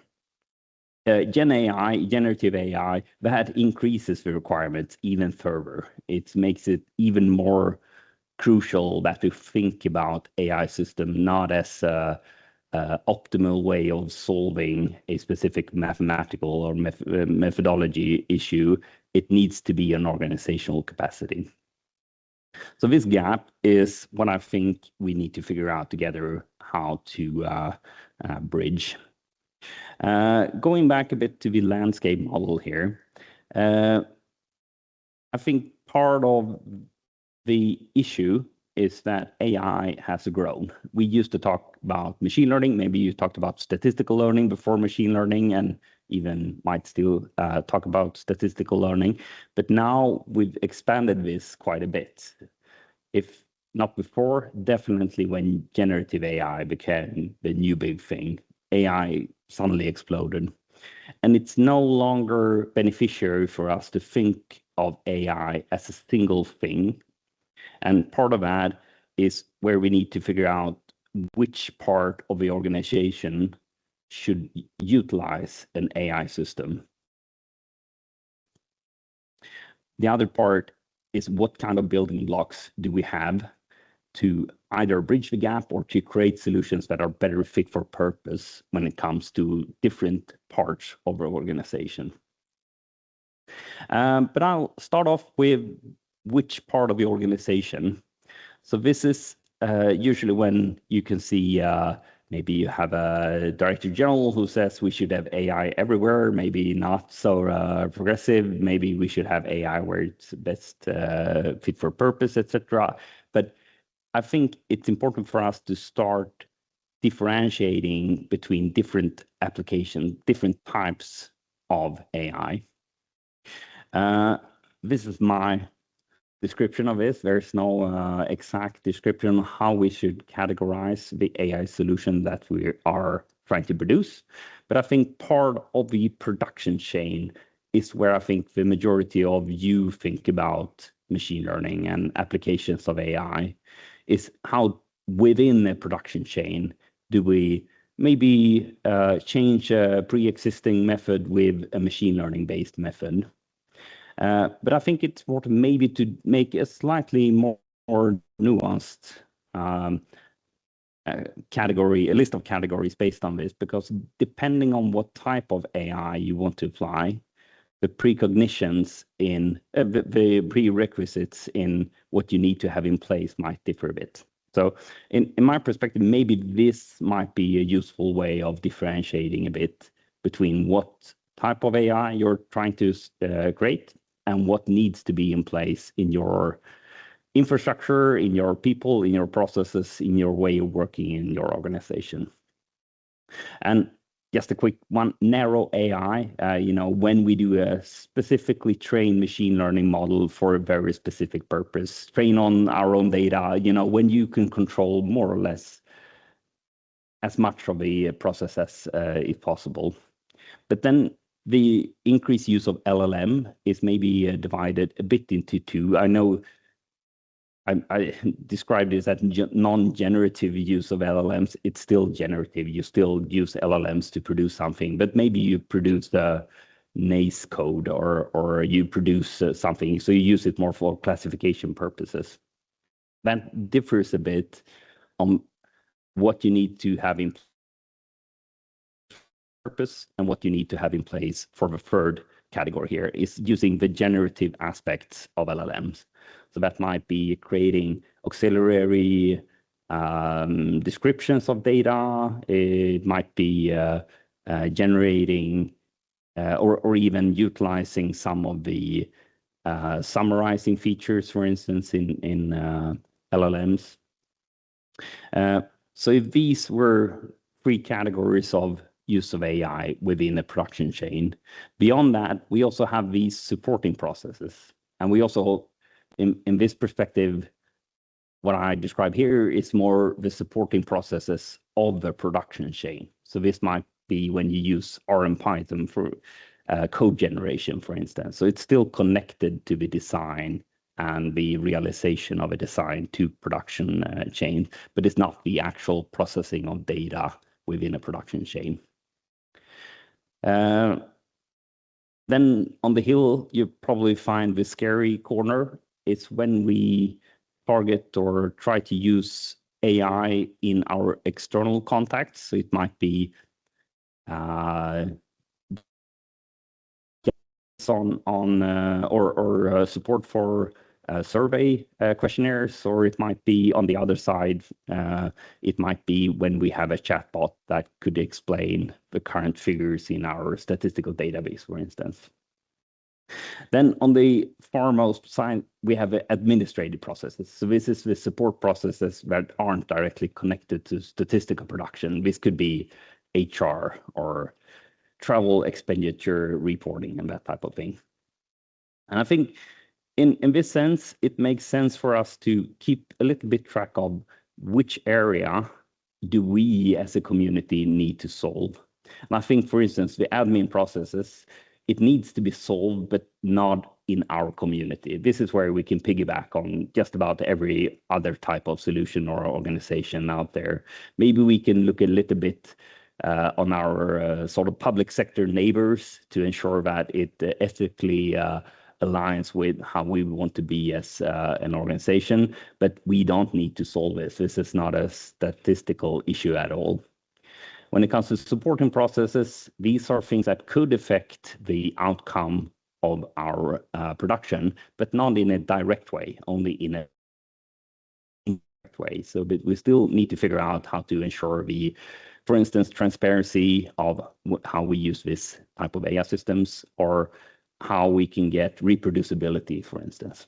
Speaker 10: Gen AI, generative AI, that increases the requirements even further. It makes it even more crucial that we think about AI system not as optimal way of solving a specific mathematical or methodology issue, it needs to be an organizational capacity. So this gap is what I think we need to figure out together how to bridge. Going back a bit to the landscape model here, I think part of the issue is that AI has grown. We used to talk about machine learning. Maybe you talked about statistical learning before machine learning, and even might still talk about statistical learning. But now we've expanded this quite a bit. If not before, definitely when generative AI became the new big thing, AI suddenly exploded. And it's no longer beneficiary for us to think of AI as a single thing. And part of that is where we need to figure out which part of the organization should utilize an AI system. The other part is what kind of building blocks do we have to either bridge the gap or to create solutions that are better fit for purpose when it comes to different parts of our organization. But I'll start off with which part of the organization. So this is usually when you can see maybe you have a director general who says we should have AI everywhere, maybe not so progressive, maybe we should have AI where it's best fit for purpose, etc. But I think it's important for us to start differentiating between different applications, different types of AI. This is my description of this. There's no exact description on how we should categorize the AI solution that we are trying to produce. But I think part of the production chain is where I think the majority of you think about machine learning and applications of AI, is how within the production chain do we maybe change a pre-existing method with a machine learning based method. But I think it's important maybe to make a slightly more nuanced category, a list of categories based on this, because depending on what type of AI you want to apply, the precognitions in the prerequisites in what you need to have in place might differ a bit. So in my perspective, maybe this might be a useful way of differentiating a bit between what type of AI you're trying to create and what needs to be in place in your infrastructure, in your people, in your processes, in your way of working in your organization. And just a quick one, narrow AI, when we do a specifically trained machine learning model for a very specific purpose, train on our own data, when you can control more or less as much of the process as is possible. But then the increased use of LLM is maybe divided a bit into two. I know I described this as non-generative use of LLMs. It's still generative. You still use LLMs to produce something, but maybe you produce the NACE code or you produce something, so you use it more for classification purposes. That differs a bit on what you need to have in purpose and what you need to have in place for the third category here is using the generative aspects of LLMs. So that might be creating auxiliary descriptions of data. It might be generating or even utilizing some of the summarizing features, for instance, in LLMs. So if these were three categories of use of AI within the production chain, beyond that, we also have these supporting processes. And we also, in this perspective, what I describe here is more the supporting processes of the production chain. So this might be when you use R and Python for code generation, for instance. So it's still connected to the design and the realization of a design to production chain, but it's not the actual processing of data within a production chain. Then on the hill, you probably find the scary corner. It's when we target or try to use AI in our external contacts. So it might be support for survey questionnaires, or it might be on the other side. It might be when we have a chatbot that could explain the current figures in our statistical database, for instance. Then on the farmost side, we have administrative processes. So this is the support processes that aren't directly connected to statistical production. This could be HR or travel expenditure reporting and that type of thing. And I think in this sense, it makes sense for us to keep a little bit track of which area do we as a community need to solve. And I think, for instance, the admin processes, it needs to be solved, but not in our community. This is where we can piggyback on just about every other type of solution or organization out there. Maybe we can look a little bit on our sort of public sector neighbors to ensure that it ethically aligns with how we want to be as an organization, but we don't need to solve this. This is not a statistical issue at all. When it comes to supporting processes, these are things that could affect the outcome of our production, but not in a direct way, only in a indirect way. So but we still need to figure out how to ensure the, for instance, transparency of how we use this type of AI systems, or how we can get reproducibility, for instance.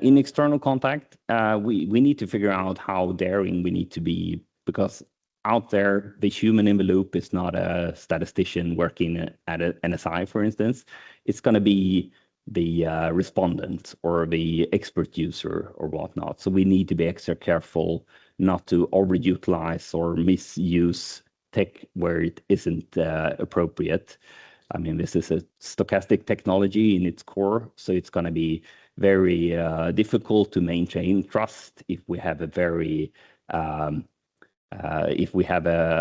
Speaker 10: In external contact, we need to figure out how daring we need to be, because out there, the human in the loop is not a statistician working at an NSI, for instance. It's going to be the respondent or the expert user or whatnot. So we need to be extra careful not to overutilize or misuse tech where it isn't appropriate. I mean, this is a stochastic technology in its core, so it's going to be very difficult to maintain trust if we have a very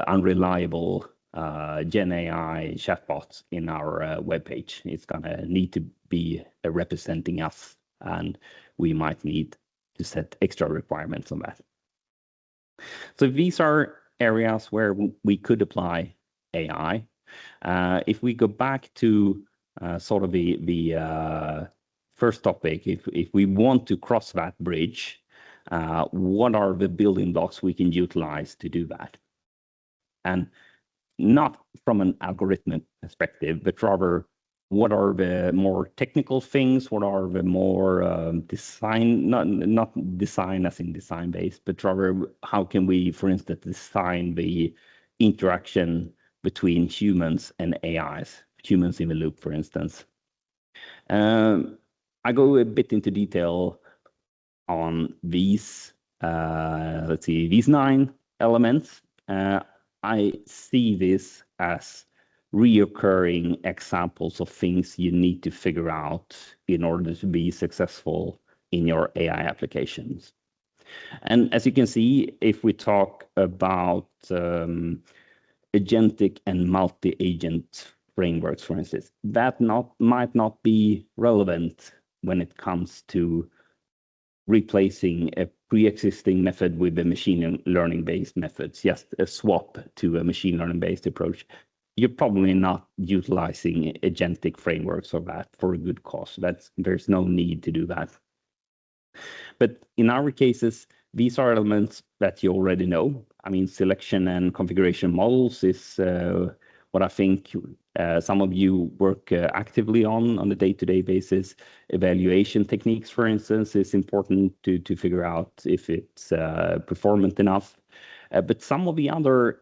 Speaker 10: unreliable Gen AI chatbot in our webpage. It's going to need to be representing us, and we might need to set extra requirements on that. So these are areas where we could apply AI. If we go back to sort of the first topic, if we want to cross that bridge, what are the building blocks we can utilize to do that? And not from an algorithmic perspective, but rather what are the more technical things? What are the more design, not design as in design based, but rather how can we, for instance, design the interaction between humans and AIs, humans in the loop, for instance. I go a bit into detail on these, these 9 elements. I see this as reoccurring examples of things you need to figure out in order to be successful in your AI applications. And as you can see, if we talk about agentic and multi-agent frameworks, for instance, that might not be relevant when it comes to replacing a pre-existing method with a machine learning-based method, just a swap to a machine learning-based approach. You're probably not utilizing agentic frameworks or that for a good cause. There's no need to do that. But in our cases, these are elements that you already know. I mean, selection and configuration models is what I think some of you work actively on a day-to-day basis. Evaluation techniques, for instance, is important to figure out if it's performant enough. But some of the other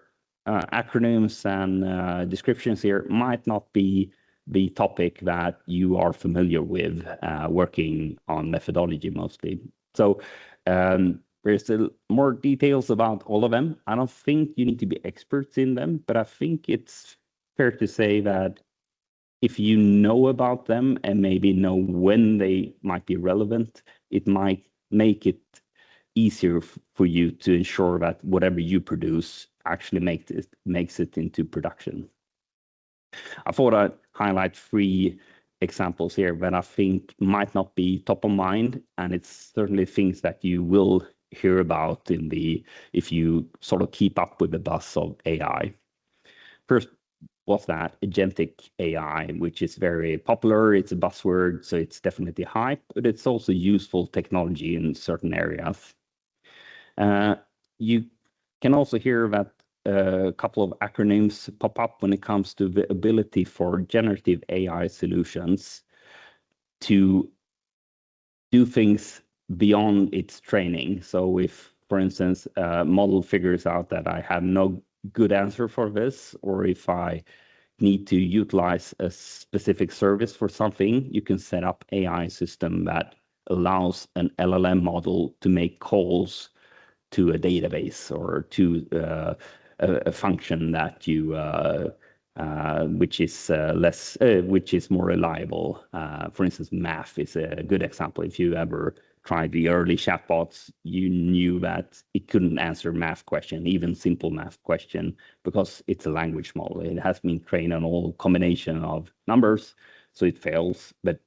Speaker 10: acronyms and descriptions here might not be the topic that you are familiar with working on methodology mostly. So there's still more details about all of them. I don't think you need to be experts in them, but I think it's fair to say that if you know about them and maybe know when they might be relevant, it might make it easier for you to ensure that whatever you produce actually makes it into production. I thought I'd highlight 3 examples here that I think might not be top of mind, and it's certainly things that you will hear about if you sort of keep up with the buzz of AI. First was that agentic AI, which is very popular. It's a buzzword, so it's definitely hype, but it's also useful technology in certain areas. You can also hear that a couple of acronyms pop up when it comes to the ability for generative AI solutions to do things beyond its training. So if, for instance, a model figures out that I have no good answer for this, or if I need to utilize a specific service for something, you can set up AI system that allows an LLM model to make calls to a database or to a function that you which is more reliable. For instance, math is a good example. If you ever tried the early chatbots, you knew that it couldn't answer math question, even simple math question, because it's a language model. It has been trained on all combination of numbers, so it fails. But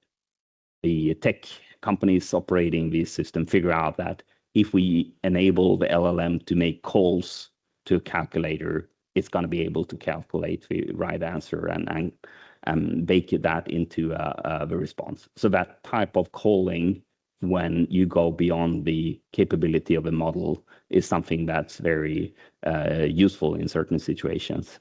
Speaker 10: the tech companies operating this system figure out that if we enable the LLM to make calls to a calculator, it's going to be able to calculate the right answer and bake that into the response. So that type of calling, when you go beyond the capability of a model, is something that's very useful in certain situations.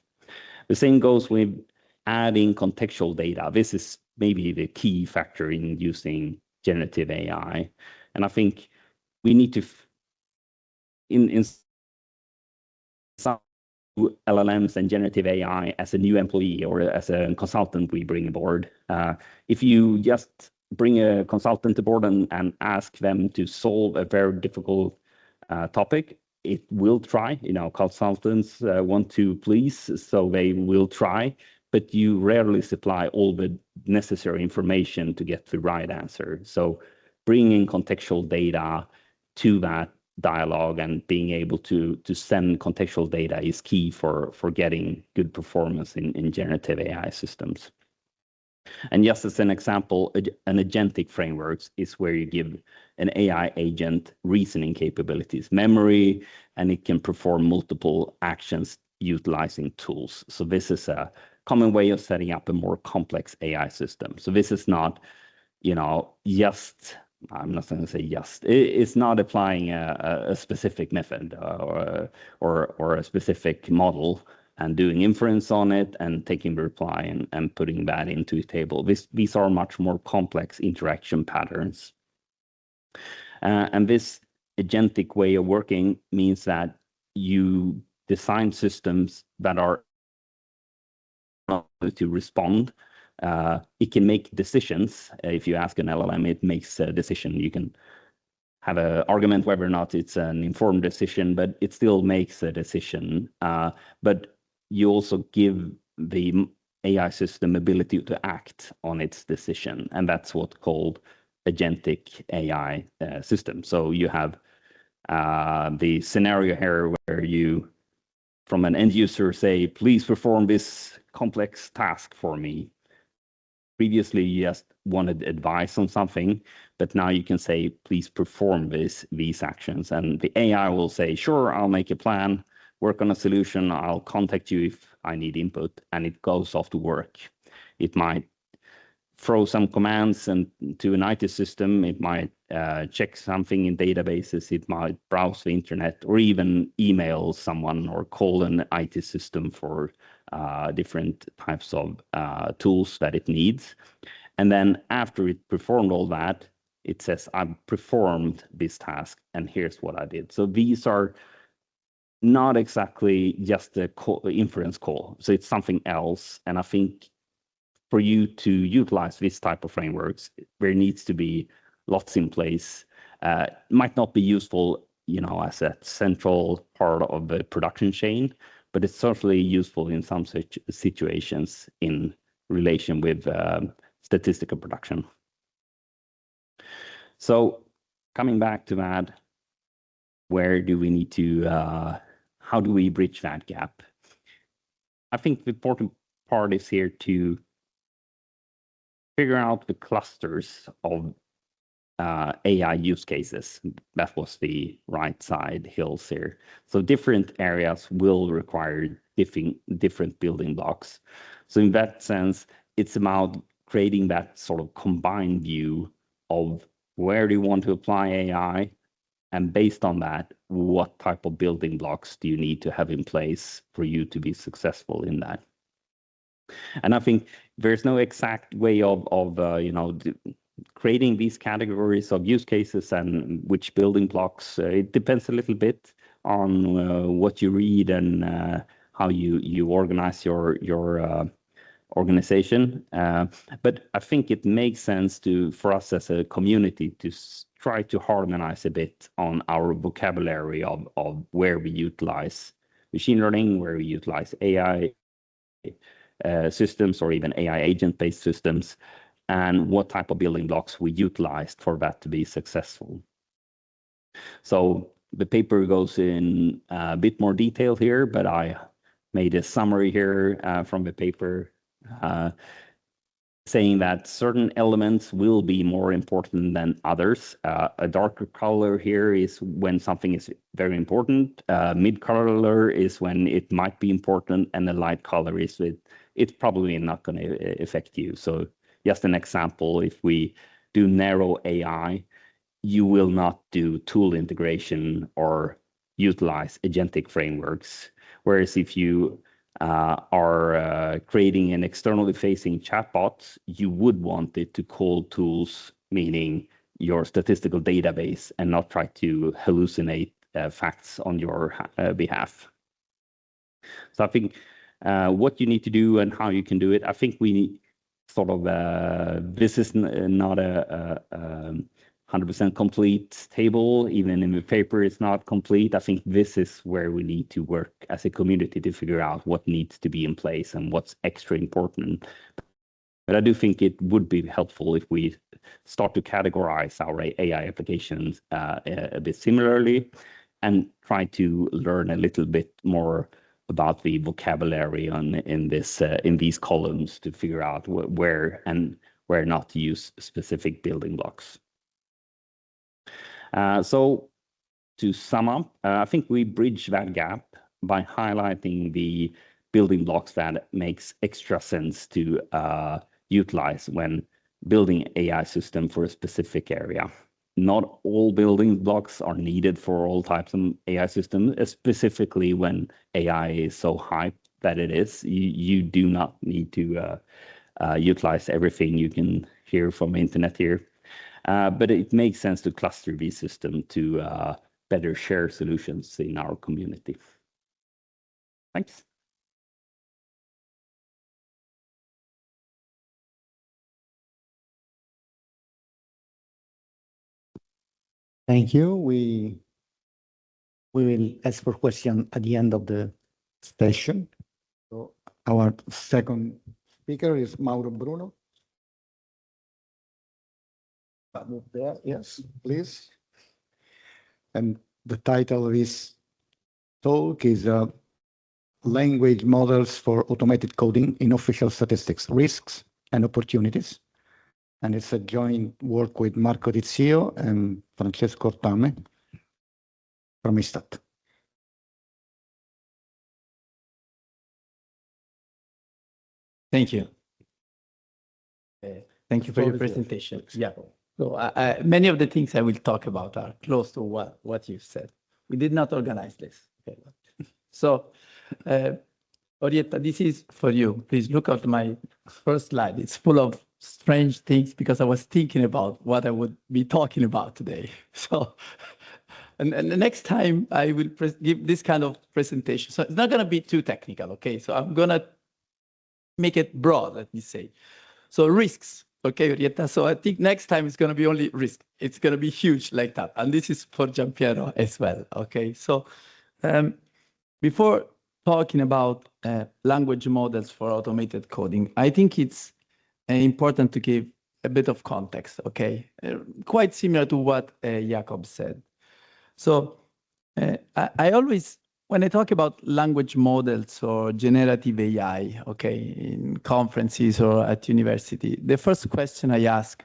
Speaker 10: The same goes with adding contextual data. This is maybe the key factor in using generative AI. And I think we need to, in some LLMs and generative AI, as a new employee or as a consultant we bring aboard, if you just bring a consultant aboard and ask them to solve a very difficult topic, it will try. Consultants want to please, so they will try, but you rarely supply all the necessary information to get the right answer. So bringing contextual data to that dialogue and being able to send contextual data is key for getting good performance in generative AI systems. And just as an example, an agentic frameworks is where you give an AI agent reasoning capabilities, memory, and it can perform multiple actions utilizing tools. So this is a common way of setting up a more complex AI system. So this is not, just, I'm not going to say just, it's not applying a specific method or a specific model and doing inference on it and taking the reply and putting that into a table. These are much more complex interaction patterns. And this agentic way of working means that you design systems that are to respond. It can make decisions. If you ask an LLM, it makes a decision. You can have an argument whether or not it's an informed decision, but it still makes a decision. But you also give the AI system ability to act on its decision, and that's what's called agentic AI system. So you have the scenario here where you, from an end user, say, please perform this complex task for me. Previously, you just wanted advice on something, but now you can say, please perform these actions. And the AI will say, sure, I'll make a plan, work on a solution, I'll contact you if I need input, and it goes off to work. It might throw some commands to an IT system, it might check something in databases, it might browse the internet, or even email someone or call an IT system for different types of tools that it needs. And then after it performed all that, it says, I've performed this task, and here's what I did. So these are not exactly just a inference call. So it's something else. And I think for you to utilize this type of frameworks, there needs to be lots in place. Might not be useful, as a central part of the production chain, but it's certainly useful in some situations in relation with statistical production. So coming back to that, where do we need to, how do we bridge that gap? I think the important part is here to figure out the clusters of AI use cases. That was the right side hills here. So different areas will require different building blocks. So in that sense, it's about creating that sort of combined view of where do you want to apply AI, and based on that, what type of building blocks do you need to have in place for you to be successful in that? And I think there's no exact way of creating these categories of use cases and which building blocks. It depends a little bit on what you read and how you organize your organization. But I think it makes sense for us as a community to try to harmonize a bit on our vocabulary of where we utilize machine learning, where we utilize AI systems or even AI agent-based systems, and what type of building blocks we utilized for that to be successful. So the paper goes in a bit more detail here, but I made a summary here from the paper saying that certain elements will be more important than others. A darker color here is when something is very important. Mid color is when it might be important, and the light color is it's probably not going to affect you. So just an example, if we do narrow AI, you will not do tool integration or utilize agentic frameworks. Whereas if you are creating an externally facing chatbot, you would want it to call tools, meaning your statistical database, and not try to hallucinate facts on your behalf. So I think what you need to do and how you can do it, I think we need sort of, this is not a 100% complete table. Even in the paper, it's not complete. I think this is where we need to work as a community to figure out what needs to be in place and what's extra important. But I do think it would be helpful if we start to categorize our AI applications a bit similarly and try to learn a little bit more about the vocabulary in these columns to figure out where and where not to use specific building blocks. So to sum up, I think we bridge that gap by highlighting the building blocks that makes extra sense to utilize when building AI system for a specific area. Not all building blocks are needed for all types of AI systems, specifically when AI is so hyped that it is. You do not need to utilize everything you can hear from the internet here. But it makes sense to cluster these systems to better share solutions in our community. Thanks.
Speaker 11: Thank you. We will ask for questions at the end of the session. So our second speaker is Mauro Bruno. Move there, yes, please. And the title of his talk is Language Models for Automated Coding in Official Statistics, Risks and Opportunities. And it's a joint work with Marco Tizio and Francesco Ortame from ISTAT.
Speaker 5: Thank you. Thank you for your presentation. Yeah. So many of the things I will talk about are close to what you said. We did not organize this. Okay. So, Orietta, this is for you. Please look at my first slide. It's full of strange things because I was thinking about what I would be talking about today. So, and the next time I will give this kind of presentation. So it's not going to be too technical, okay? So I'm going to make it broad, let me say. So risks. Okay, Orietta. So I think next time it's going to be only risk. It's going to be huge like that. And this is for Giampiero as well. Okay, so before talking about language models for automated coding, I think it's important to give a bit of context, okay? Quite similar to what Jakob said. So I always, when I talk about language models or generative AI, okay, in conferences or at university, the first question I ask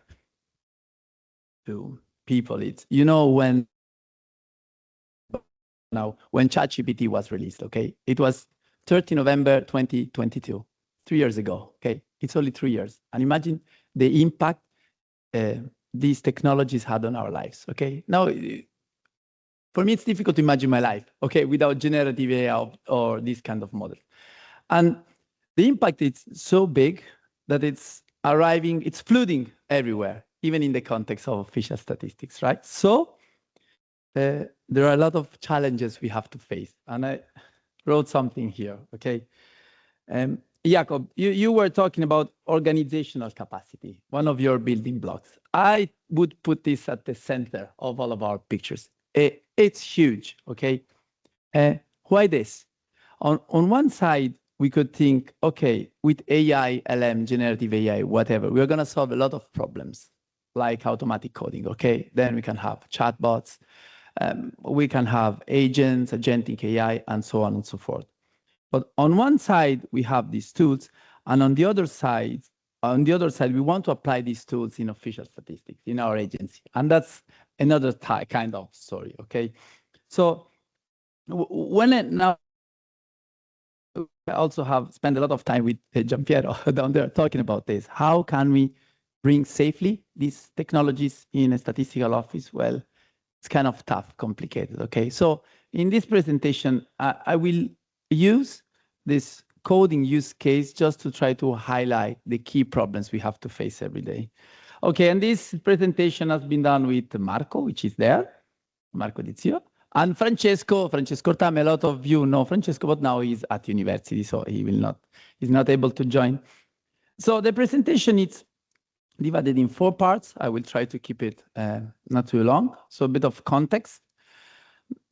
Speaker 5: to people, it's, you know, when ChatGPT was released, okay? It was 30 November 2022, 3 years ago, okay? It's only 3 years. And imagine the impact these technologies had on our lives, okay? Now, for me, it's difficult to imagine my life, okay, without generative AI or this kind of model. And the impact is so big that it's arriving, it's flooding everywhere, even in the context of official statistics, right? So there are a lot of challenges we have to face. And I wrote something here, okay? Jakob, you were talking about organizational capacity, one of your building blocks. I would put this at the center of all of our pictures. It's huge, okay? Why this? On one side, we could think, okay, with AI, LM, generative AI, whatever, we're going to solve a lot of problems like automatic coding, okay? Then we can have chatbots, we can have agents, agentic AI, and so on and so forth. But on one side, we have these tools, and on the other side, we want to apply these tools in official statistics in our agency, and that's another kind of story. Okay, so now I also have spent a lot of time with Giampiero down there talking about this. How can we bring safely these technologies in a statistical office? Well, it's kind of tough, complicated. Okay, so in this presentation, I will use this coding use case just to try to highlight the key problems we have to face every day. Okay, and this presentation has been done with Marco, which is there, Marco Dizio, and Francesco Ortame. A lot of you know Francesco, but now he's at university, so he's not able to join. So the presentation is divided in 4 parts. I will try to keep it not too long. So a bit of context.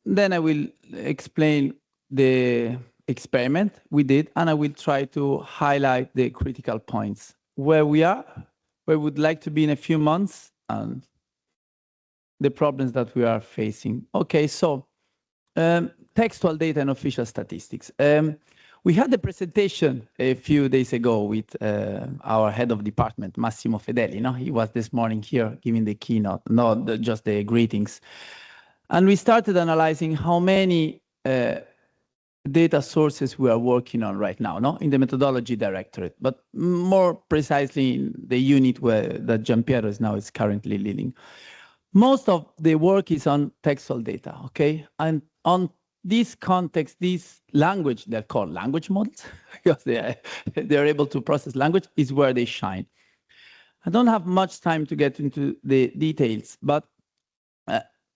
Speaker 5: Then I will explain the experiment we did, and I will try to highlight the critical points, where we are, where we would like to be in a few months, and the problems that we are facing. Okay, so textual data and official statistics. We had a presentation a few days ago with our head of department, Massimo Fedeli. No? He was this morning here giving the keynote, not just the greetings. And we started analyzing how many data sources we are working on right now, no? In the methodology directorate, but more precisely in the unit that Giampiero is currently leading. Most of the work is on textual data, okay? And on this context, this language, they're called language models, because they're able to process language, is where they shine. I don't have much time to get into the details, but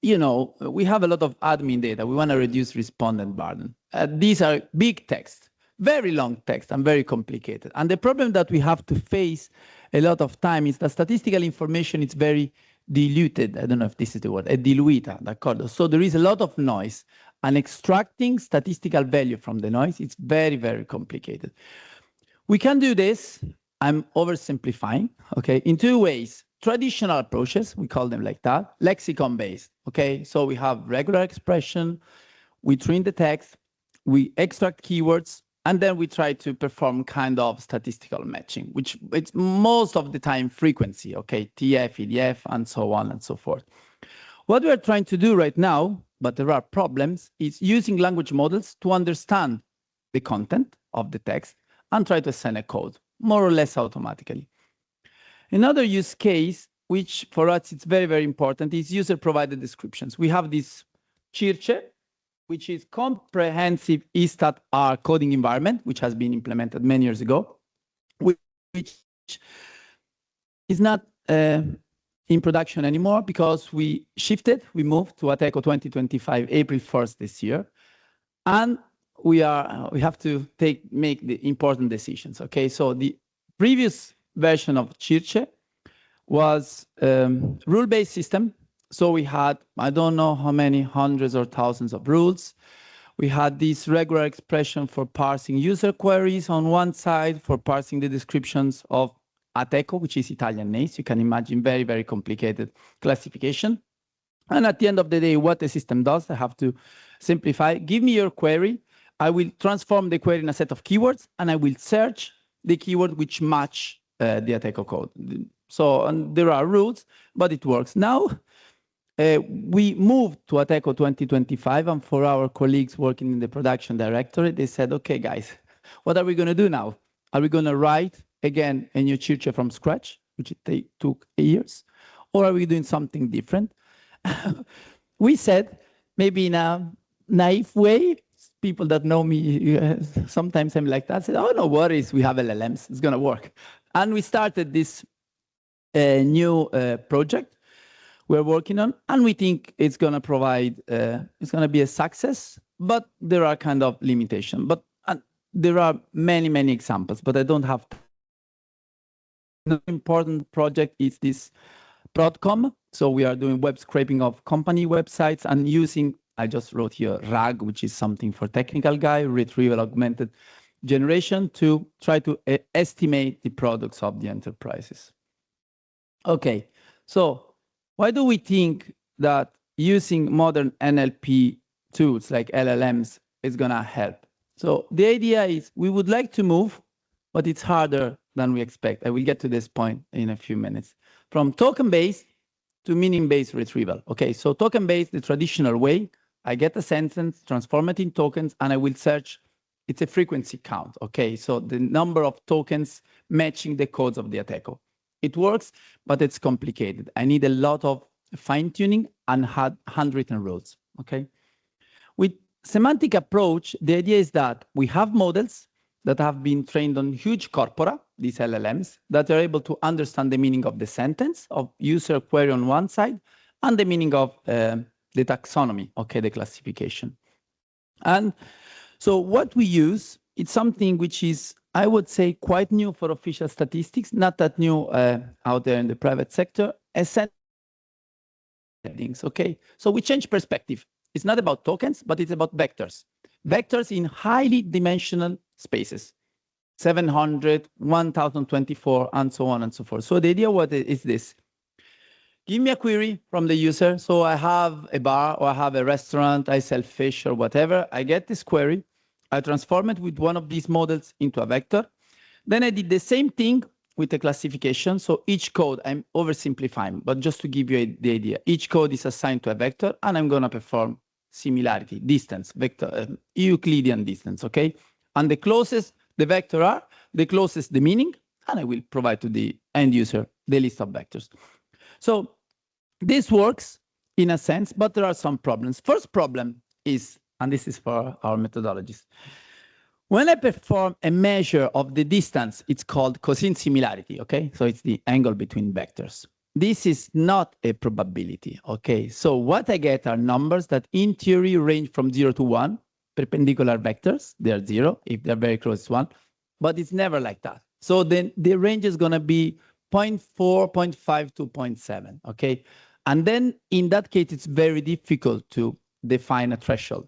Speaker 5: you know, we have a lot of admin data. We want to reduce respondent burden. These are big text, very long text, and very complicated. And the problem that we have to face a lot of time is that statistical information is very diluted. I don't know if this is the word, diluita, d'accordo? So there is a lot of noise, and extracting statistical value from the noise, it's very, very complicated. We can do this, I'm oversimplifying, okay, in 2 ways. Traditional approaches, we call them like that, lexicon-based, okay? So we have regular expression, we train the text, we extract keywords, and then we try to perform kind of statistical matching, which it's most of the time frequency, okay? TF, EDF, and so on and so forth. What we're trying to do right now, but there are problems, is using language models to understand the content of the text and try to assign a code, more or less automatically. Another use case, which for us it's very, very important, is user-provided descriptions. We have this CIRCE, which is comprehensive ESTAT-R coding environment, which has been implemented many years ago, which is not in production anymore because we moved to Ateco 2025, April 1st this year. And we have to make the important decisions, okay? So the previous version of CIRCE was rule-based system. So we had, I don't know how many hundreds or thousands of rules. We had this regular expression for parsing user queries on one side, for parsing the descriptions of Ateco, which is Italian names. You can imagine very, very complicated classification. And at the end of the day, what the system does, I have to simplify. Give me your query. I will transform the query in a set of keywords, and I will search the keyword which match the Ateco code. So and there are rules, but it works. Now, we moved to Ateco 2025, and for our colleagues working in the production directorate, they said, okay, guys, what are we going to do now? Are we going to write again a new Circe from scratch, which took years, or are we doing something different? We said, maybe in a naive way, people that know me, sometimes I'm like that, said, oh, no worries, we have LLMs, it's going to work. And we started this new project we're working on, and we think it's going to provide, it's going to be a success, but there are kind of limitations. But there are many, many examples, but I don't have. An important project is this Prodcom. So we are doing web scraping of company websites and using, I just wrote here, RAG, which is something for technical guy, retrieval augmented generation, to try to estimate the products of the enterprises. Okay, so why do we think that using modern NLP tools like LLMs is going to help? So the idea is we would like to move, but it's harder than we expect. I will get to this point in a few minutes. From token-based to meaning-based retrieval. Okay, so token-based, the traditional way, I get a sentence, transform it in tokens, and I will search. It's a frequency count. Okay, so the number of tokens matching the codes of the Ateco. It works, but it's complicated. I need a lot of fine-tuning and handwritten rules. Okay, with semantic approach, the idea is that we have models that have been trained on huge corpora, these LLMs, that are able to understand the meaning of the sentence, of user query on one side, and the meaning of the taxonomy, okay, the classification. And so what we use, it's something which is, I would say, quite new for official statistics, not that new out there in the private sector, things, okay? So we change perspective. It's not about tokens, but it's about vectors. Vectors in highly dimensional spaces, 700, 1024, and so on and so forth. So the idea what is this? Give me a query from the user. So I have a bar or I have a restaurant, I sell fish or whatever. I get this query. I transform it with one of these models into a vector. Then I did the same thing with the classification. So each code, I'm oversimplifying, but just to give you the idea, each code is assigned to a vector, and I'm going to perform similarity, distance, vector, Euclidean distance, okay? And the closest the vector are, the closest the meaning, and I will provide to the end user the list of vectors. So this works in a sense, but there are some problems. First problem is, and this is for our methodologies, when I perform a measure of the distance, it's called cosine similarity, okay? So it's the angle between vectors. This is not a probability, okay? So what I get are numbers that in theory range from 0 to 1, perpendicular vectors, they're 0, if they're very close to 1, but it's never like that. So then the range is gonna be 0.4, 0.5 to 0.7, okay? And then in that case, it's very difficult to define a threshold.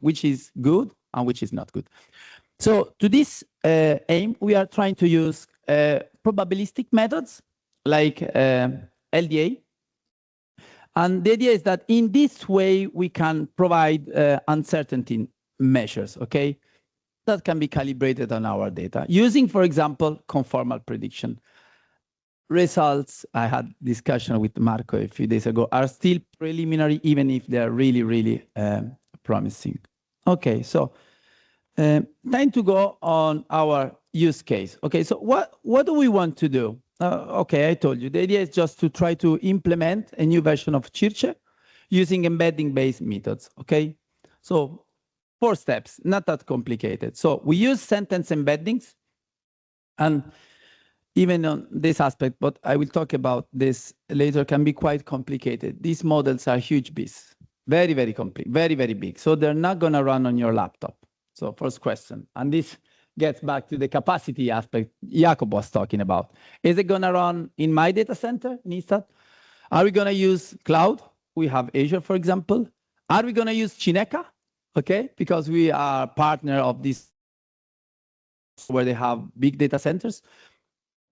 Speaker 5: Which is good and which is not good. So to this aim, we are trying to use probabilistic methods like LDA. And the idea is that in this way, we can provide uncertainty measures, okay? That can be calibrated on our data. Using, for example, conformal prediction. Results, I had discussion with Marco a few days ago, are still preliminary, even if they're really, really promising. Okay, so time to go on our use case. Okay, so what do we want to do? Okay, I told you, the idea is just to try to implement a new version of Circe using embedding-based methods, okay? So 4 steps, not that complicated. So we use sentence embeddings, and even on this aspect, but I will talk about this later, can be quite complicated. These models are huge beasts. Very, very complete, very, very big. So they're not going to run on your laptop. So first question, and this gets back to the capacity aspect Jakob was talking about. Is it going to run in my data center in Istad? Are we going to use cloud? We have Azure, for example. Are we going to use Cineca? Okay, because we are partner of this where they have big data centers.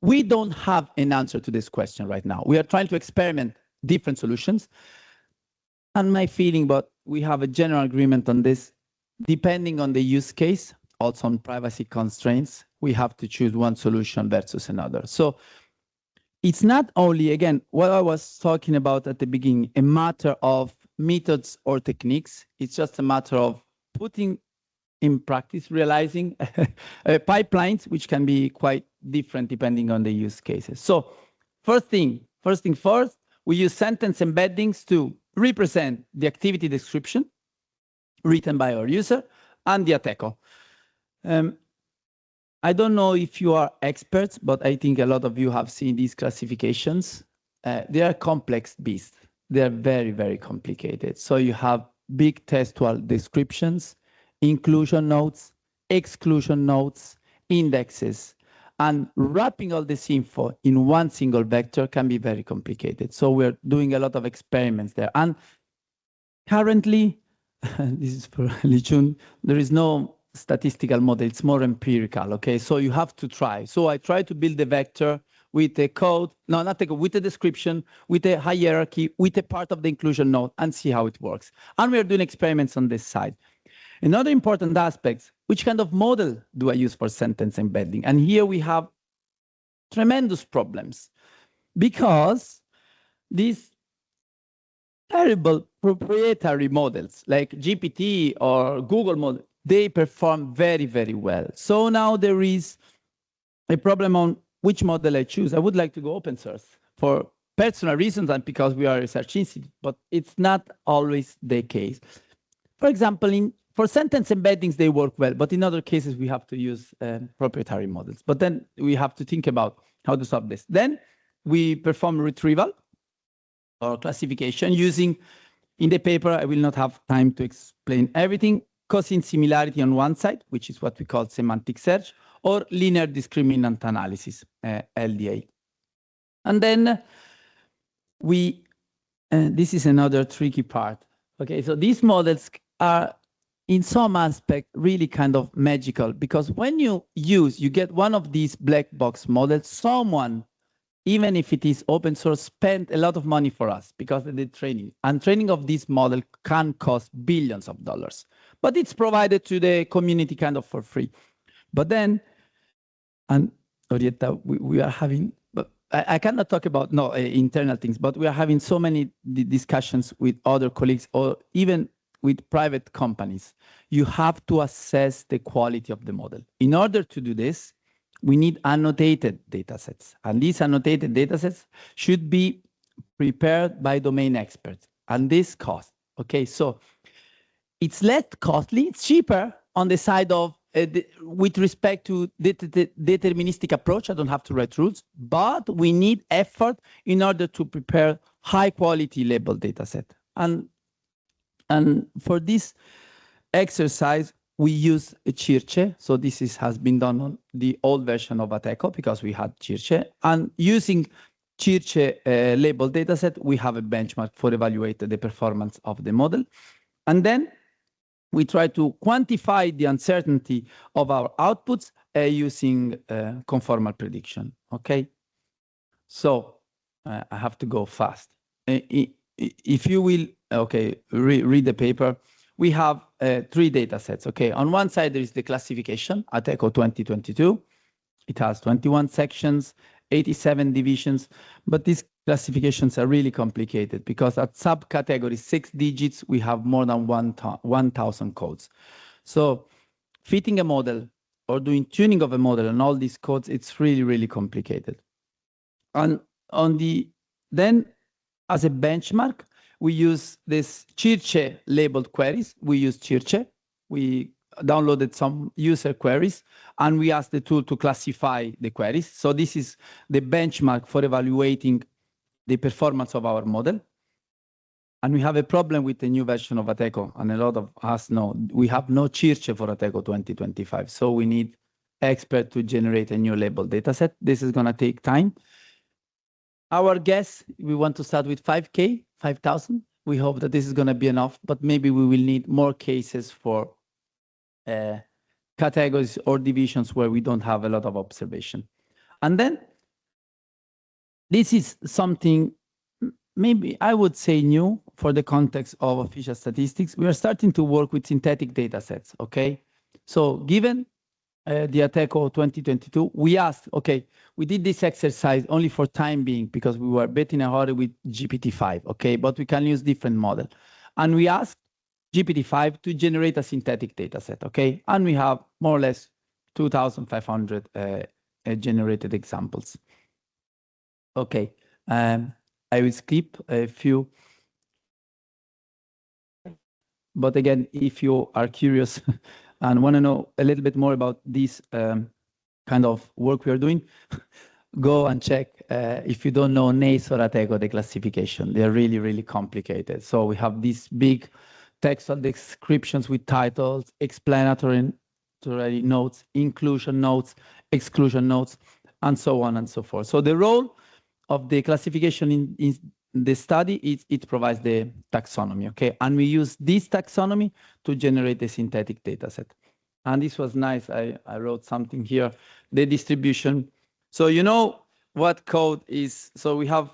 Speaker 5: We don't have an answer to this question right now. We are trying to experiment different solutions. And my feeling, but we have a general agreement on this, depending on the use case, also on privacy constraints, we have to choose one solution versus another. So it's not only, again, what I was talking about at the beginning, a matter of methods or techniques. It's just a matter of putting in practice, realizing pipelines, which can be quite different depending on the use cases. So first thing first, we use sentence embeddings to represent the activity description written by our user and the ATECO. I don't know if you are experts, but I think a lot of you have seen these classifications. They are complex beasts. They are very, very complicated. So you have big textual descriptions, inclusion notes, exclusion notes, indexes, and wrapping all this info in one single vector can be very complicated. So we're doing a lot of experiments there. And currently, this is for Lichun, there is no statistical model, it's more empirical, okay? So you have to try. So I try to build a vector with a code, no, not a code, with a description, with a hierarchy, with a part of the inclusion node, and see how it works. And we're doing experiments on this side. Another important aspect, which kind of model do I use for sentence embedding? And here we have tremendous problems because these terrible proprietary models like GPT or Google model, they perform very, very well. So now there is a problem on which model I choose. I would like to go open source for personal reasons and because we are a research institute, but it's not always the case. For example, for sentence embeddings, they work well, but in other cases, we have to use proprietary models. But then we have to think about how to solve this. Then we perform retrieval or classification using, in the paper, I will not have time to explain everything, causing similarity on one side, which is what we call semantic search, or linear discriminant analysis, LDA. And then this is another tricky part. Okay, so these models are in some aspect really kind of magical because when you get one of these black box models, someone, even if it is open source, spent a lot of money for us because they did training. And training of this model can cost billions of dollars, but it's provided to the community kind of for free. But then, and Orietta, we are having, but I cannot talk about internal things, but we are having so many discussions with other colleagues or even with private companies. You have to assess the quality of the model. In order to do this, we need annotated datasets. And these annotated datasets should be prepared by domain experts. And this costs. Okay, so it's less costly, it's cheaper on the side of, with respect to the deterministic approach, I don't have to write rules, but we need effort in order to prepare high quality labeled dataset. And for this exercise, we use Circe. So this has been done on the old version of ATECO because we had Circe. And using Circe labeled dataset, we have a benchmark for evaluating the performance of the model. And then we try to quantify the uncertainty of our outputs using conformal prediction. Okay. So I have to go fast. If you will, okay, read the paper. We have 3 data sets. Okay, on one side there is the classification ATECO 2022. It has 21 sections, 87 divisions, but these classifications are really complicated because at subcategory 6 digits we have more than 1,000 codes. So fitting a model or doing tuning of a model and all these codes, it's really, really complicated. And then as a benchmark, we use this Circe labeled queries. We use Circe. We downloaded some user queries, and we asked the tool to classify the queries. So this is the benchmark for evaluating the performance of our model. And we have a problem with the new version of ATECO, and a lot of us know we have no Circe for ATECO 2025. So we need expert to generate a new labeled dataset. This is going to take time. Our guess, we want to start with 5,000. We hope that this is going to be enough, but maybe we will need more cases for categories or divisions where we don't have a lot of observation. And then this is something maybe I would say new for the context of official statistics. We are starting to work with synthetic data sets, okay? So given the Ateco 2022, we asked, okay, we did this exercise only for time being because we were a bit in a hurry with GPT-5, okay, but we can use different model. And we asked GPT-5 to generate a synthetic data set, okay? And we have more or less 2,500 generated examples. Okay, I will skip a few. But again, if you are curious and want to know a little bit more about this kind of work we are doing, go and check if you don't know NACE or Ateco, the classification. They're really, really complicated. So we have these big textual descriptions with titles, explanatory notes, inclusion notes, exclusion notes, and so on and so forth. So the role of the classification in the study is it provides the taxonomy, okay? And we use this taxonomy to generate the synthetic data set. And this was nice. I wrote something here, the distribution. So you know what code is, so we have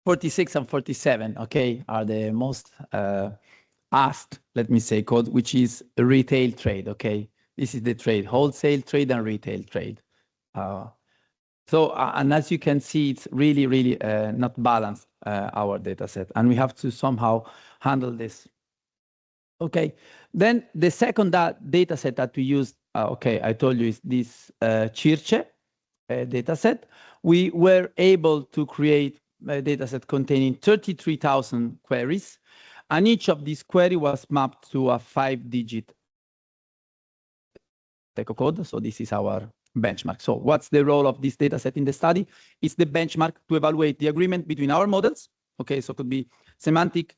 Speaker 5: 46 and 47, okay, are the most asked, let me say, code, which is retail trade, okay? This is the trade, wholesale trade and retail trade. And as you can see, it's really, really not balanced, our data set, and we have to somehow handle this. Okay, then the second data set that we used, okay, I told you is this Circe data set. We were able to create a data set containing 33,000 queries, and each of these queries was mapped to a 5-digit Ateco code. So this is our benchmark. So what's the role of this data set in the study? It's the benchmark to evaluate the agreement between our models. Okay, so it could be semantic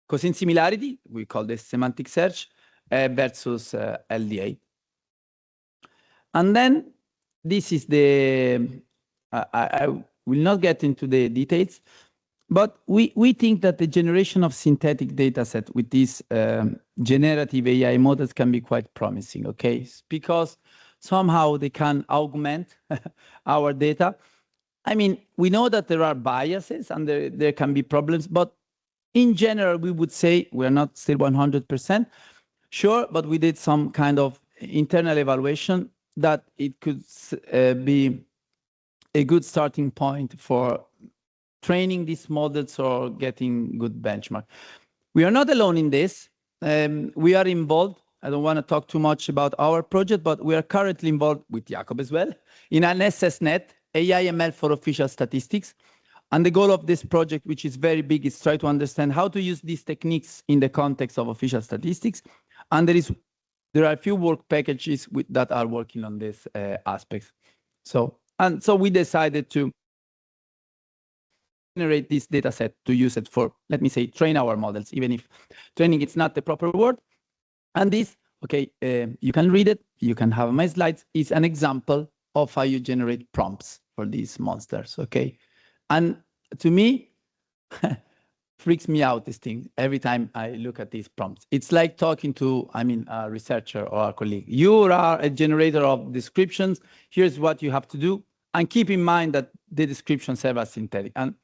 Speaker 5: cosine similarity, we call this semantic search, versus LDA. And then this is the, I will not get into the details, but we think that the generation of synthetic data set with these generative AI models can be quite promising, okay? Because somehow they can augment our data. I mean, we know that there are biases and there can be problems, but in general, we would say we're not still 100% sure, but we did some kind of internal evaluation that it could be a good starting point for training these models or getting good benchmark. We are not alone in this. We are involved. I don't want to talk too much about our project, but we are currently involved with Jakob as well in an SSNet, AI/ML for official statistics. And the goal of this project, which is very big, is try to understand how to use these techniques in the context of official statistics. And there are a few work packages that are working on this aspects. So we decided to generate this data set to use it for, let me say, train our models, even if training is not the proper word. And this, okay, you can read it, you can have my slides, is an example of how you generate prompts for these monsters, okay? And to me, freaks me out, this thing, every time I look at these prompts. It's like talking to, I mean, a researcher or a colleague. You are a generator of descriptions, here's what you have to do, and keep in mind that the descriptions serve as synthetic. And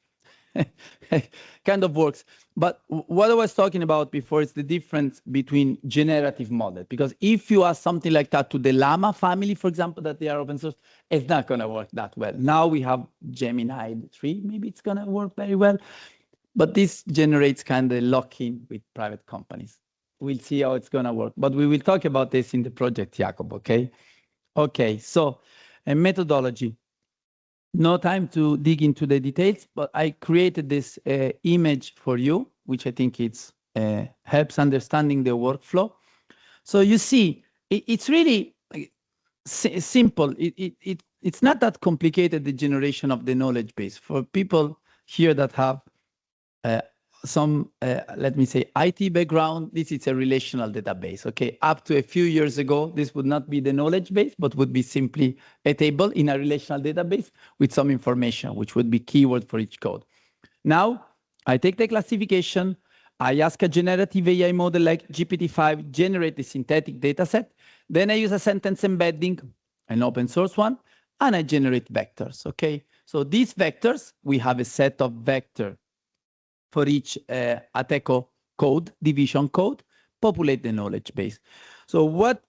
Speaker 5: kind of works. But what I was talking about before is the difference between generative models. Because if you ask something like that to the Llama family, for example, that they are open source, it's not going to work that well. Now we have Gemini 3, maybe it's going to work very well. But this generates kind of lock-in with private companies. We'll see how it's going to work. But we will talk about this in the project, Jakob, okay? Okay, so a methodology. No time to dig into the details, but I created this image for you, which I think it's helps understanding the workflow. So you see, it's really simple. It's not that complicated, the generation of the knowledge base. For people here that have some, let me say, IT background, this is a relational database, okay? Up to a few years ago, this would not be the knowledge base, but would be simply a table in a relational database with some information, which would be keyword for each code. Now, I take the classification, I ask a generative AI model like GPT-5, generate the synthetic data set, then I use a sentence embedding, an open source one, and I generate vectors, okay? So these vectors, we have a set of vectors for each Ateco code, division code, populate the knowledge base. So what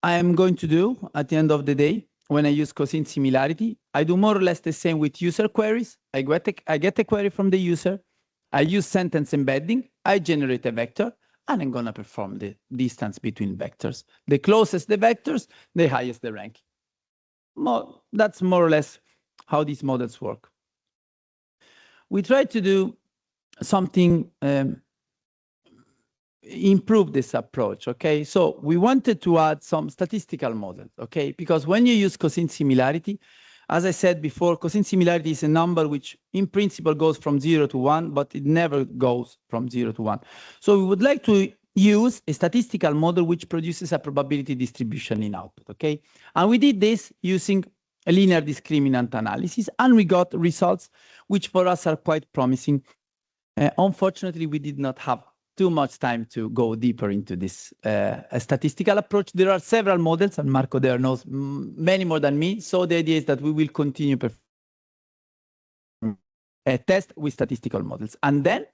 Speaker 5: I am going to do at the end of the day when I use cosine similarity. I do more or less the same with user queries. I get a query from the user. I use sentence embedding. I generate a vector, and I'm going to perform the distance between vectors. The closest the vectors, the highest the rank. That's more or less how these models work. We try to do something improve this approach, okay? So we wanted to add some statistical models, okay? Because when you use cosine similarity, as I said before, cosine similarity is a number which in principle goes from 0 to 1, but it never goes from 0 to 1. So we would like to use a statistical model which produces a probability distribution in output, okay? And we did this using a linear discriminant analysis, and we got results which for us are quite promising. Unfortunately, we did not have too much time to go deeper into this statistical approach. There are several models, and Marco there knows many more than me. So the idea is that we will continue a test with statistical models. And then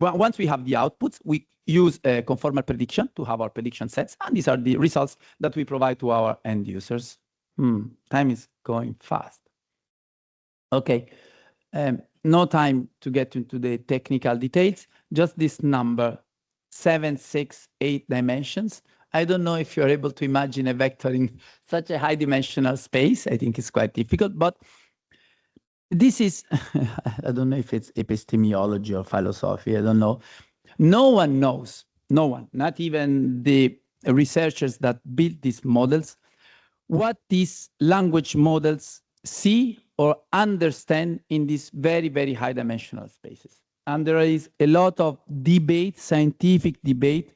Speaker 5: once we have the outputs, we use a conformal prediction to have our prediction sets. And these are the results that we provide to our end users. Time is going fast. Okay. No time to get into the technical details, just this number, 7, 6, 8 dimensions. I don't know if you're able to imagine a vector in such a high dimensional space. I think it's quite difficult, but this is, I don't know if it's epistemology or philosophy, I don't know. No one knows, no one, not even the researchers that built these models, what these language models see or understand in these very, very high dimensional spaces. And there is a lot of debate, scientific debate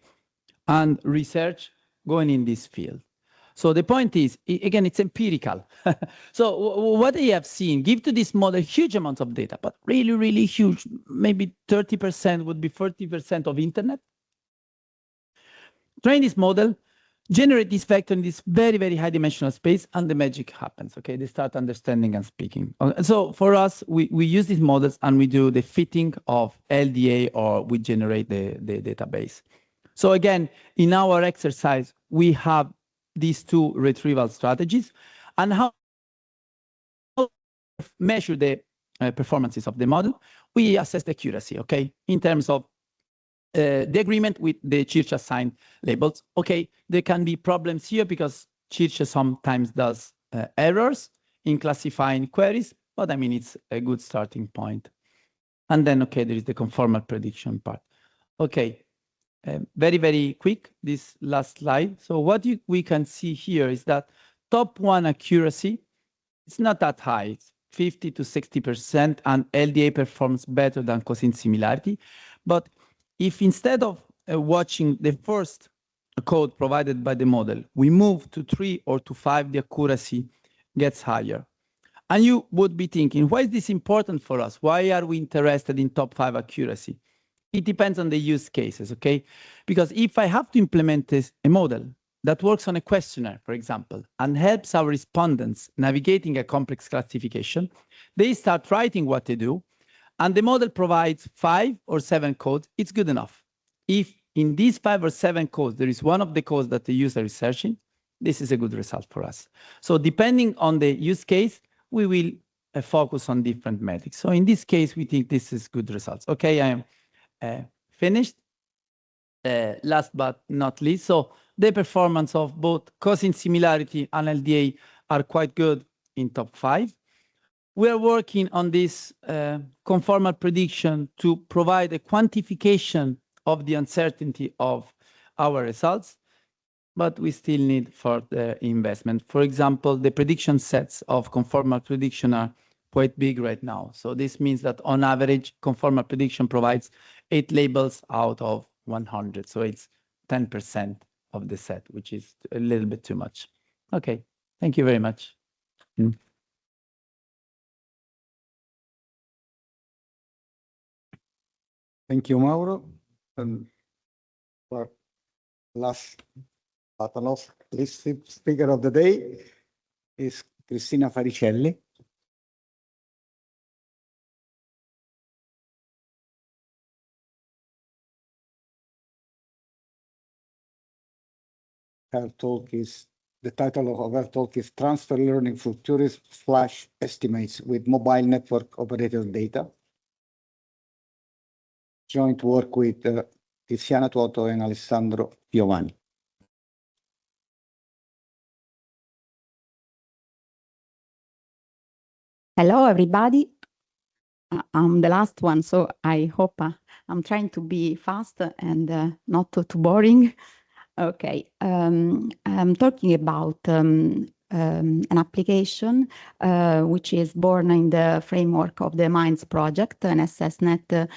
Speaker 5: and research going in this field. So the point is, again, it's empirical. So what they have seen, give to this model huge amounts of data, but really, really huge, maybe 30% would be 40% of internet. Train this model, generate this vector in this very, very high dimensional space, and the magic happens, okay? They start understanding and speaking. So for us, we use these models and we do the fitting of LDA, or we generate the database. So again, in our exercise, we have these two retrieval strategies, and how measure the performances of the model. We assess the accuracy, okay, in terms of the agreement with the Church assigned labels. Okay, there can be problems here because Church sometimes does errors in classifying queries, but I mean, it's a good starting point. And then, okay, there is the conformal prediction part. Okay, very, very quick, this last slide. So what we can see here is that top one accuracy, it's not that high. It's 50 to 60%, and LDA performs better than cosine similarity. But if instead of watching the first code provided by the model, we move to 3 or to 5, the accuracy gets higher. And you would be thinking, why is this important for us? Why are we interested in top 5 accuracy? It depends on the use cases, okay? Because if I have to implement a model that works on a questionnaire, for example, and helps our respondents navigating a complex classification, they start writing what they do, and the model provides 5 or 7 codes, it's good enough. If in these 5 or 7 codes, there is one of the codes that the user is searching, this is a good result for us. So depending on the use case, we will focus on different metrics. So in this case, we think this is good results. Okay, I am finished. Last but not least, so the performance of both cosine similarity and LDA are quite good in top 5. We are working on this conformal prediction to provide a quantification of the uncertainty of our results, but we still need further investment. For example, the prediction sets of conformal prediction are quite big right now. So this means that on average, conformal prediction provides 8 labels out of 100. So it's 10% of the set, which is a little bit too much. Okay, thank you very much.
Speaker 11: Thank you, Mauro. And our last but not least speaker of the day is Cristina Faricelli. Her talk is The title of our talk is Transfer Learning for Tourism Flash Estimates with Mobile Network Operator Data. Joint work with Tiziana Tuoto and Alessandro Giovanni.
Speaker 12: Hello, everybody. I'm the last one, so I hope I'm trying to be fast and not too boring. Okay, I'm talking about an application which is born in the framework of the MINDS project, an SSNet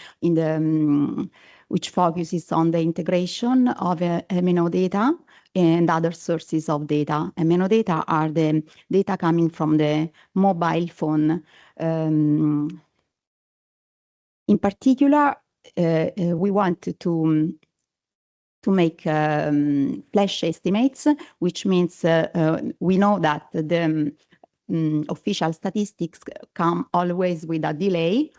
Speaker 12: which focuses on the integration of MNO data and other sources of data. MNO data are the data coming from the mobile phone. In particular, we want to make flash estimates, which means we know that the official statistics come always with a delay,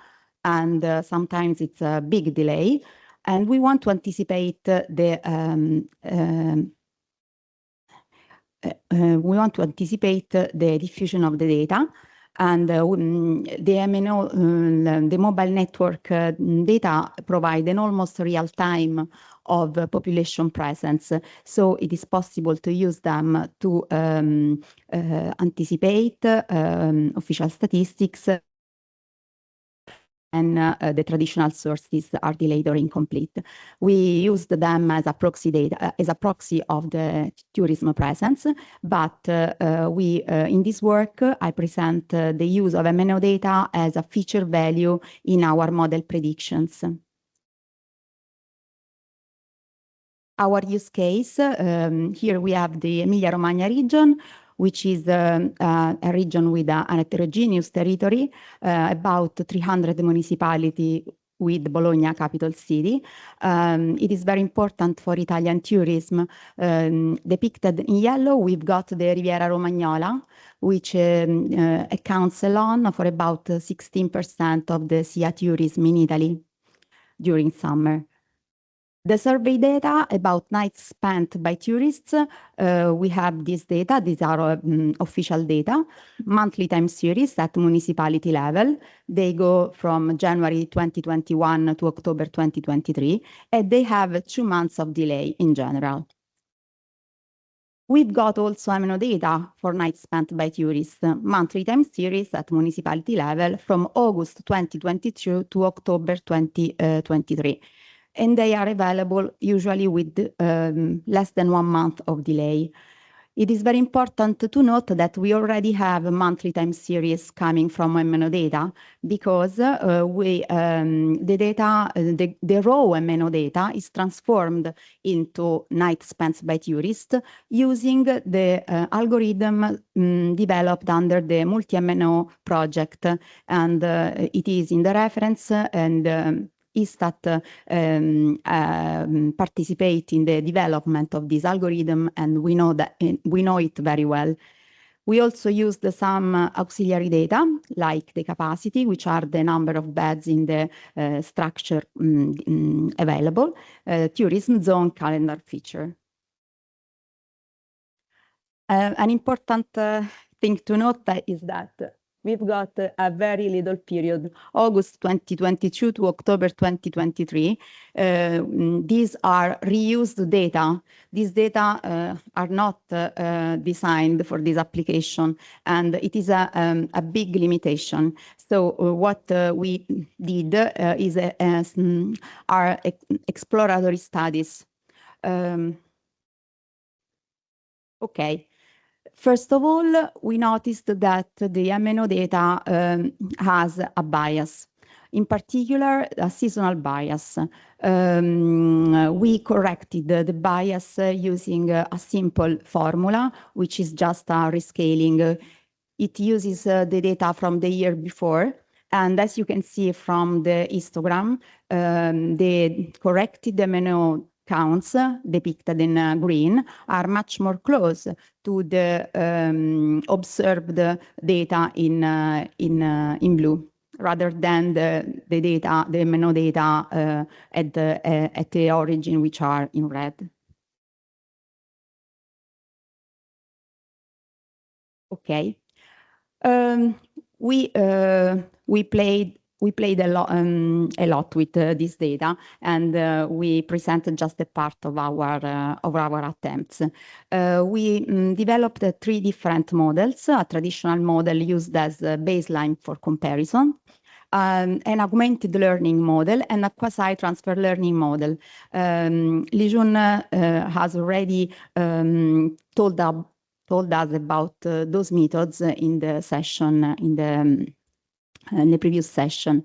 Speaker 12: and sometimes it's a big delay. And we want to anticipate the diffusion of the data. And the MNO, the mobile network data provide an almost real time of population presence. So it is possible to use them to anticipate official statistics, and the traditional sources are delayed or incomplete. We used them as a proxy data, as a proxy of the tourism presence, but in this work, I present the use of MNO data as a feature value in our model predictions. Our use case, here we have the Emilia-Romagna region, which is a region with an heterogeneous territory, about 300 municipalities with Bologna capital city. It is very important for Italian tourism. Depicted in yellow, we've got the Riviera Romagnola, which accounts alone for about 16% of the SIA tourism in Italy during summer. The survey data about nights spent by tourists, we have this data. These are official data, monthly time series at municipality level. They go from January 2021 to October 2023, and they have 2 months of delay in general. We've got also MNO data for nights spent by tourists, monthly time series at municipality level from August 2022 to October 2023. And they are available usually with less than 1 month of delay. It is very important to note that we already have a monthly time series coming from MNO data, because the raw MNO data is transformed into nights spent by tourists using the algorithm developed under the multi-MNO project, and it is in the reference, and ISTAT participate in the development of this algorithm, and we know it very well. We also used some auxiliary data, like the capacity, which are the number of beds in the structure available, tourism zone calendar feature. An important thing to note is that we've got a very little period, August 2022 to October 2023. These are reused data. These data are not designed for this application, and it is a big limitation. So what we did is our exploratory studies. Okay. First of all, we noticed that the MNO data has a bias, in particular, a seasonal bias. We corrected the bias using a simple formula, which is just a rescaling. It uses the data from the year before. And as you can see from the histogram, the corrected MNO counts depicted in green are much more close to the observed data in blue, rather than the data, the MNO data at the origin, which are in red. Okay. We played a lot with this data, and we presented just a part of our attempts. We developed 3 different models: a traditional model used as a baseline for comparison, an augmented learning model, and a quasi-transfer learning model. Lijun has already told us about those methods in the session, in the previous session.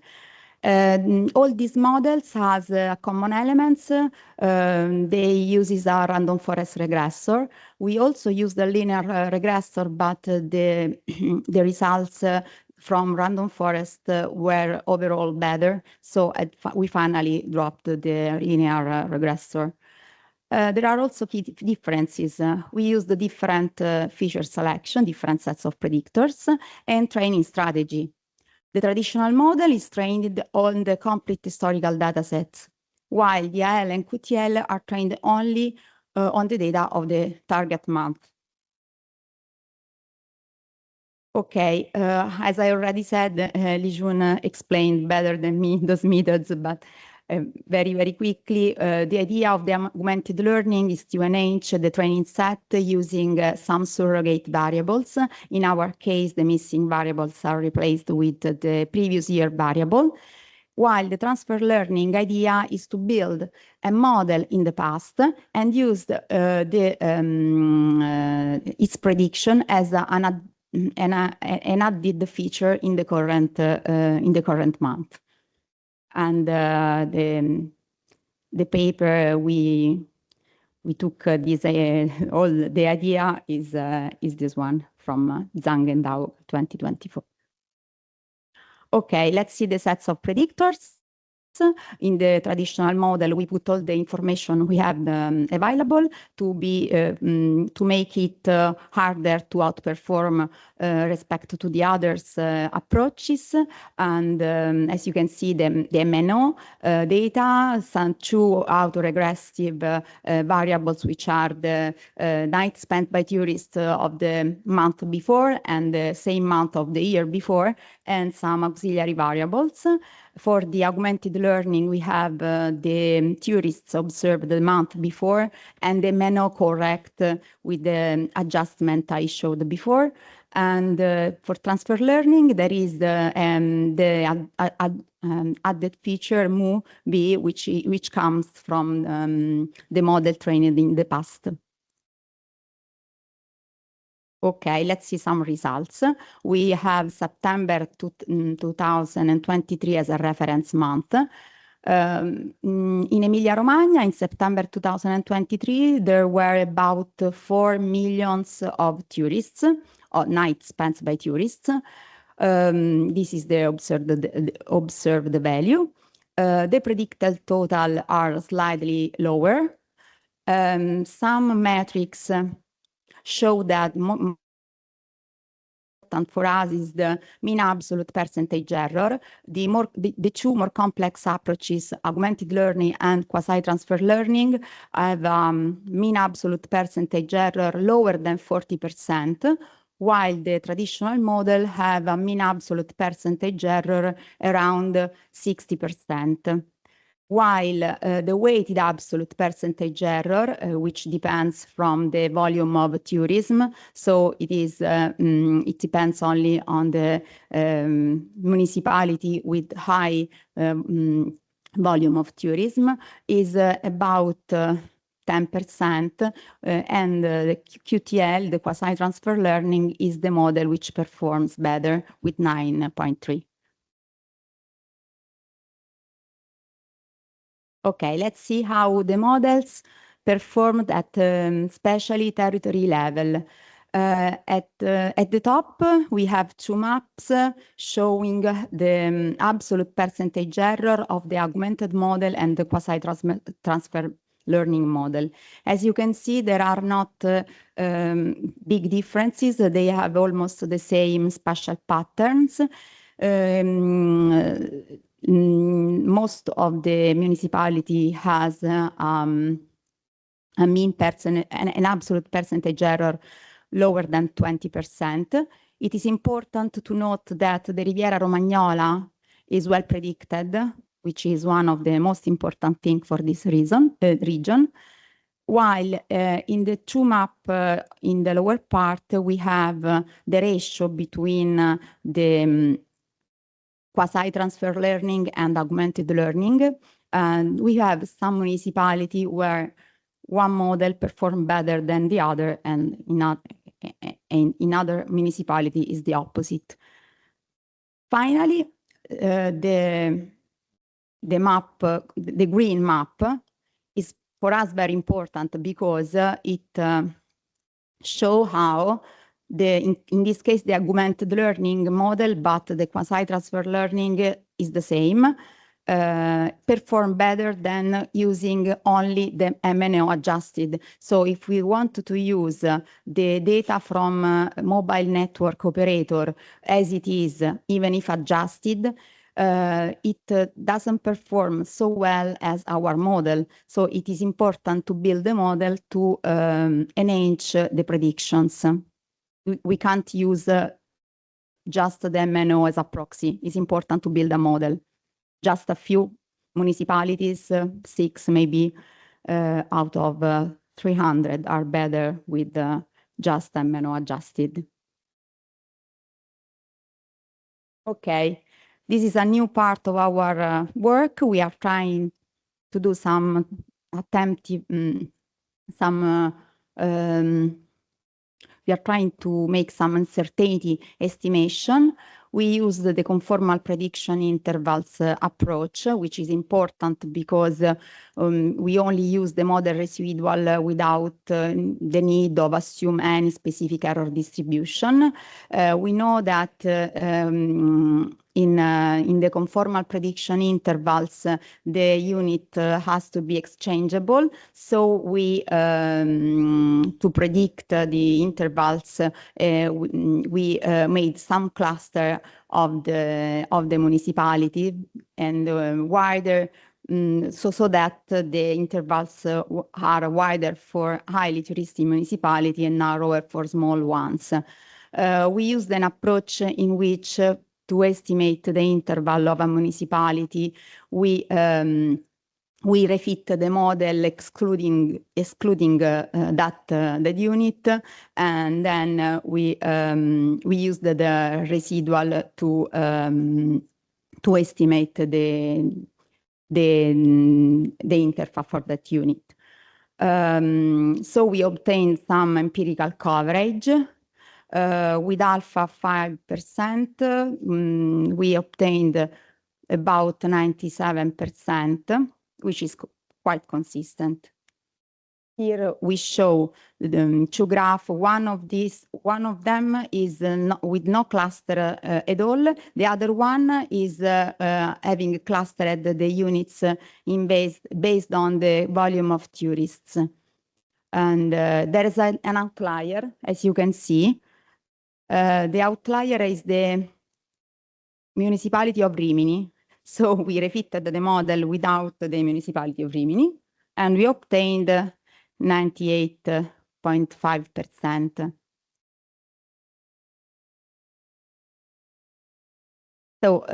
Speaker 12: All these models has common elements. They use a random forest regressor. We also use the linear regressor, but the results from random forest were overall better. So we finally dropped the linear regressor. There are also key differences. We use the different feature selection, different sets of predictors, and training strategy. The traditional model is trained on the complete historical data sets, while the AL and QTL are trained only on the data of the target month. Okay, as I already said, Lijun explained better than me those methods, but very, very quickly, the idea of the augmented learning is to enhance the training set using some surrogate variables. In our case, the missing variables are replaced with the previous year variable, while the transfer learning idea is to build a model in the past and use its prediction as an added feature in the current month. And the paper we took this all the idea is this one from Zhang and Dao 2024. Okay, let's see the sets of predictors. In the traditional model, we put all the information we have available to make it harder to outperform respect to the others approaches. And as you can see, the MNO data, some 2 autoregressive variables, which are the night spent by tourists of the month before and the same month of the year before, and some auxiliary variables. For the augmented learning, we have the tourists observed the month before and the MNO correct with the adjustment I showed before. And for transfer learning, there is the added feature MU-B, which comes from the model trained in the past. Okay, let's see some results. We have September 2023 as a reference month. In Emilia-Romagna, in September 2023, there were about 4 million of tourists, or nights spent by tourists. This is the observed value. The predicted total are slightly lower. Some metrics show that important for us is the mean absolute percentage error. The 2 more complex approaches, augmented learning and quasi-transfer learning, have mean absolute percentage error lower than 40%, while the traditional model have a mean absolute percentage error around 60%. While the weighted absolute percentage error, which depends from the volume of tourism, so it depends only on the municipality with high volume of tourism, is about 10%, and the QTL, the quasi-transfer learning, is the model which performs better with 9.3. Okay, let's see how the models performed at especially territory level. At the top, we have 2 maps showing the absolute percentage error of the augmented model and the quasi-transfer learning model. As you can see, there are not big differences. They have almost the same spatial patterns. Most of the municipality has an absolute percentage error lower than 20%. It is important to note that the Riviera Romagnola is well predicted, which is one of the most important things for this region. While in the two map in the lower part, we have the ratio between the quasi-transfer learning and augmented learning. And we have some municipality where one model performs better than the other, and in other municipality is the opposite. Finally, the map, the green map, is for us very important because it shows how in this case the augmented learning model, but the quasi-transfer learning is the same, perform better than using only the MNO adjusted. So if we want to use the data from mobile network operator as it is, even if adjusted, it doesn't perform so well as our model. So it is important to build a model to enhance the predictions. We can't use just the MNO as a proxy. It's important to build a model. Just a few municipalities, 6 maybe out of 300 are better with just MNO adjusted. Okay, this is a new part of our work. We are trying to do some we are trying to make some uncertainty estimation. We use the conformal prediction intervals approach, which is important because we only use the model residual without the need of assume any specific error distribution. We know that in the conformal prediction intervals, the unit has to be exchangeable. So we, to predict the intervals, we made some cluster of the municipality and wider, so that the intervals are wider for highly touristic municipality and narrower for small ones. We used an approach in which to estimate the interval of a municipality, we refit the model excluding that unit, and then we used the residual to estimate the interval for that unit. So we obtained some empirical coverage. With alpha 5%, we obtained about 97%, which is quite consistent. Here we show the two graphs. One of them is with no cluster at all. The other one is having clustered the units based on the volume of tourists. And there is an outlier, as you can see. The outlier is the municipality of Rimini. So we refitted the model without the municipality of Rimini, and we obtained 98.5%. So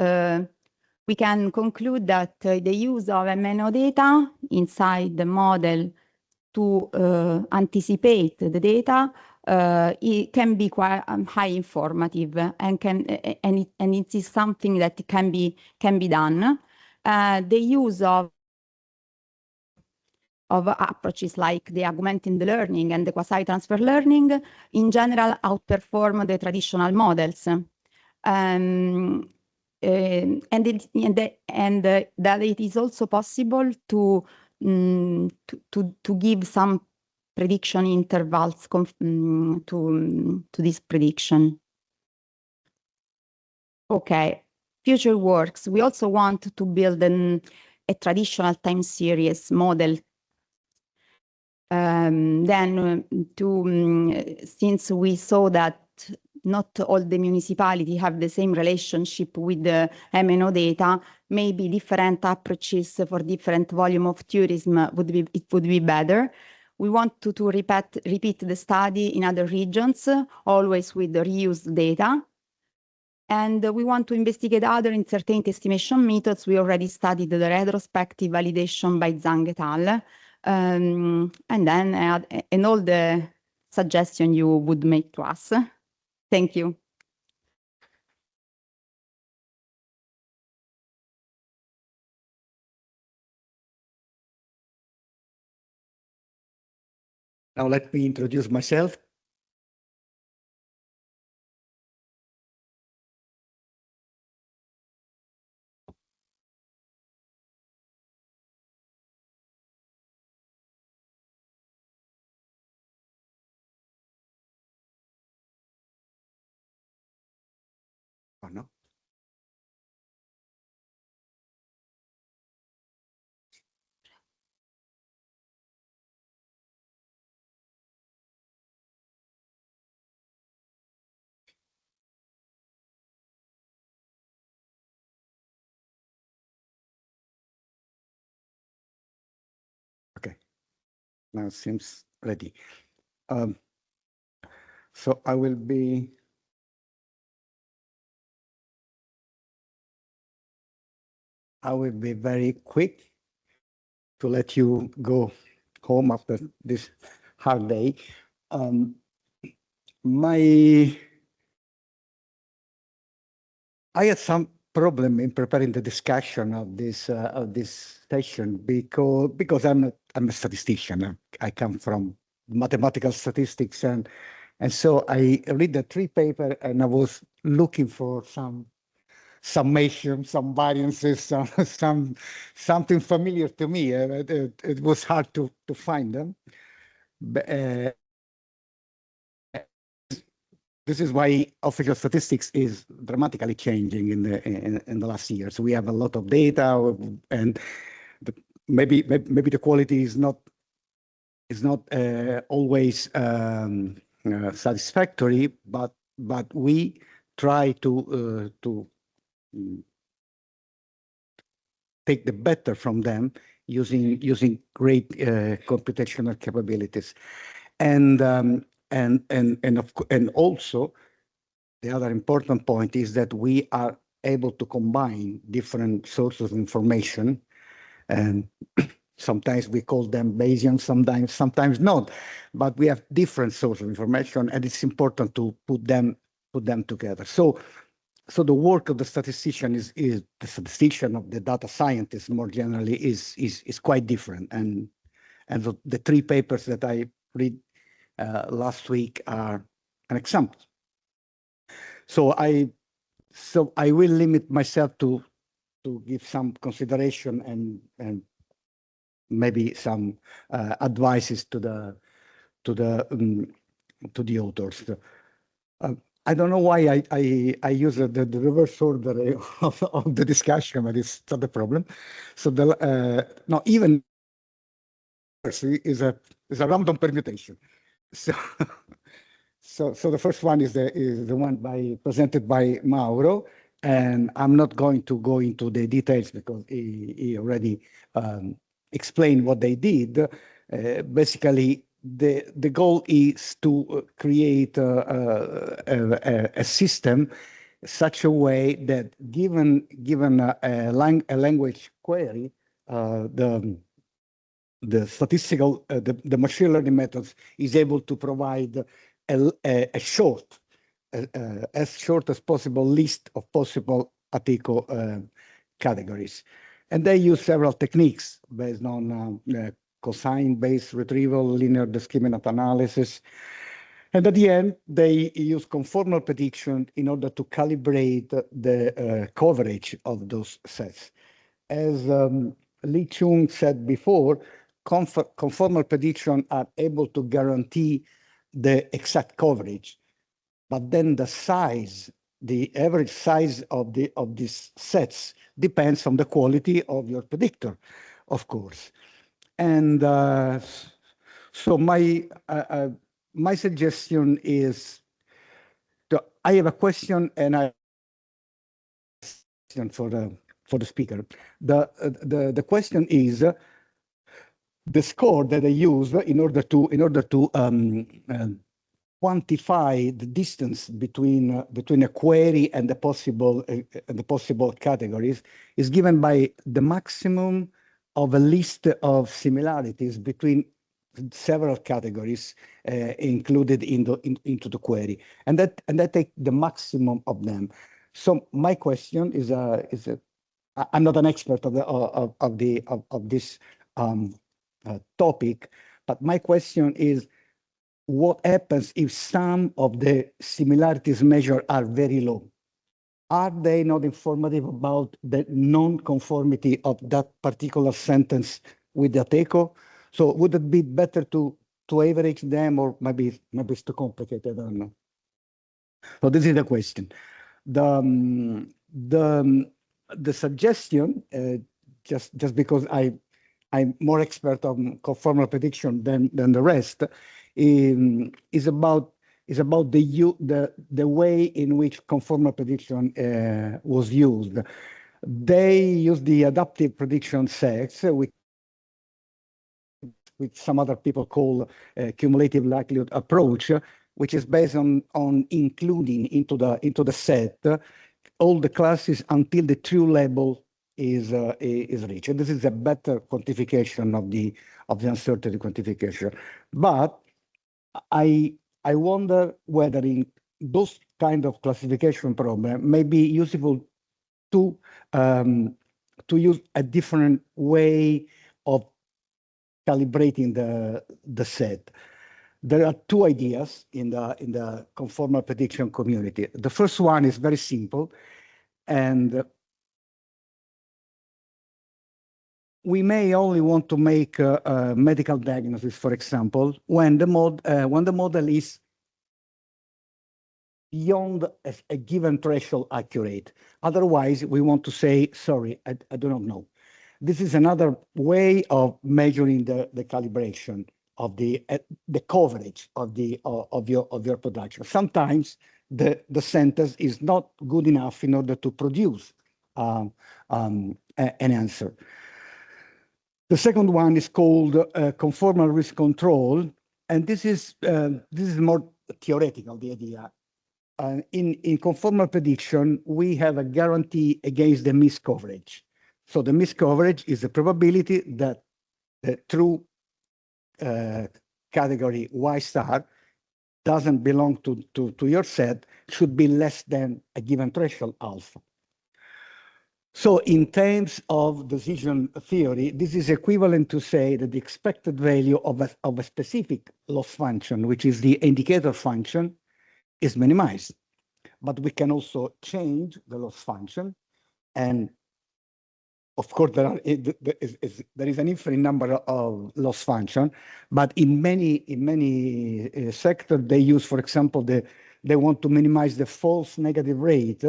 Speaker 12: we can conclude that the use of MNO data inside the model to anticipate the data it can be quite high informative, and it is something that can be done. The use of approaches like the augmented learning and the quasi-transfer learning in general outperform the traditional models. And that it is also possible to give some prediction intervals to this prediction. Okay, future works. We also want to build a traditional time series model. Since we saw that not all the municipalities have the same relationship with the MNO data, maybe different approaches for different volume of tourism would be better. We want to repeat the study in other regions, always with the reused data. And we want to investigate other uncertainty estimation methods. We already studied the retrospective validation by Zhang et al. And all the suggestions you would make to us. Thank you.
Speaker 6: Now let me introduce myself. Oh, no. Okay, now it seems ready. So I will be very quick to let you go home after this hard day. I had some problem in preparing the discussion of this session because I'm a statistician. I come from mathematical statistics, and so I read the three paper and I was looking for some summation, some variances, something familiar to me. It was hard to find them. But, this is why official statistics is dramatically changing in the last years. We have a lot of data, and maybe the quality is not always satisfactory, but we try to take the better from them using great computational capabilities, and also the other important point is that we are able to combine different sources of information, and sometimes we call them Bayesian, sometimes not, but we have different sources of information, and it's important to put them together. So the work of the statistician is the statistician of the data scientist more generally is quite different, and the three papers that I read last week are an example. So I will limit myself to give some consideration and maybe some advices to the authors. I don't know why I use the reverse order of the discussion, but it's not a problem. So no, even is a random permutation. So the first one is the one presented by Mauro, and I'm not going to go into the details because he already explained what they did. Basically, the goal is to create a system such a way that given a language query, the statistical, the machine learning methods is able to provide a short, as short as possible list of possible ATICO categories. And they use several techniques based on cosine-based retrieval, linear discriminant analysis. And at the end, they use conformal prediction in order to calibrate the coverage of those sets. As Li Chung said before, conformal prediction are able to guarantee the exact coverage, but then the size, the average size of these sets depends on the quality of your predictor, of course. And so my suggestion is, I have a question, and I for the speaker. The question is, the score that I use in order to quantify the distance between a query and the possible categories is given by the maximum of a list of similarities between several categories included into the query, and that take the maximum of them. So my question is I'm not an expert of this topic, but my question is, what happens if some of the similarities measured are very low? Are they not informative about the non-conformity of that particular sentence with the ATECO? So would it be better to average them, or maybe it's too complicated? I don't know. So this is the question. The suggestion, just because I'm more expert on conformal prediction than the rest, is about the way in which conformal prediction was used. They used the adaptive prediction sets, which some other people call cumulative likelihood approach, which is based on including into the set all the classes until the true label is reached. And this is a better quantification of the uncertainty quantification. But I wonder whether in those kind of classification problem may be useful to use a different way of calibrating the set. There are two ideas in the conformal prediction community. The first one is very simple, and we may only want to make a medical diagnosis, for example, when the model is beyond a given threshold accurate. Otherwise, we want to say, sorry, I do not know. This is another way of measuring the calibration of the coverage of your production. Sometimes the sentence is not good enough in order to produce an answer. The second one is called conformal risk control, and this is more theoretical, the idea. In conformal prediction, we have a guarantee against the miscoverage. So the miscoverage is the probability that the true category Y star doesn't belong to your set, should be less than a given threshold alpha. So in terms of decision theory, this is equivalent to say that the expected value of a specific loss function, which is the indicator function, is minimized. But we can also change the loss function, and of course, there is an infinite number of loss function, but in many sectors, they use, for example, they want to minimize the false negative rate,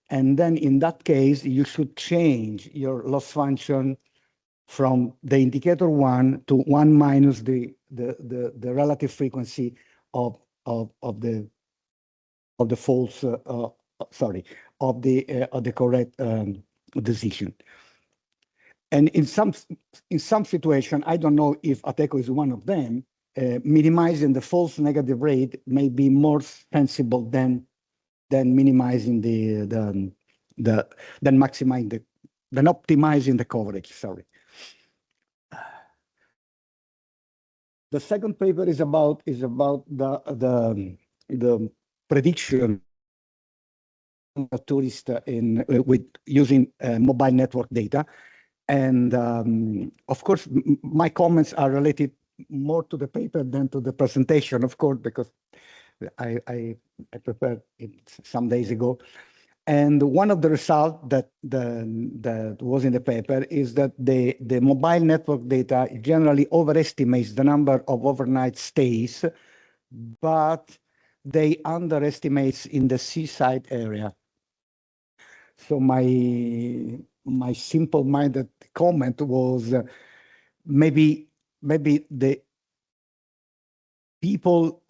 Speaker 6: and then in that case, you should change your loss function from the indicator 1 to 1 minus the relative frequency of the false of the correct decision. And in some situation, I don't know if ATECO is one of them, minimizing the false negative rate may be more sensible than minimizing than optimizing the coverage. Sorry. The second paper is about the prediction of tourists with using mobile network data. And of course, my comments are related more to the paper than to the presentation, of course, because I prepared it some days ago. And one of the results that was in the paper is that the mobile network data generally overestimates the number of overnight stays, but they underestimates in the seaside area. So my simple-minded comment was maybe the people,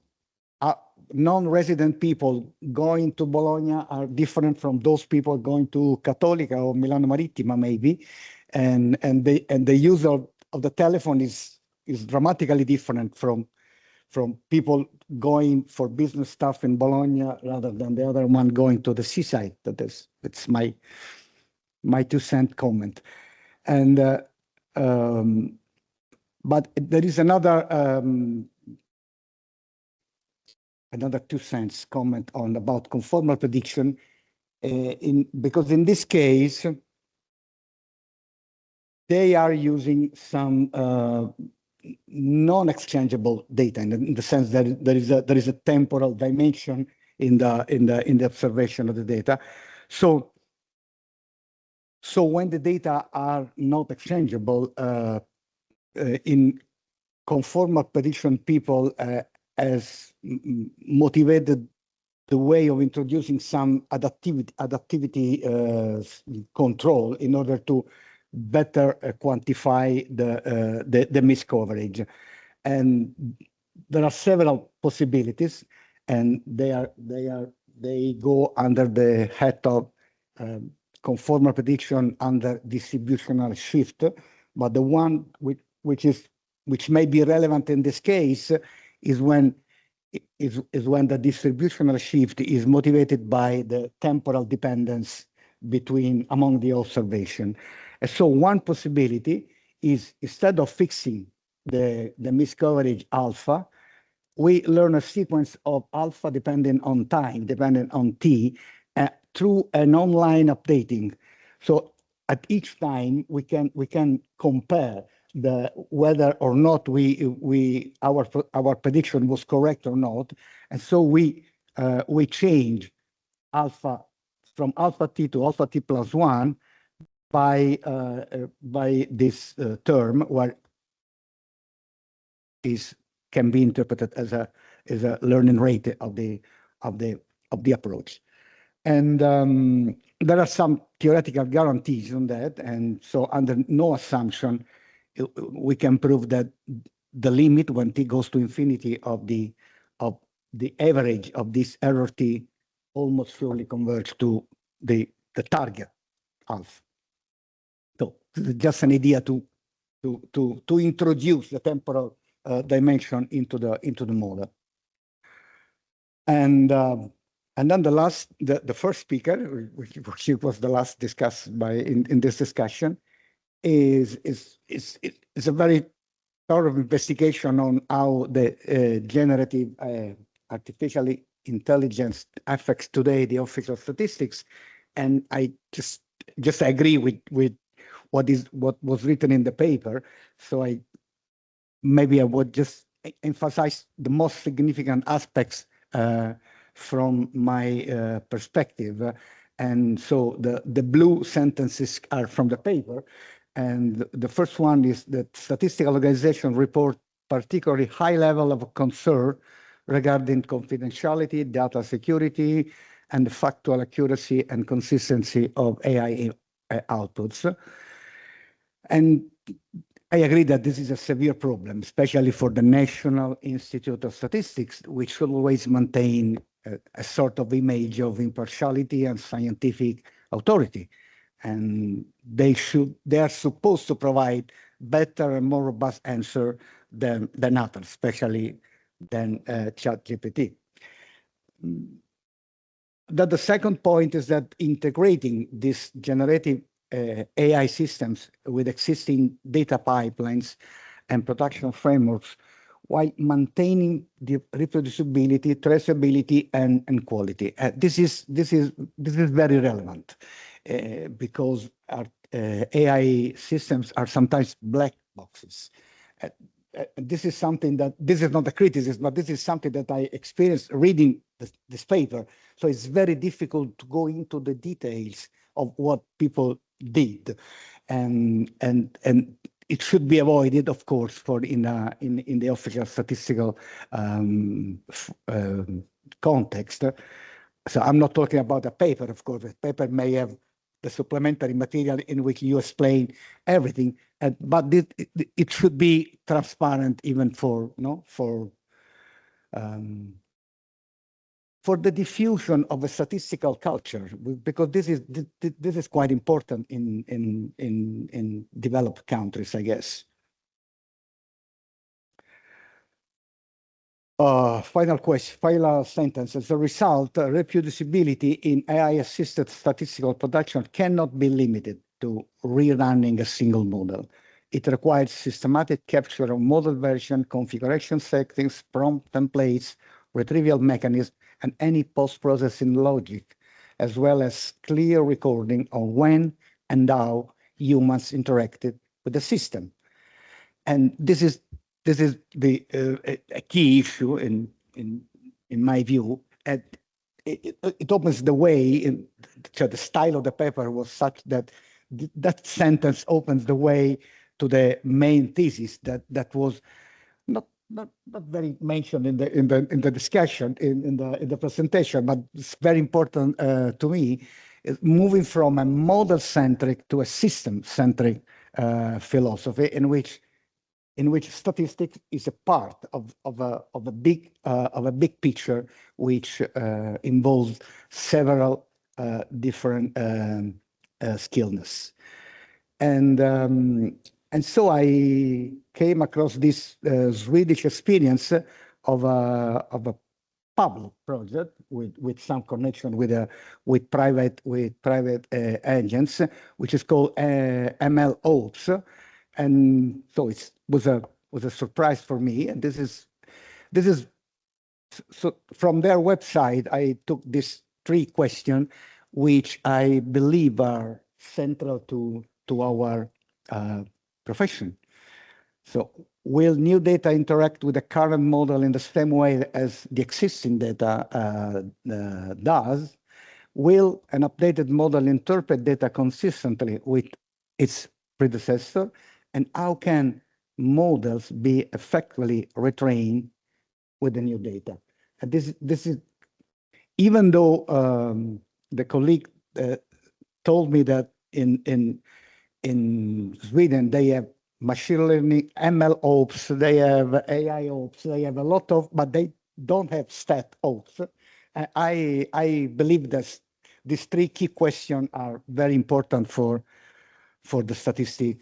Speaker 6: non-resident people going to Bologna are different from those people going to Cattolica or Milano Marittima, maybe, and the use of the telephone is is dramatically different from people going for business stuff in Bologna rather than the other one going to the seaside. It's my 2-cent comment. And but there is another 2 cents comment on about conformal prediction, because in this case they are using some non-exchangeable data in the sense that there is a temporal dimension in the observation of the data. So when the data are not exchangeable, in conformal prediction, people has motivated the way of introducing some adaptivity control in order to better quantify the miscoverage. And there are several possibilities, and they go under the head of conformal prediction under distributional shift. But the one which may be relevant in this case is when the distributional shift is motivated by the temporal dependence among the observation. And so one possibility is, instead of fixing the miscoverage alpha, we learn a sequence of alpha depending on time, depending on t, through an online updating. So at each time we can compare whether or not our prediction was correct or not, and so we change alpha from alpha t to alpha t plus 1 by this term, where can be interpreted as a learning rate of the approach. And there are some theoretical guarantees on that, and so under no assumption we can prove that the limit when t goes to infinity of the average of this error t almost surely converge to the target alpha. So just an idea to introduce the temporal dimension into the model. And then the first speaker, which was the last discussed in this discussion, is a very thorough investigation on how the generative artificial intelligence affects today the official statistics. And I just agree with what was written in the paper. So I would just emphasize the most significant aspects from my perspective. And so the blue sentences are from the paper. And the first one is that statistical organizations report particularly high level of concern regarding confidentiality, data security, and the factual accuracy and consistency of AI outputs. And I agree that this is a severe problem, especially for the National Institute of Statistics, which should always maintain a sort of image of impartiality and scientific authority. And they are supposed to provide better and more robust answer than others, especially than ChatGPT. The second point is that integrating these generative AI systems with existing data pipelines and production frameworks while maintaining the reproducibility, traceability, and quality. This is very relevant because our AI systems are sometimes black boxes. This is something that, this is not a criticism, but this is something that I experienced reading this paper. So it's very difficult to go into the details of what people did, and it should be avoided, of course, in the official statistical context. So I'm not talking about a paper, of course. The paper may have the supplementary material in which you explain everything, but it should be transparent even for the diffusion of a statistical culture, because this is quite important in developed countries, I guess.
Speaker 11: Final question, final sentence. As a result, reproducibility in AI-assisted statistical production cannot be limited to rerunning a single model. It requires systematic capture of model version, configuration settings, prompt templates, retrieval mechanism, and any post-processing logic, as well as clear recording of when and how humans interacted with the system. And this is the a key issue in my view. And it opens the way. The style of the paper was such that that sentence opens the way to the main thesis that was not very mentioned in the discussion in the presentation, but it's very important to me. Is moving from a model-centric to a system-centric philosophy in which statistics is a part of a big picture which involves several different skillness. And so I came across this Swedish experience of a public project with some connection with private agents, which is called ML Ops. And so it was a surprise for me. And this is so from their website, I took these 3 questions, which I believe are central to our profession. So will new data interact with the current model in the same way as the existing data does? Will an updated model interpret data consistently with its predecessor? And how can models be effectively retrained with the new data? And this is, even though the colleague told me that in Sweden they have machine learning, ML ops, they have AI ops, they have a lot of, but they don't have stat ops. I believe that these 3 key questions are very important for the statistic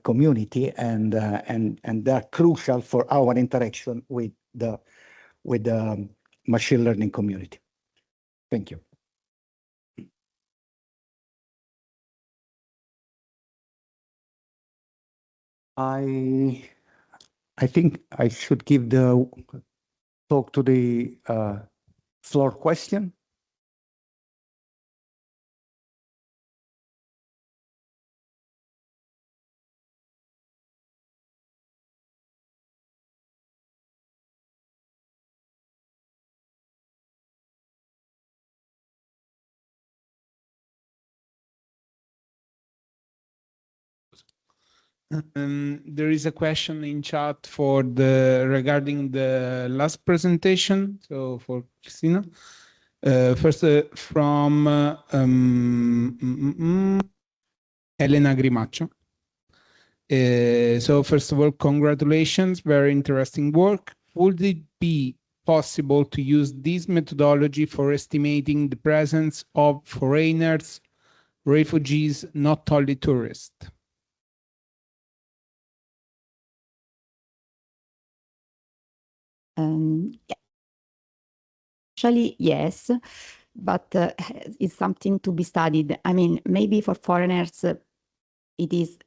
Speaker 11: community, and they're crucial for our interaction with the machine learning community. Thank you. I think I should give the talk to the floor question.
Speaker 9: There is a question in chat regarding the last presentation. So for Cristina, first from Elena Grimaccio. So first of all, congratulations, very interesting work. Would it be possible to use this methodology for estimating the presence of foreigners, refugees, not only tourists?
Speaker 12: Actually, yes, but it's something to be studied. I mean, maybe for foreigners, it is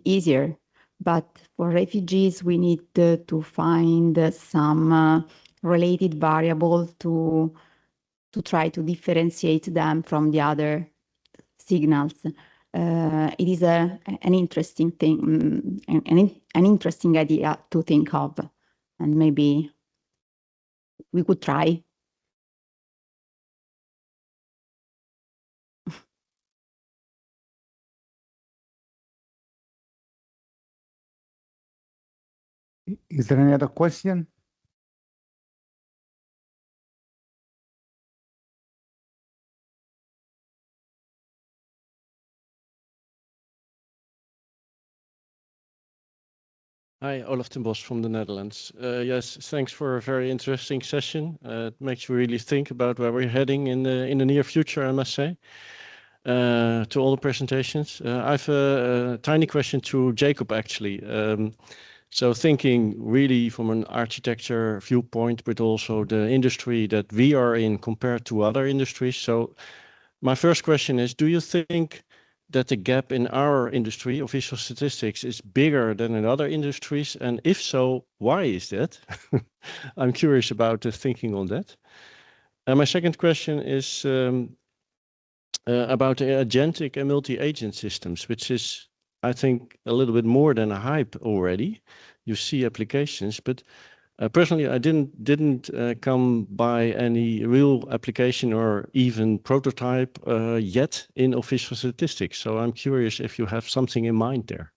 Speaker 12: easier, but for refugees, we need to find some related variable to try to differentiate them from the other signals. It is an interesting thing, an interesting idea to think of, and maybe we could try.
Speaker 11: Is there any other question?
Speaker 13: Hi, Olaf ten Bos from the Netherlands. Yes, thanks for a very interesting session. It makes you really think about where we're heading in the near future, I must say, to all the presentations. I have a tiny question to Jacob, actually. So thinking really from an architecture viewpoint, but also the industry that we are in compared to other industries. So my first question is, do you think that the gap in our industry of visual statistics is bigger than in other industries? And if so, why is that? I'm curious about the thinking on that. And my second question is about the agentic and multi-agent systems, which is, I think, a little bit more than a hype already. You see applications, but personally, I didn't come by any real application or even prototype yet in official statistics. So I'm curious if you have something in mind there.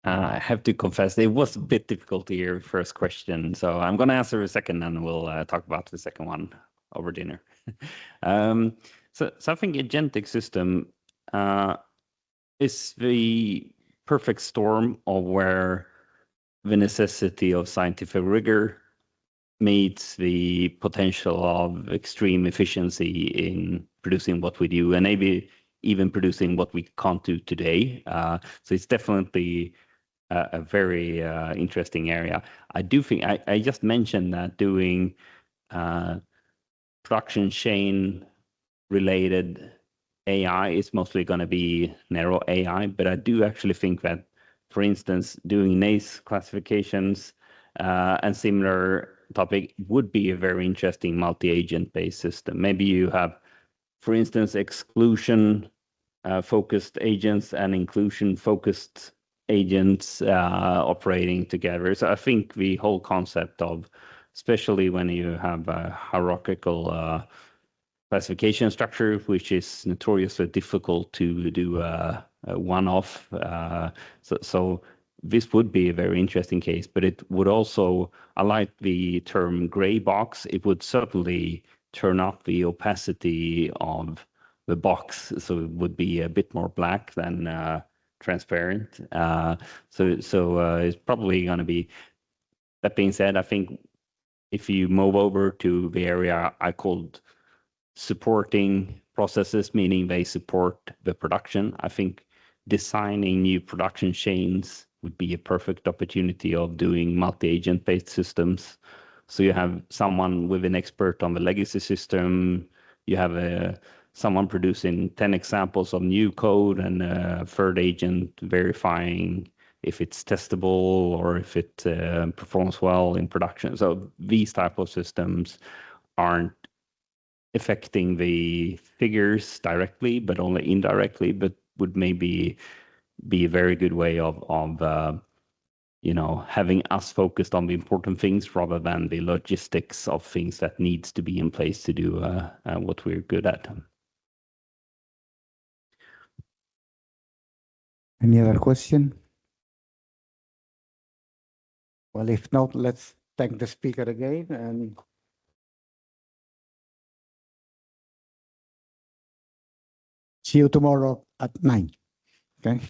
Speaker 10: I have to confess, it was a bit difficult to hear first question. So I'm going to answer the second and we'll talk about the second one over dinner. So I think agentic system is the perfect storm of where the necessity of scientific rigor meets the potential of extreme efficiency in producing what we do and maybe even producing what we can't do today. So it's definitely a very interesting area. I do think I just mentioned that doing production chain related AI is mostly going to be narrow AI, but I do actually think that, for instance, doing NACE classifications and similar topic would be a very interesting multi-agent based system. Maybe you have, for instance, exclusion focused agents and inclusion focused agents operating together. So I think the whole concept of, especially when you have a hierarchical classification structure, which is notoriously difficult to do a one-off. So this would be a very interesting case, but it would also, I like the term gray box, it would certainly turn up the opacity of the box, so it would be a bit more black than transparent. So it's probably going to be, that being said, I think if you move over to the area I called supporting processes, meaning they support the production, I think designing new production chains would be a perfect opportunity of doing multi-agent based systems. So you have someone with an expert on the legacy system, you have someone producing 10 examples of new code and a third agent verifying if it's testable or if it performs well in production. So these type of systems aren't affecting the figures directly, but only indirectly, but would maybe be a very good way of having us focused on the important things rather than the logistics of things that needs to be in place to do what we're good at.
Speaker 11: Any other question? Well, if not, let's thank the speaker again and see you tomorrow at 9. Okay.